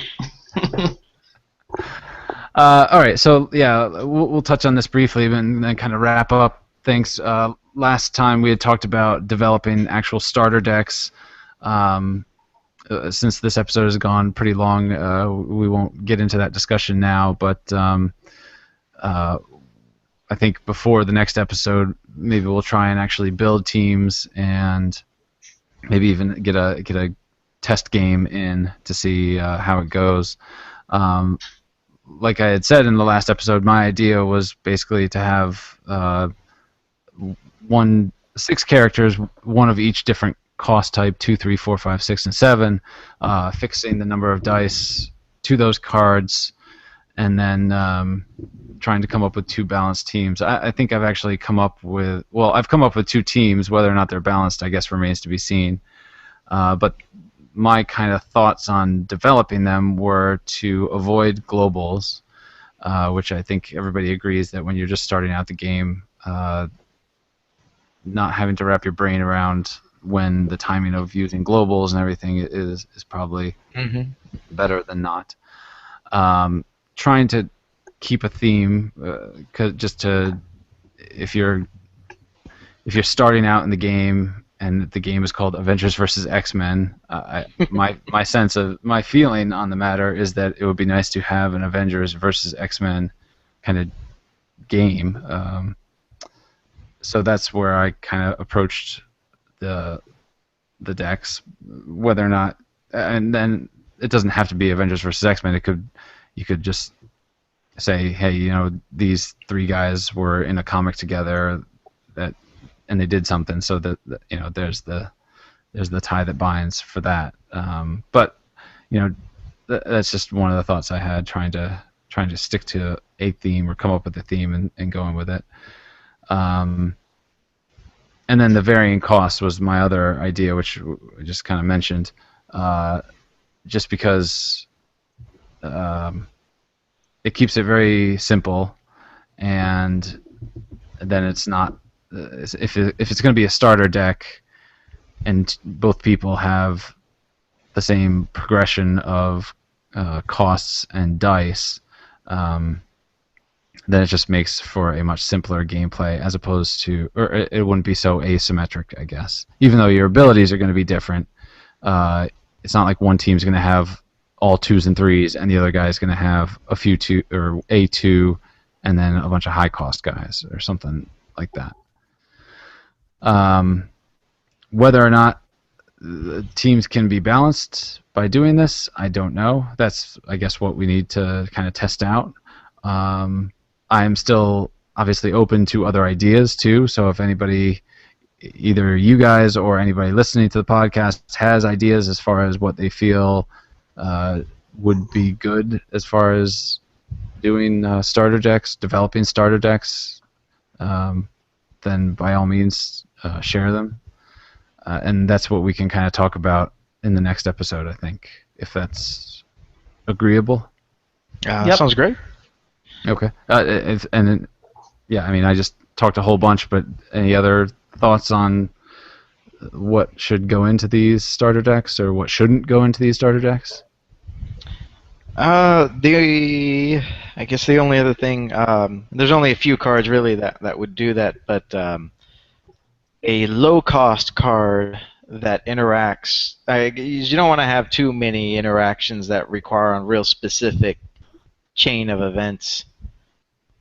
Speaker 1: All right, so yeah, we'll touch on this briefly and then kind of wrap up things. Last time we had talked about developing actual starter decks. Since this episode has gone pretty long, we won't get into that discussion now, but I think before the next episode, maybe we'll try and actually build teams and maybe even get a test game in to see how it goes. Like I had said in the last episode, my idea was basically to have 6 characters, one of each different cost type, 2, 3, 4, 5, 6, and 7, fixing the number of dice to those cards, and then trying to come up with 2 balanced teams. I think I've actually come up with, well, I've come up with 2 teams. Whether or not they're balanced, I guess, remains to be seen. But my kind of thoughts on developing them were to avoid globals, which I think everybody agrees that when you're just starting out the game, not having to wrap your brain around when the timing of using globals and everything is probably
Speaker 3: Mhm.
Speaker 1: better than not. Trying to keep a theme, just to if you're if you're starting out in the game and the game is called Avengers versus X-Men, my sense of my feeling on the matter is that it would be nice to have an Avengers versus X-Men kind of game. So that's where I kind of approached the decks, whether or not, and then it doesn't have to be Avengers versus X-Men. You could just say, hey, these three guys were in a comic together and they did something, so that there's the tie that binds for that. But that's just one of the thoughts I had, trying to stick to a theme or come up with a theme and going with it. And then the varying cost was my other idea, which I just kind of mentioned, just because it keeps it very simple, and then it's not, if it's going to be a starter deck and both people have the same progression of costs and dice, then it just makes for a much simpler gameplay, as opposed to, or it wouldn't be so asymmetric, I guess. Even though your abilities are going to be different, it's not like one team's going to have all 2s and 3s and the other guy's going to have a few 2 or a 2 and then a bunch of high cost guys or something like that. Whether or not the teams can be balanced by doing this, I don't know. That's, I guess, what we need to kind of test out. I'm still obviously open to other ideas too, so if anybody, either you guys or anybody listening to the podcast, has ideas as far as what they feel would be good as far as doing starter decks, developing starter decks, then by all means share them. And that's what we can kind of talk about in the next episode, I think, if that's agreeable.
Speaker 2: Yep.
Speaker 3: Sounds great.
Speaker 1: Okay. Yeah, I mean, I just talked a whole bunch, but any other thoughts on what should go into these starter decks or what shouldn't go into these starter decks?
Speaker 3: I guess the only other thing, there's only a few cards really that would do that, but a low-cost card that interacts. You don't want to have too many interactions that require a real specific chain of events.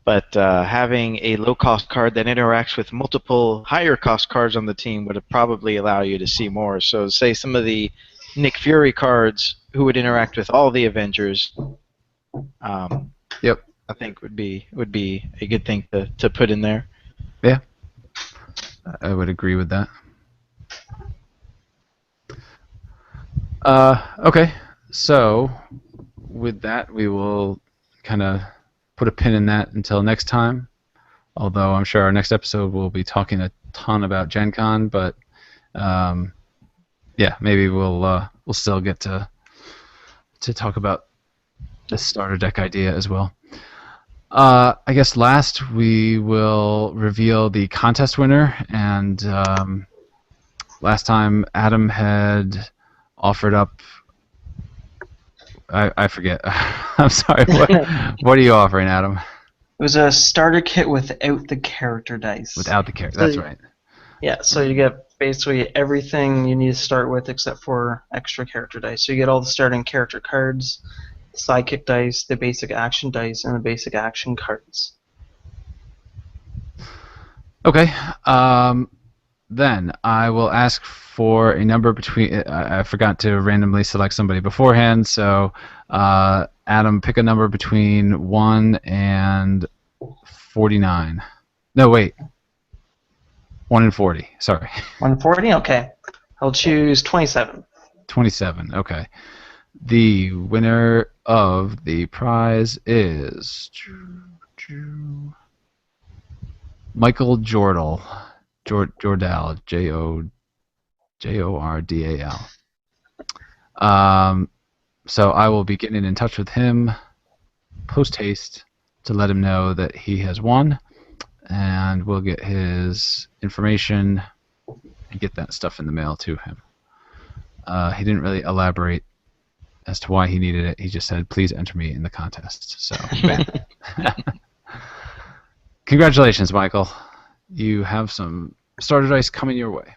Speaker 3: But having a low-cost card that interacts with multiple higher-cost cards on the team would probably allow you to see more. So, say some of the Nick Fury cards who would interact with all the Avengers.
Speaker 1: Yep.
Speaker 3: I think would be a good thing to put in there.
Speaker 1: Yeah. I would agree with that. Okay, so with that, we will kind of put a pin in that until next time. Although I'm sure our next episode will be talking a ton about Gen Con, but yeah, maybe we'll still get to talk about this starter deck idea as well. I guess last we will reveal the contest winner, and last time Adam had offered up. I forget. I'm sorry. What are you offering, Adam?
Speaker 2: It was a starter kit without the character dice.
Speaker 1: Without the character. That's right.
Speaker 2: Yeah, so you get basically everything you need to start with except for extra character dice. So you get all the starting character cards, the sidekick dice, the basic action dice, and the basic action cards.
Speaker 1: Okay. Then I will ask for a number between. I forgot to randomly select somebody beforehand, so Adam, pick a number between 1 and 49. No, wait. 1 and 40. Sorry.
Speaker 2: 140? Okay. I'll choose 27.
Speaker 1: 27. Okay. The winner of the prize is Michael Jordal. Jordal. Jordal. So I will be getting in touch with him post haste to let him know that he has won, and we'll get his information and get that stuff in the mail to him. He didn't really elaborate as to why he needed it. He just said, please enter me in the contest. So, congratulations, Michael. You have some starter dice coming your way.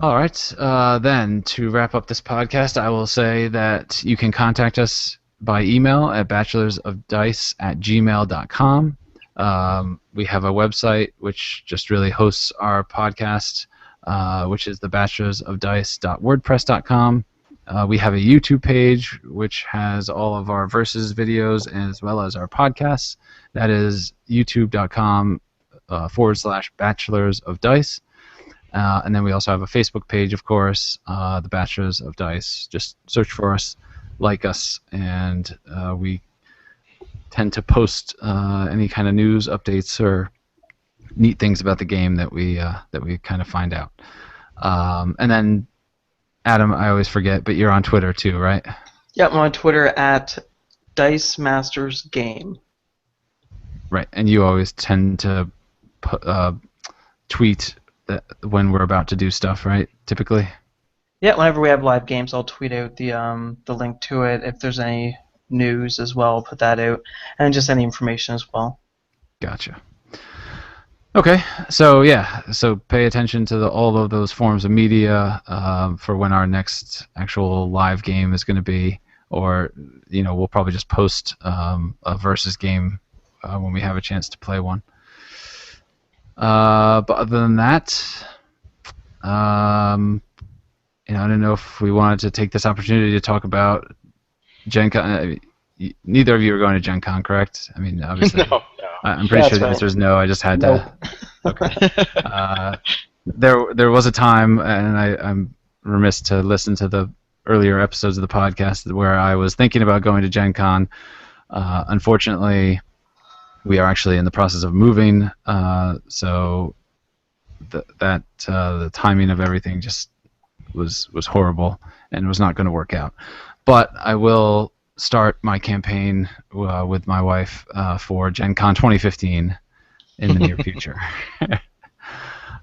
Speaker 1: All right. Then to wrap up this podcast, I will say that you can contact us by email at bachelorsofdice@gmail.com. We have a website which just really hosts our podcast, which is the bachelorsofdice.wordpress.com. We have a YouTube page which has all of our versus videos as well as our podcasts. That is youtube.com /Bachelors of Dice. And then we also have a Facebook page, of course, the Bachelors of Dice. Just search for us, like us, and we tend to post any kind of news, updates, or neat things about the game that we kind of find out. And then, Adam, I always forget, but you're on Twitter too, right?
Speaker 2: Yep, I'm on Twitter at Dice Masters Game.
Speaker 1: Right, and you always tend to tweet when we're about to do stuff, right? Typically.
Speaker 2: Yeah, whenever we have live games, I'll tweet out the link to it. If there's any news as well, I'll put that out, and just any information as well.
Speaker 1: Gotcha. Okay, so pay attention to all of those forms of media for when our next actual live game is going to be, or we'll probably just post a versus game when we have a chance to play one. But other than that, I don't know if we wanted to take this opportunity to talk about Gen Con. Neither of you are going to Gen Con, correct? I mean, obviously.
Speaker 3: No.
Speaker 1: I'm pretty sure the answer is no. I just had to. Okay. There was a time, and I'm remiss to listen to the earlier episodes of the podcast where I was thinking about going to Gen Con. Unfortunately, we are actually in the process of moving, so the timing of everything just was horrible and was not going to work out. But I will start my campaign with my wife for Gen Con 2015 in the near future,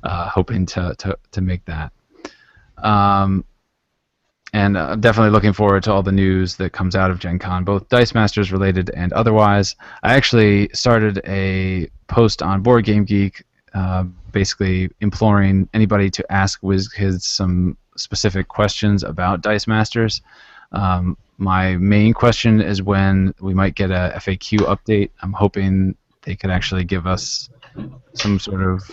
Speaker 1: hoping to make that. And I'm definitely looking forward to all the news that comes out of Gen Con, both Dice Masters related and otherwise. I actually started a post on Board Game Geek basically imploring anybody to ask WizKids some specific questions about Dice Masters. My main question is when we might get a FAQ update. I'm hoping they could actually give us some sort of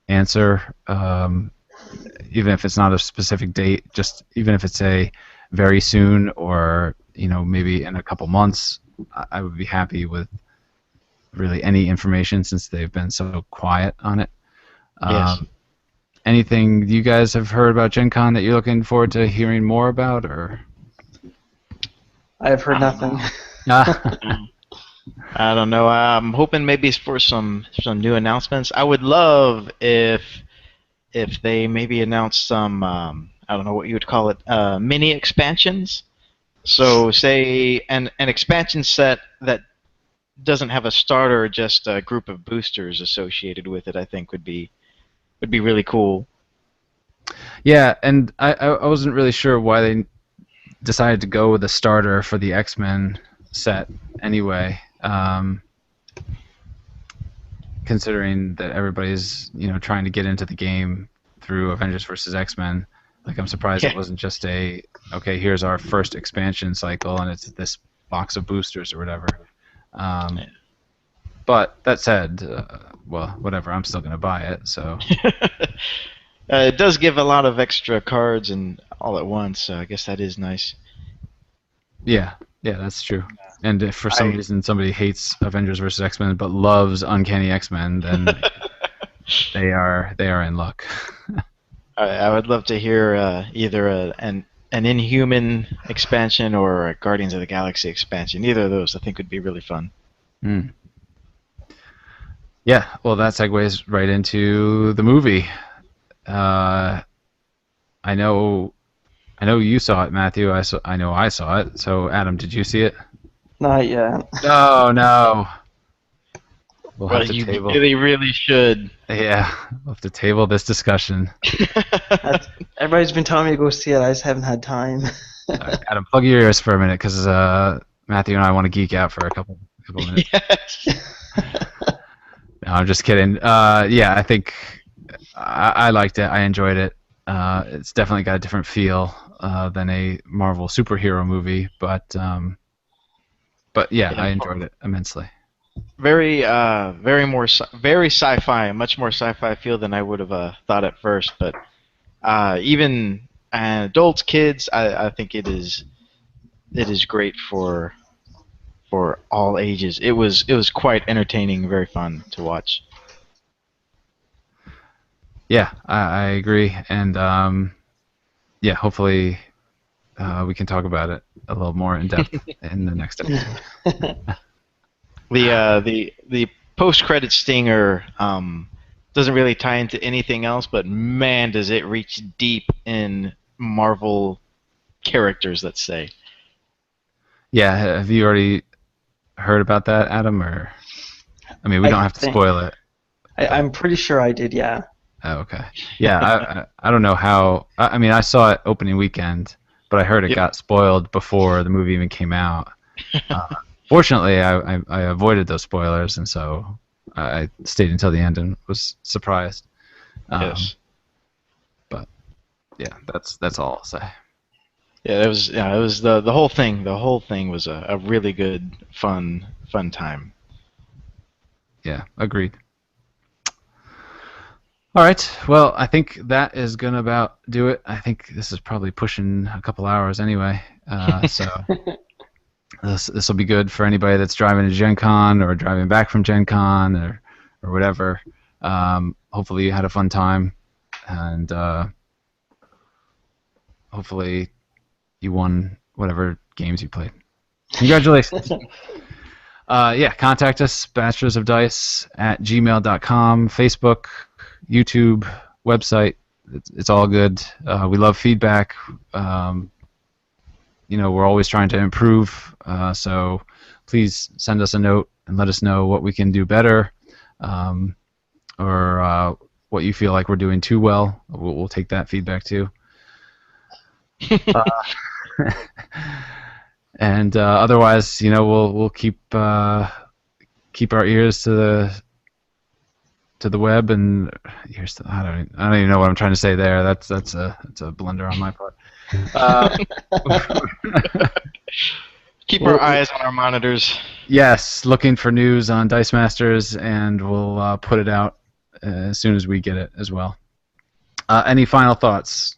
Speaker 1: answer, even if it's not a specific date, just even if it's a very soon or maybe in a couple months. I would be happy with really any information since they've been so quiet on it.
Speaker 3: Yes.
Speaker 1: Anything you guys have heard about Gen Con that you're looking forward to hearing more about, or?
Speaker 2: I have heard nothing.
Speaker 3: I don't know. I'm hoping maybe for some new announcements. I would love if they maybe announce some I don't know what you would call it, mini expansions. So say an expansion set that doesn't have a starter, just a group of boosters associated with it. I think would be really cool.
Speaker 1: Yeah, and I wasn't really sure why they decided to go with a starter for the X-Men set anyway, considering that everybody's trying to get into the game through Avengers vs. X-Men. Like, I'm surprised it wasn't just okay, here's our first expansion cycle and it's this box of boosters or whatever. But that said, well, whatever, I'm still going to buy it, so.
Speaker 3: It does give a lot of extra cards and all at once, so I guess that is nice.
Speaker 1: Yeah, that's true. And if for some reason somebody hates Avengers vs. X-Men but loves Uncanny X-Men, then they are in luck.
Speaker 3: I would love to hear either an Inhuman expansion or a Guardians of the Galaxy expansion. Either of those I think would be really fun.
Speaker 1: Yeah, well, that segues right into the movie. I know you saw it, Matthew. I know I saw it. So, Adam, did you see it?
Speaker 2: Not yet.
Speaker 1: Oh, no. We'll have to
Speaker 3: you
Speaker 1: table.
Speaker 3: really should.
Speaker 1: Yeah, we'll have to table this discussion.
Speaker 2: Everybody's been telling me to go see it. I just haven't had time.
Speaker 1: Adam, plug your ears for a minute, because Matthew and I want to geek out for a couple minutes.
Speaker 3: Yes.
Speaker 1: No, I'm just kidding. Yeah, I think I liked it. I enjoyed it. It's definitely got a different feel than a Marvel superhero movie, but yeah,
Speaker 3: Yeah,
Speaker 1: I enjoyed it immensely.
Speaker 3: very sci-fi, much more sci-fi feel than I would have thought at first. But even adults, kids, I think it is great for all ages. It was quite entertaining, very fun to watch.
Speaker 1: Yeah, I agree, and yeah, hopefully we can talk about it a little more in depth in the next episode.
Speaker 3: The post credit stinger doesn't really tie into anything else, but man, does it reach deep in Marvel characters. Let's say.
Speaker 1: Yeah, have you already heard about that, Adam? Or I mean, we
Speaker 4: I
Speaker 1: don't have to
Speaker 4: think
Speaker 1: spoil it.
Speaker 4: I'm pretty sure I did. Yeah.
Speaker 1: Oh, okay. Yeah, I don't know how. I mean, I saw it opening weekend, but I heard it
Speaker 3: Yep.
Speaker 1: got spoiled before the movie even came out. Uh, Fortunately, I avoided those spoilers, and so I stayed until the end and was surprised.
Speaker 3: Yes.
Speaker 1: But yeah, that's all I'll say.
Speaker 3: It was the whole thing. The whole thing was a really good, fun time.
Speaker 1: Yeah, agreed. All right. Well, I think that is gonna about do it. I think this is probably pushing a couple hours anyway. So this will be good for anybody that's driving to Gen Con or driving back from Gen Con or whatever. Hopefully you had a fun time, and hopefully you won whatever games you played. Congratulations. Yeah, contact us, bachelorsofdice@gmail.com, Facebook, YouTube, website. It's all good. We love feedback. We're always trying to improve. So please send us a note and let us know what we can do better, or what you feel like we're doing too well. We'll take that feedback too. And otherwise, we'll keep our ears to the web and ears to, I don't even know what I'm trying to say there. That's a blunder on my part.
Speaker 3: Keep our eyes on our monitors.
Speaker 1: Yes, looking for news on Dice Masters, and we'll put it out as soon as we get it as well. Any final thoughts?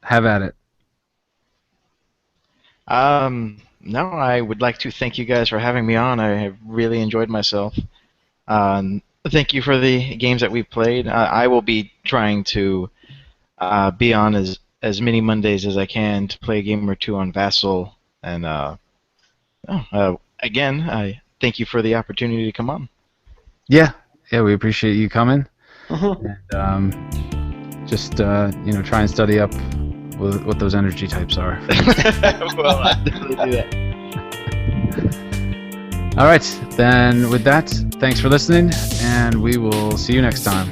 Speaker 1: Have at it.
Speaker 3: No, I would like to thank you guys for having me on. I have really enjoyed myself. Thank you for the games that we've played. I will be trying to be on as many Mondays as I can to play a game or two on Vassal. And again, I thank you for the opportunity to come on.
Speaker 1: Yeah, we appreciate you coming.
Speaker 4: Mhm.
Speaker 1: And just try and study up what those energy types are.
Speaker 3: Well, I'll definitely do that.
Speaker 1: All right, then with that, thanks for listening, and we will see you next time.